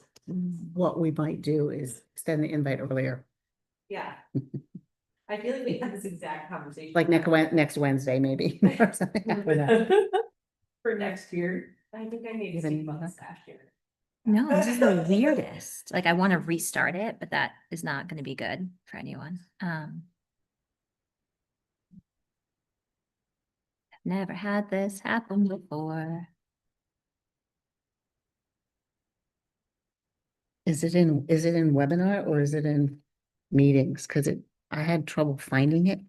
what we might do is extend the invite earlier, Yeah. I feel like we had this exact conversation. like next Wednesday, maybe. or something like that. For next year. I think I made You a have any statement more? this last year. No, this is the weirdest. Like, I want to restart it, but that is not going to be good for anyone. I've never had this happen before. Is it in webinar or is it in meetings? Cause I had trouble finding it.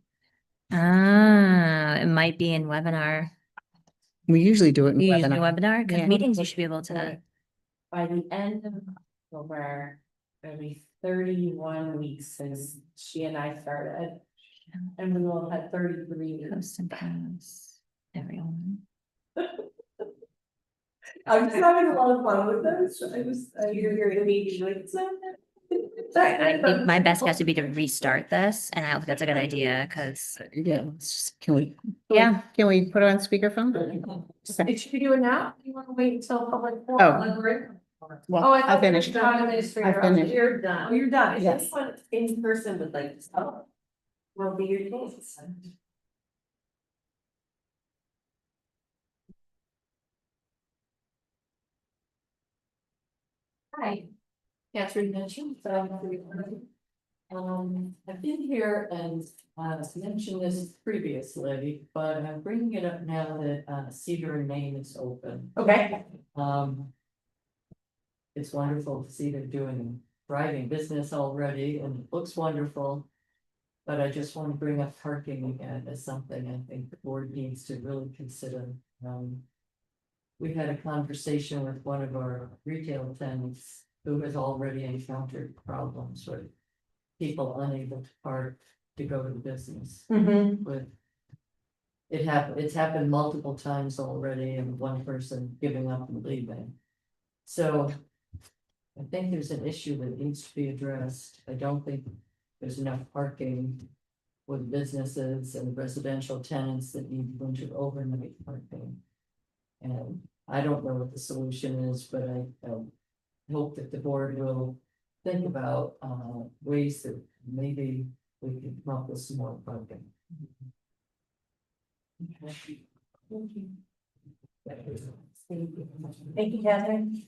Ah, it might be in webinar. We usually do it in You use the webinar. webinar, Yeah. because meetings you should be able to. By the end of October, it'll be 31 weeks since she and I started. And we will have had 33. Post and post, everyone. I'm just having a lot of fun with this. You're here to meet like so. I think my best guess would be to restart this, and I don't think that's a good idea, because, Yeah, let's just, can we put her on speakerphone? Okay. Should we do it now? Do you want to wait until public Oh. forum? Well, Oh, I I thought finished. town administrator, I finished. you're done. Oh, you're done. Yes. In person would like, oh, will be your days. Hi, Catherine Mitchell, I've been here and mentioned this previously, but I'm bringing it up now that Cedar and Main is open. Okay. It's wonderful to see they're doing thriving business already and it looks wonderful. But I just want to bring up parking again as something I think the board needs to really consider. We had a conversation with one of our retail tenants who has already encountered problems with people unable to park to go to the business Mm-hmm. with. It's happened multiple times already and one person giving up and leaving. So I think there's an issue that needs to be addressed. I don't think there's enough parking with businesses and residential tenants that need winter overnight parking. And I don't know what the solution is, but I hope that the board will think about ways that maybe we can come up with some more parking. Thank you, Catherine.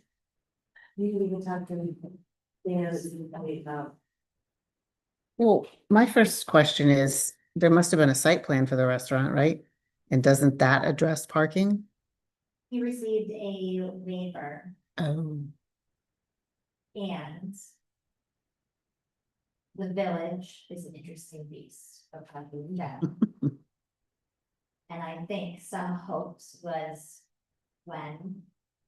We can talk to Dan about. Well, my first question is, there must have been a site plan for the restaurant, right? And doesn't that address parking? He received a waiver Oh, and the village is an interesting beast of how to do that. And I think some hopes was when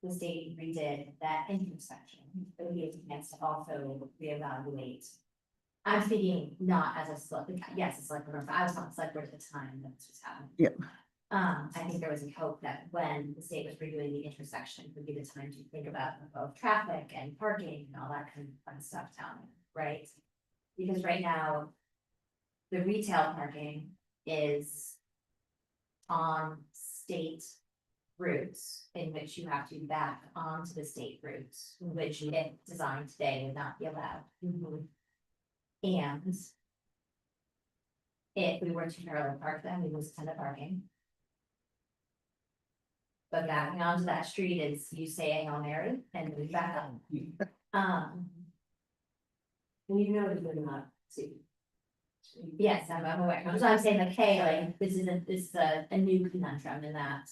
the state redid that intersection, that we had a chance to also reevaluate. I'm speaking not as a select, yes, it's like, I was not select board at the time that this was happening. Yep. I think there was a hope that when the state was redoing the intersection would be the time to think about both traffic and parking and all that kind of fun stuff down there, right? Because right now, the retail parking is on state routes in which you have to back onto the state routes, which if designed today would not be allowed. And if we were to parallel park them, we lose a ton of parking. But backing onto that street is you saying on Mary and we back up. You know, they're not, see. Yes, I'm aware. So I'm saying like, hey, like, this is a new conundrum in that.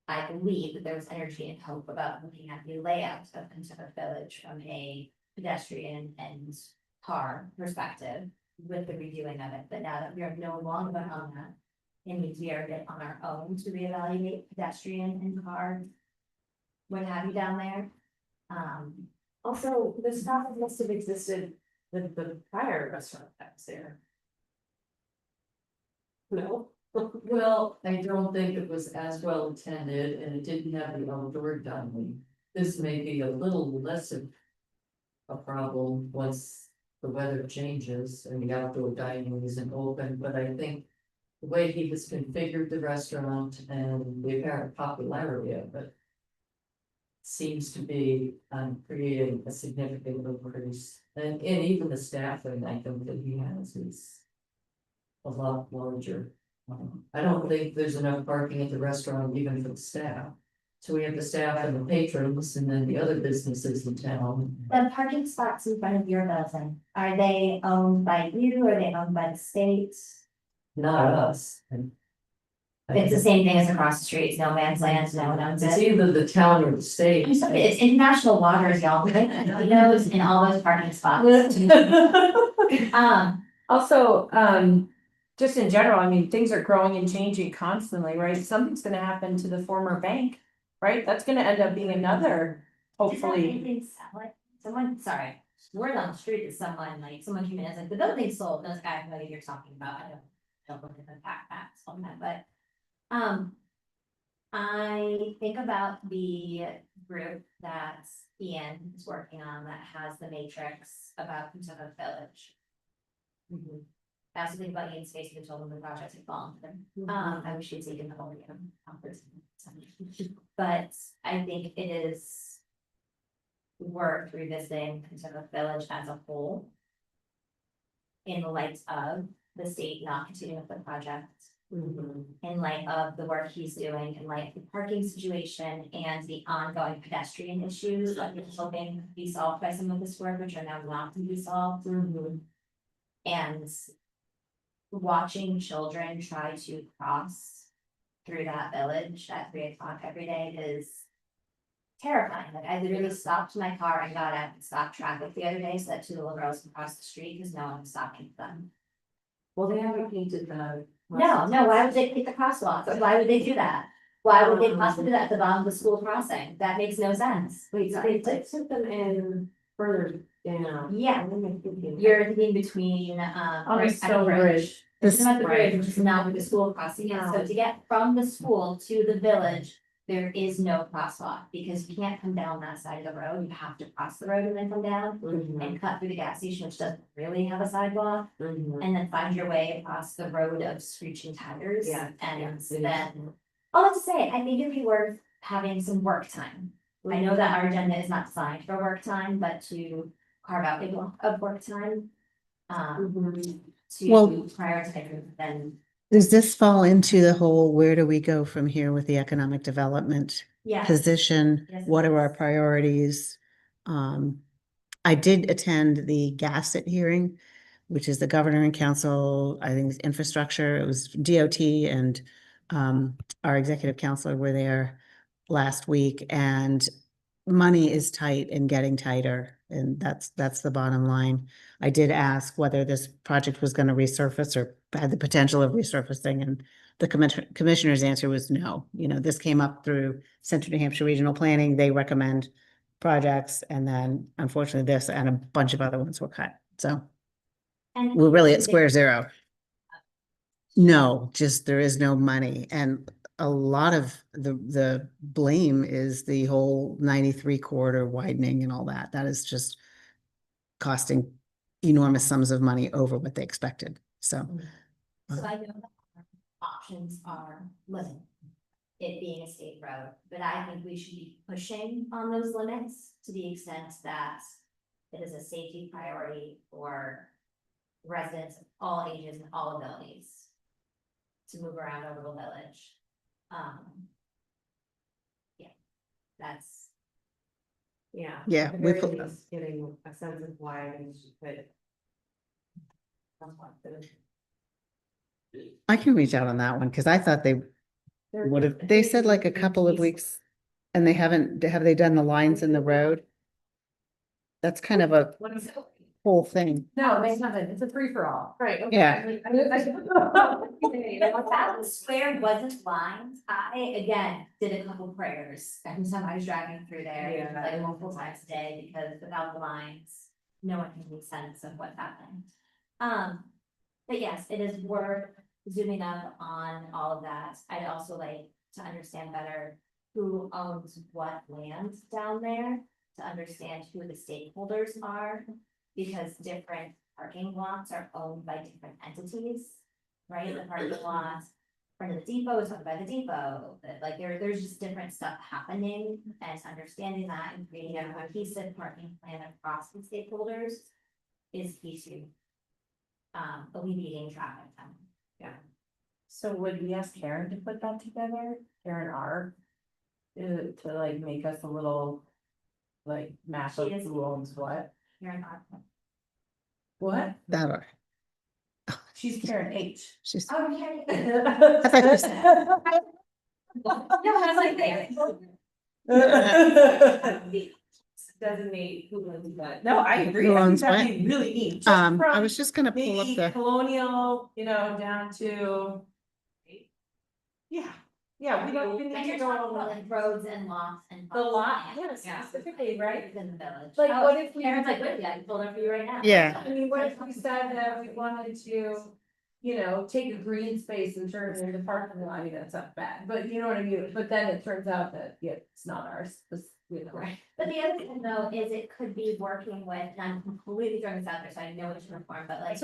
I believe that there was energy and hope about looking at the layout of Kentucky Village from a pedestrian and car perspective with the redoing of it, but now that we are no longer on that. And we are a bit on our own to reevaluate pedestrian and car. What have you down there? Also, the stuff must have existed with the prior restaurant that was there. No. Well, I don't think it was as well attended and it didn't have the outdoor dining. This may be a little less of a problem once the weather changes and the outdoor dining isn't open, but I think the way he has configured the restaurant and the apparent popularity of it seems to be creating a significant increase. And even the staffing, I think that he has is a lot larger. I don't think there's enough parking at the restaurant even for the staff. So we have the staff and the patrons and then the other businesses in town. The parking spots in front of your building, are they owned by you or are they owned by the state? Not us. It's the same thing as across the street, it's no man's land, no one owns It's it. either the town or the state. I'm sorry, it's international waters, y'all, he knows in all those parking spots. Also, just in general, I mean, things are growing and changing constantly, right? Something's gonna happen to the former bank, right? That's gonna end up being another, hopefully. Someone, sorry, word on the street is someone came in and said, the building sold, those guys, what you're talking about, I don't look at the facts on that, but. I think about the group that Ian is working on that has the matrix about Kentucky Village. I also think about Ian's face, who told him the project had fallen for them. I wish he'd taken the whole conference. But I think it is worth revisiting kind of the village as a whole. In the light of the state not continuing with the project, in light of the work he's doing, in light of the parking situation and the ongoing pedestrian issues that we're hoping to be solved by some of this work, which are now not to be solved. And watching children try to cross through that village at 3 o'clock every day is terrifying. Like, I literally stopped my car and got out and stopped traffic the other day so that 2 little girls can cross the street because no one was stopping them. Well, they haven't painted the. No, why would they pick the crosswalks? Why would they do that? Why would they possibly do that at the bottom of the school crossing? That makes no sense. Wait, so they took them in further down. Yeah, you're thinking between, On the at Stone Bridge. Bridge. This is not the Right. bridge, which is not where the school crossing is. So to get from the school to the village, there is no crosswalk because you can't come down that side of the road. You have to cross the road and then come down and cut through the gas station, which doesn't really have a sidewalk. And then find your way across the road of screeching tires. Yeah, And yeah. then, all that to say, I think it'd be worth having some work time. I know that our agenda is not designed for work time, but to carve out a block of work time. To Well- prioritize then, Does this fall into the whole, where do we go from here with the economic development yeah. position? Yes, it What are our does. priorities? I did attend the Gasset hearing, which is the governor and council, I think it's infrastructure, it was DOT and our executive counselor were there last week, and money is tight and getting tighter, and that's the bottom line. I did ask whether this project was gonna resurface or had the potential of resurfacing, and the commissioner's answer was no. You know, this came up through Central New Hampshire Regional Planning. They recommend projects, and then unfortunately this and a bunch of other ones were cut. So And we're really at square zero. No, just there is no money, and a lot of the blame is the whole 93 corridor widening and all that. That is just costing enormous sums of money over what they expected. So So I know that our options are limited. It being a state road, but I think we should be pushing on those limits to the extent that it is a safety priority for residents of all ages and all abilities to move around over the village. Yeah, that's, Yeah. Yeah, At the we very put- least, getting a sense of why we should put. I can reach out on that one because I thought they would have, they said like a couple of weeks and they haven't, have they done the lines in the road? That's kind of a What is it? whole thing. No, they haven't. It's a free for all. Right. okay. Yeah. that square wasn't lined. I, again, did a couple prayers every time I was driving through there, Yeah. like multiple times a day, because without the lines, no one can make sense of what's happening. But yes, it is worth zooming up on all of that. I'd also like to understand better who owns what land down there, to understand who the stakeholders are, because different parking lots are owned by different entities, right? The parking lot in front of the depot is owned by the depot, that like there's just different stuff happening, and understanding that and creating a cohesive parking plan across the stakeholders is key to alleviating traffic. So would we ask Karen to put that together? Karen R. To like make us a little. Like map of She is- who owns what? Here in our. What? That are, She's Karen H. she's, Oh, okay. I thought you said- No, I was like there. Designate who owns what. No, I agree. Who I think owns that'd what? be really neat. Just I from was just gonna pull up maybe the, colonial, down to. Yeah, we don't even And need you're to go talking about on like roads and lots and. the lot, farmland. yeah, specifically, right? In the village. Like, Oh, what if we- Karen's like, wait, I can pull it up for you right now. Yeah. I mean, what if we said that we wanted to, take a green space and turn it into parking lot, I mean, that's not bad, but you know what I mean, but then it turns out that, yeah, it's not ours, Right. But the other thing though, is it could be working with, and I'm completely throwing this out there, so I know what to reform, but like.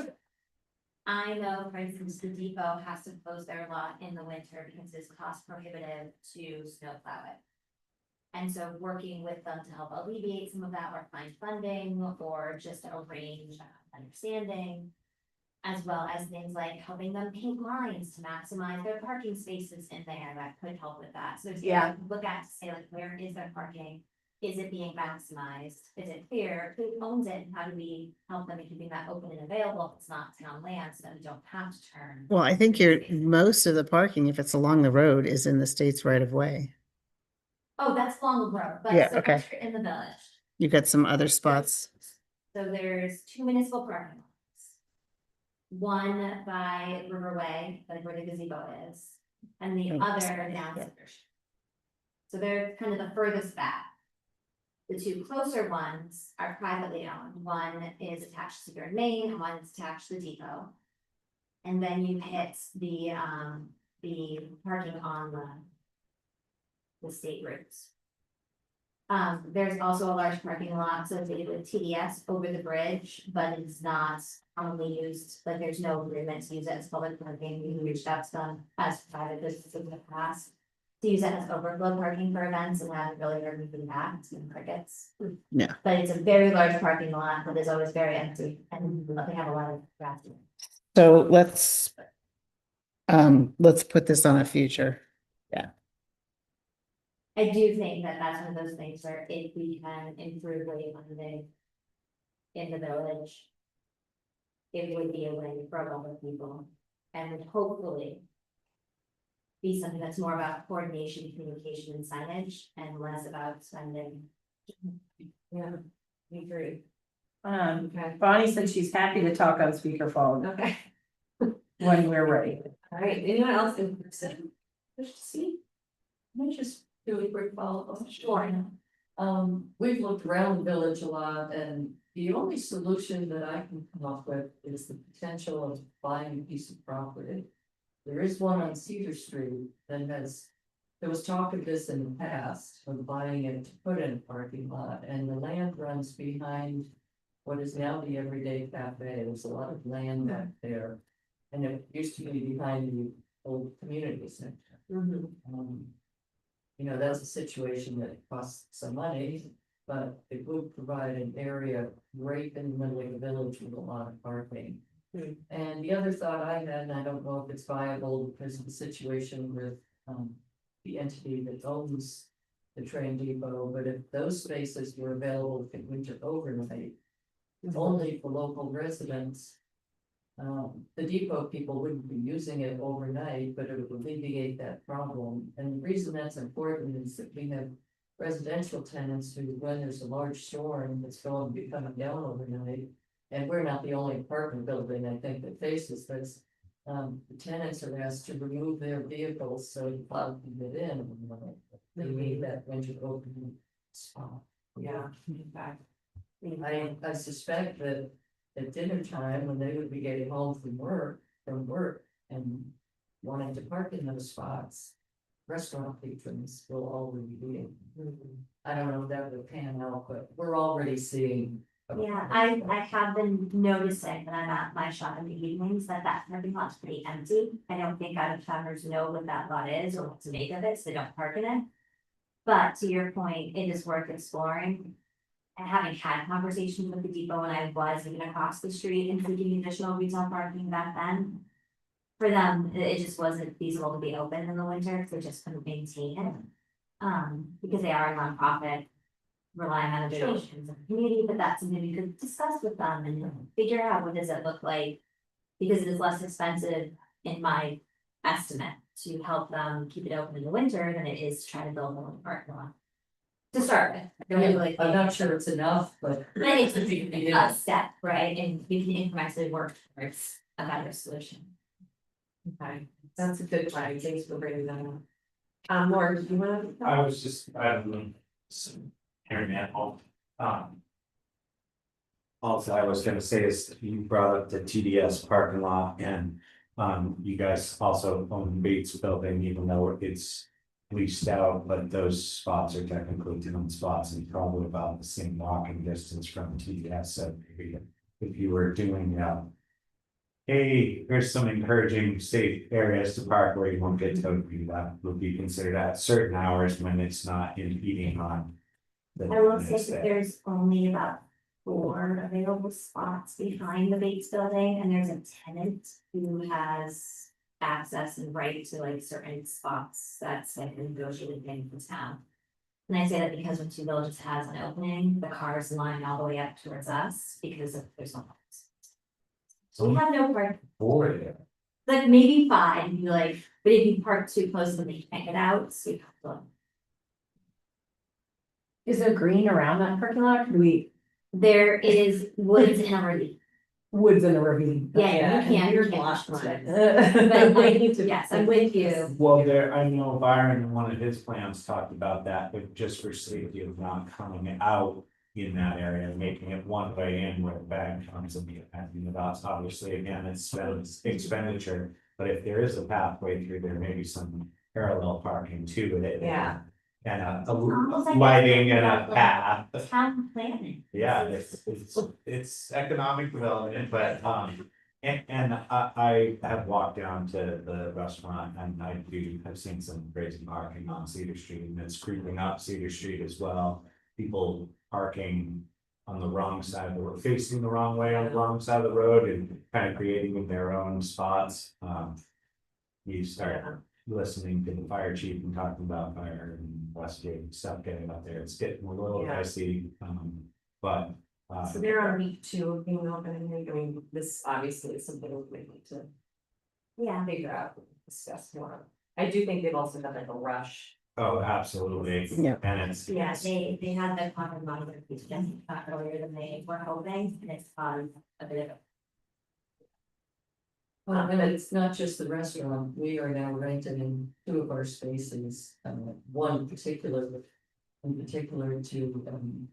I know, for instance, the depot has to close their lot in the winter because it's cost prohibitive to snowplow it. And so working with them to help alleviate some of that or find funding or just arrange understanding. As well as things like helping them paint lines to maximize their parking spaces in there, that could help with that. So Yeah. look at, to say like, where is their parking? Is it being maximized? Is it clear? Who owns it? And how do we help them in keeping that open and available? If it's not town land, so that we don't have to turn. Well, I think most of the parking, if it's along the road, is in the state's right of way. Oh, that's along the road, but Yeah, so okay. once you're in the village. You've got some other spots. So there's 2 municipal parking lots. One by Riverway, like where the gazebo is, and the Oh, other downstairs. So they're kind of the furthest back. The two closer ones are privately owned. One is attached to Seaboard Main and one is attached to the depot. And then you hit the parking on the state routes. There's also a large parking lot associated with TDS over the bridge, but it's not commonly used, like there's no agreement to use it as public parking. We reached out to them as private businesses in the past. To use it as overflow parking for events and haven't really heard anything back, it's been crickets. Yeah. But it's a very large parking lot that is always very empty and they have a lot of grass. So let's put this on a future. I do think that that's one of those things where if we can improve rate funding in the village, it would be a win for a lot of people and would hopefully be something that's more about coordination, communication and signage and less about spending. Yeah, I agree. Bonnie said she's happy to talk on speakerphone Okay, when we're ready. all right, anyone else in person? Wish to see? Let me just do a quick follow-up. Sure. We've looked around the village a lot and the only solution that I can come up with is the potential of buying a piece of property. There is one on Cedar Street that there was talk of this in the past, of buying it to put in a parking lot, and the land runs behind what is now the Everyday Cafe. There's a lot of land back there. And it used to be behind the old community center. You know, that's a situation that costs some money, but it would provide an area right in the middle of the village with a lot of parking. And the other thought I had, and I don't know if it's viable because of the situation with the entity that owns the train depot, but if those spaces were available for winter overnight, only for local residents. The depot people wouldn't be using it overnight, but it would alleviate that problem. And the reason that's important is that we have residential tenants who, when there's a large storm that's going to be coming down overnight, and we're not the only apartment building, I think, that faces this. The tenants are asked to remove their vehicles so the plow can get in. They need that winter opening spot. Yeah, in fact. I suspect that at dinner time, when they would be getting home from work and wanting to park in those spots, restaurant patrons will already be in. I don't know if that would pan out, but we're already seeing. Yeah, I have been noticing when I'm at my shop in the evenings that parking lot's pretty empty. I don't think out of towners know what that lot is or what to make of it, so they don't park in it. But to your point, it is worth exploring. And having had conversations with the depot when I was even across the street and seeking additional retail parking back then. For them, it just wasn't feasible to be open in the winter, because they just couldn't maintain it. Because they are a nonprofit, relying on donations of the community, but that's something we could discuss with them and figure out what does it look like. Because it is less expensive, in my estimate, to help them keep it open in the winter than it is to try to build a parking lot. To start with. I don't really I'm think- not sure it's enough, but. But it's a step, right, and we can incrementally work towards a better solution. Okay, that's a good plan, thanks for bringing that up. Lauren, do you wanna? I was just, hearing that home. Also, I was gonna say is you brought up the TDS parking lot and you guys also own Bates Building, even though it's leased out, but those spots are technically town spots and probably about the same walking distance from TDS. So maybe if you were doing hey, here's some encouraging safe areas to park where you won't get towed, that would be considered at certain hours when it's not impeding on. the I will say next that day. there's only about 4 available spots behind the Bates building, and there's a tenant who has access and right to like certain spots that's like a negotiated thing with the town. And I say that because when Two Villages has an opening, the cars line all the way up towards us because of there's no parks. So we have no park, Boy, yeah. like maybe 5, you'd be like, but if you park too close, then they can't get out, so you have to. Is there green around that parking lot? Or do we, There is woods in a ravine. woods in a ravine? Yeah, you can't, You're you can't. blocked. But yes, I'm with you. Well, there, I know Byron, in one of his plans talked about that, but just for safety of not coming out in that area, making it one way in where the bag comes and that's obviously, again, it's expenditure. But if there is a pathway through there, maybe some parallel parking to it. Yeah. And Almost like lighting and a- a path. Town planning. Yeah, it's economic development, but, and I have walked down to the restaurant and have seen some crazy parking on Cedar Street and it's creeping up Cedar Street as well. People parking on the wrong side of the road, facing the wrong way on the wrong side of the road and kind of creating their own spots. You start listening to the fire chief and talking about fire and Westgate and stuff getting up there, it's getting a little Yeah. dicey, but. So they're on week 2 of being open, I mean, this obviously is something we need to Yeah. figure out, discuss more. I do think they've also done like a rush. Oh, absolutely. Yeah. And it's. Yeah, they had the common monitor piece earlier than they were hoping, and it's caused a bit of. Well, and it's not just the restaurant, we are now renting in 2 of our spaces, one in particular to,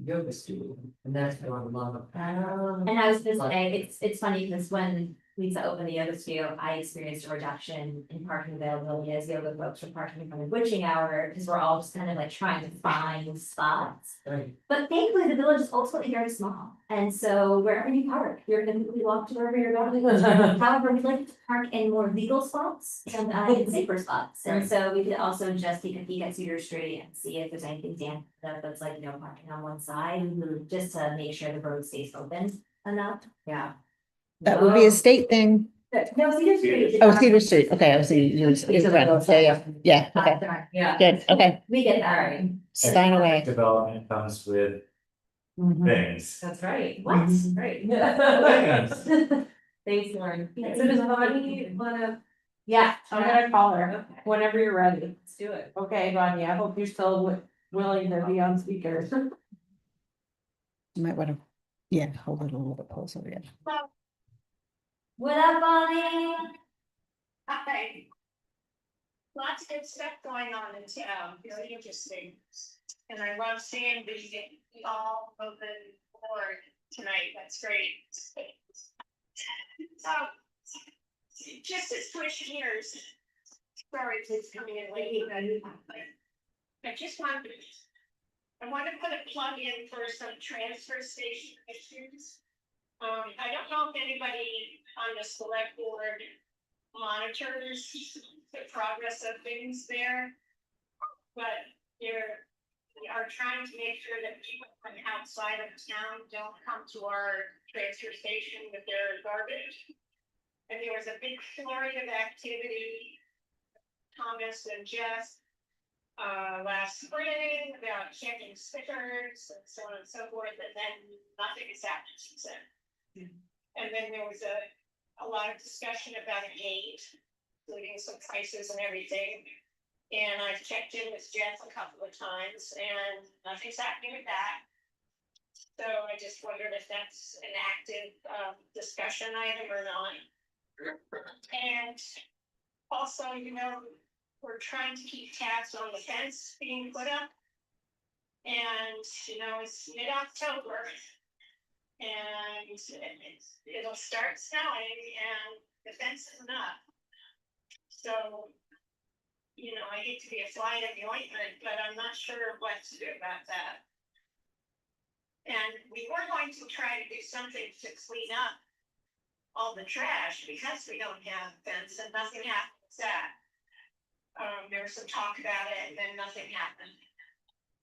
yoga studio, and that's been on a lot of. And I was gonna say, it's funny because when Lisa opened the yoga studio, I experienced a reduction in parking availability as yoga folks were parking from the witching hour, because we're all just kind of like trying to find spots. Right. But thankfully, the village is ultimately very small, and so wherever you park, you're gonna quickly walk to wherever you're going. However, we'd like to park in more legal spots and in safer spots, and so we could also just take a peek at Cedar Street and see if there's anything damp that's like, no parking on one side, just to make sure the road stays open enough. Yeah. That would be a state thing. No, Cedar Street. Oh, Cedar Street, okay, I was, yeah, okay, Yeah. good, okay, We get that, Alright. right? sign away. Development comes with things. That's right. What? Right. Things. Thanks, Lauren. Yeah. So does Bonnie wanna? Yeah, I'm gonna call her Okay, whenever you're ready. let's do it. Okay, Bonnie, I hope you're still willing to be on speaker. You might wanna, yeah, hold it a little bit closer, yeah. What up, Bonnie? Hi. Lots of good stuff going on in town, very interesting. And I love seeing the all open board tonight, that's great. Just to switch gears. Sorry, it's coming in late. I just wanted, I want to put a plug in for some transfer station issues. I don't know if anybody on the select board monitors the progress of things there. But we are trying to make sure that people from outside of town don't come to our transfer station with their garbage. And there was a big flurry of activity, Thomas and Jess, last spring about checking stickers and so on and so forth, and then nothing has happened since then. And then there was a lot of discussion about an aid, including some prices and everything. And I've checked in with Jeff a couple of times and nothing's happening with that. So I just wondered if that's an active discussion item or not. And also, you know, we're trying to keep tabs on the fence being put up. And, you know, it's mid-October. And it'll start snowing and the fence isn't up. So, you know, I hate to be a fly in the ointment, but I'm not sure what to do about that. And we were going to try to do something to clean up all the trash because we don't have fence and nothing happens that. There was some talk about it and then nothing happened.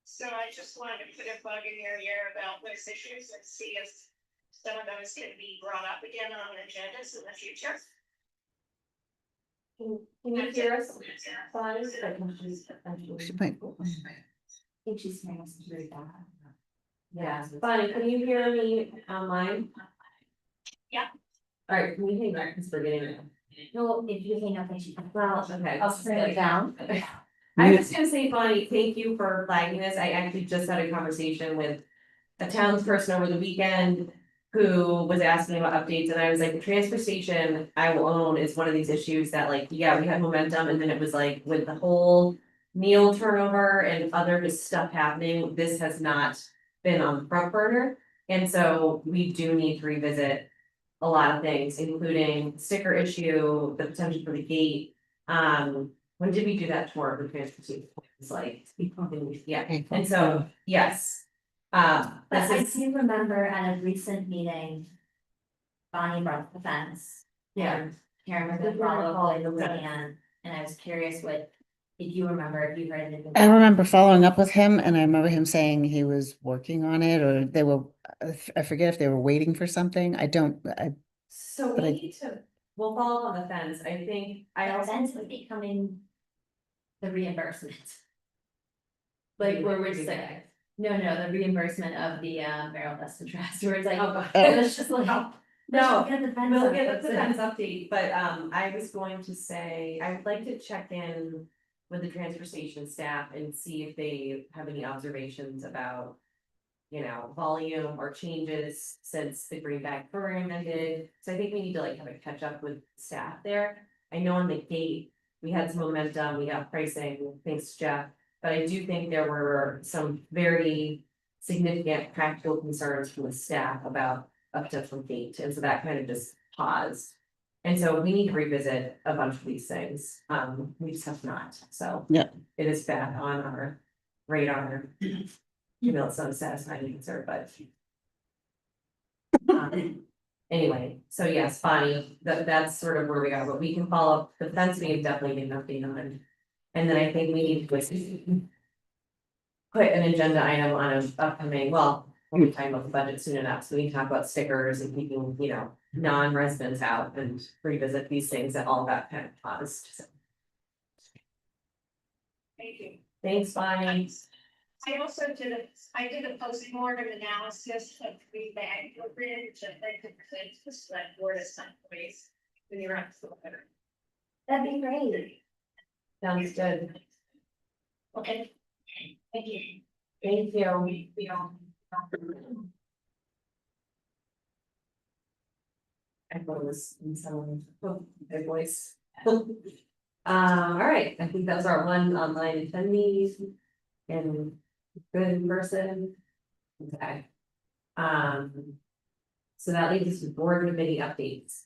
So I just wanted to put a bug in your ear about those issues and see if some of those can be brought up again on agendas in the future. Can you hear us? Fine. She might- I think she's saying it's very bad. Yeah, Bonnie, can you hear me online? Yeah. All right, can you hang back, because we're getting. No, if you hang up, then she, well, Okay. I'll turn it down. I was just gonna say, Bonnie, thank you for flagging this. I actually just had a conversation with a townsperson over the weekend who was asking about updates, and I was like, the transfer station I will own is one of these issues that like, yeah, we had momentum, and then it was like with the whole meal turnover and other just stuff happening, this has not been on the front burner. And so we do need to revisit a lot of things, including sticker issue, the potential for the gate. When did we do that tour of the transportation? It's like, yeah, and so, yes. But This I is, do remember at a recent meeting. Bonnie brought up the fence. yeah, And Karen was gonna follow up with Leanne, and I was curious what, if you remember, if you heard anything. I remember following up with him and I remember him saying he was working on it or they were, I forget if they were waiting for something. so we But I- need to, we'll follow up on the fence, I think, I The also. fence is becoming. The reimbursement. Like where we're just like, no, the reimbursement of the barrel dust and trash, where it's like, Oh, God. it's just like. No, let's get the fence we'll up, get that's the it. fence update, but I was going to say, I would like to check in with the transfer station staff and see if they have any observations about. You know, volume or changes since the greenback program ended, so I think we need to like have a catch up with staff there. I know on the gate, we had some momentum, we got pricing, thanks to Jeff, but I do think there were some very. Significant practical concerns from the staff about a potential gate, and so that kind of just paused. And so we need to revisit a bunch of these things, we just have not, so. Yeah. It is back on our radar. You know, it's not a satisfying answer, but. Anyway, so yes, Bonnie, that's sort of where we are, but we can follow up, the fence we have definitely been updating on. And then I think we need to. Put an agenda item on an upcoming, well, we'll be talking about the budget soon enough, so we can talk about stickers and keeping, you know, non-residents out and revisit these things that all got kind of paused. So, Thank you. thanks, Bonnie. I also did a postmortem analysis of the bag bridge and I could send to the select board at some point when you're on the letter. That'd be great. Sounds good. Okay. Thank you. Thank you. We all. I thought it was in some, their voice. All right, I think that's our one online attendees. And good in person. Okay. So that leads us to board committee updates.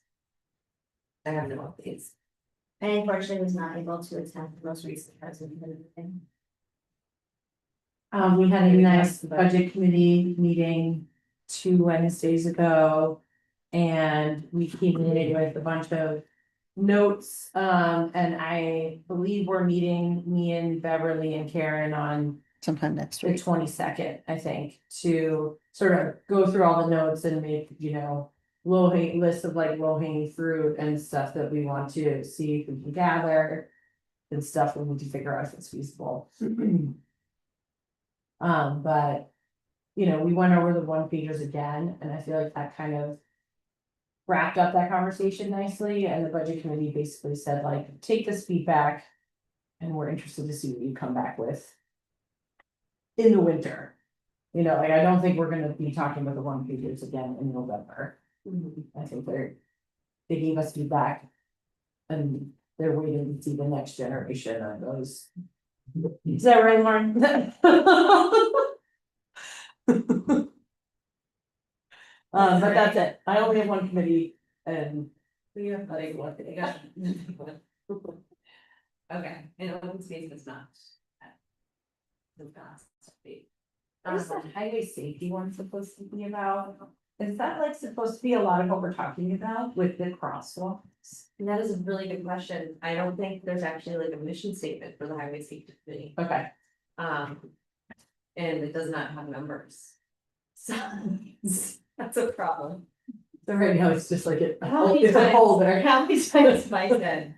I have no updates. I unfortunately was not able to attend the most recent president meeting. We had a nice budget committee meeting 2 Wednesdays ago. And we came in with a bunch of notes, and I believe we're meeting, me and Beverly and Karen on sometime next the week. 22nd, I think, to sort of go through all the notes and make, you know, list of like low hanging fruit and stuff that we want to see if we can gather. And stuff we need to figure out if it's feasible. But, you know, we went over the one pages again, and I feel like that kind of wrapped up that conversation nicely, and the budget committee basically said like, take this feedback. And we're interested to see what you come back with. In the winter. You know, like, I don't think we're gonna be talking about the one pages again in November. I think they gave us feedback. And they're waiting to see the next generation of those. Is that right, Lauren? But that's it. I only have one committee and. We have like what they got. Okay, and open space is not. The fast speed. What is the highway safety one supposed to be about? Is that like supposed to be a lot of what we're talking about with the crosswalks? And that is a really good question. I don't think there's actually like a mission statement for the highway safety committee. Okay. And it does not have numbers. So that's a problem. So right now it's just like How many it's a times- folder. How many times have I said,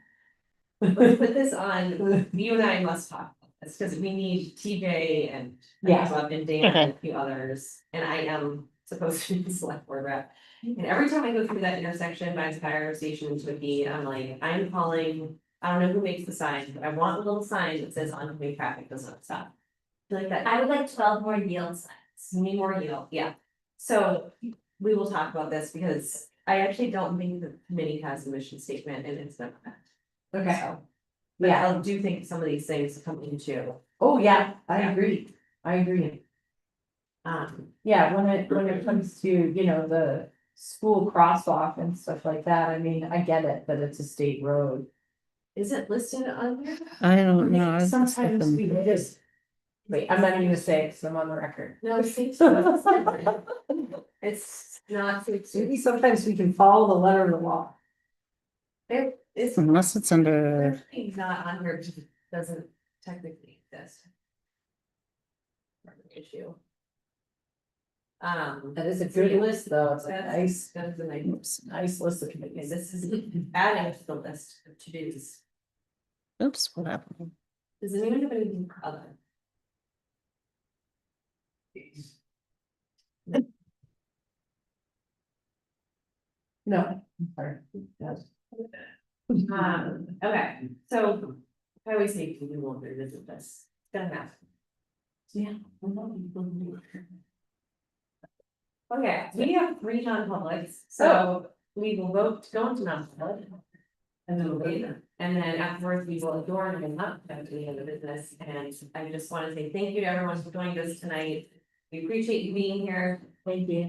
let's put this on, you and I must talk about this, because we need TJ and Yeah. Bob and Dan and a few others, and I am supposed to be the select board rep. And every time I go through that intersection by the fire station to be, I'm like, I'm calling, I don't know who makes the sign, but I want a little sign that says oncoming traffic does not stop. I feel like that, I would like 12 more yield signs. we need more yield, yeah. So we will talk about this because I actually don't think the committee has a mission statement and it's not. Okay. So, but Yeah. I do think some of these things come into, Oh, yeah, I Yeah. agree. I agree. yeah, When it comes to, you know, the school crosswalk and stuff like that, I mean, I get it, but it's a state road. is it listed on here? I don't know. I was just Sometimes looking. we just. Wait, I'm not even gonna say it because I'm on the record. No, I think so. It's not, Maybe sometimes we can follow the letter of the law. it's Unless it's under, definitely not on here, because it doesn't technically exist. Issue. That is a good list, though. It's a nice, That is a nice. oops, nice list of Okay, committees. this is adding to the list of to-dos. oops, what happened? Does anyone have anything for other? No. Sorry. Okay, so highway safety, we won't revisit this, it's gonna happen. Yeah. Okay, we have 3 non-publics, so we will vote to go into non-public. And then we'll later, and then afterwards we will adjourn and not have any other business, and I just wanna say thank you to everyone for joining us tonight. We appreciate you being here. Thank you.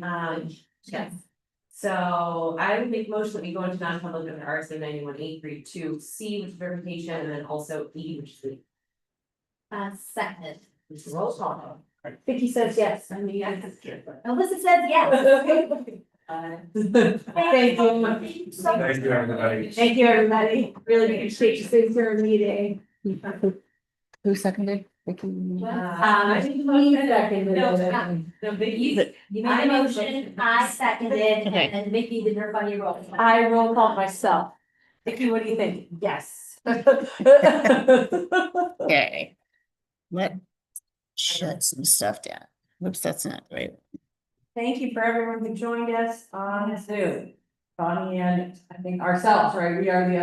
Yes. So I would make a motion that we go into non-public under RSA 91A32 C, which is verification, and then also E, which is the Second. roll call. Vicky says yes. I mean, yes. Alyssa says yes. Thank you. Thank you so much. Thank you, everybody. Thank you, everybody. Really appreciate you sitting through our meeting. Who seconded? Vicky? I think the motion- Seconded No, it. no, Vicky, You made a motion, I seconded, Okay. and then Vicky did her funny roll. I roll call myself. Vicky, what do you think? Yes. Okay. Let shut some stuff down. Whoops, that's not right. Thank you for everyone who joined us on Zoom. Bonnie and I think ourselves, right? We are the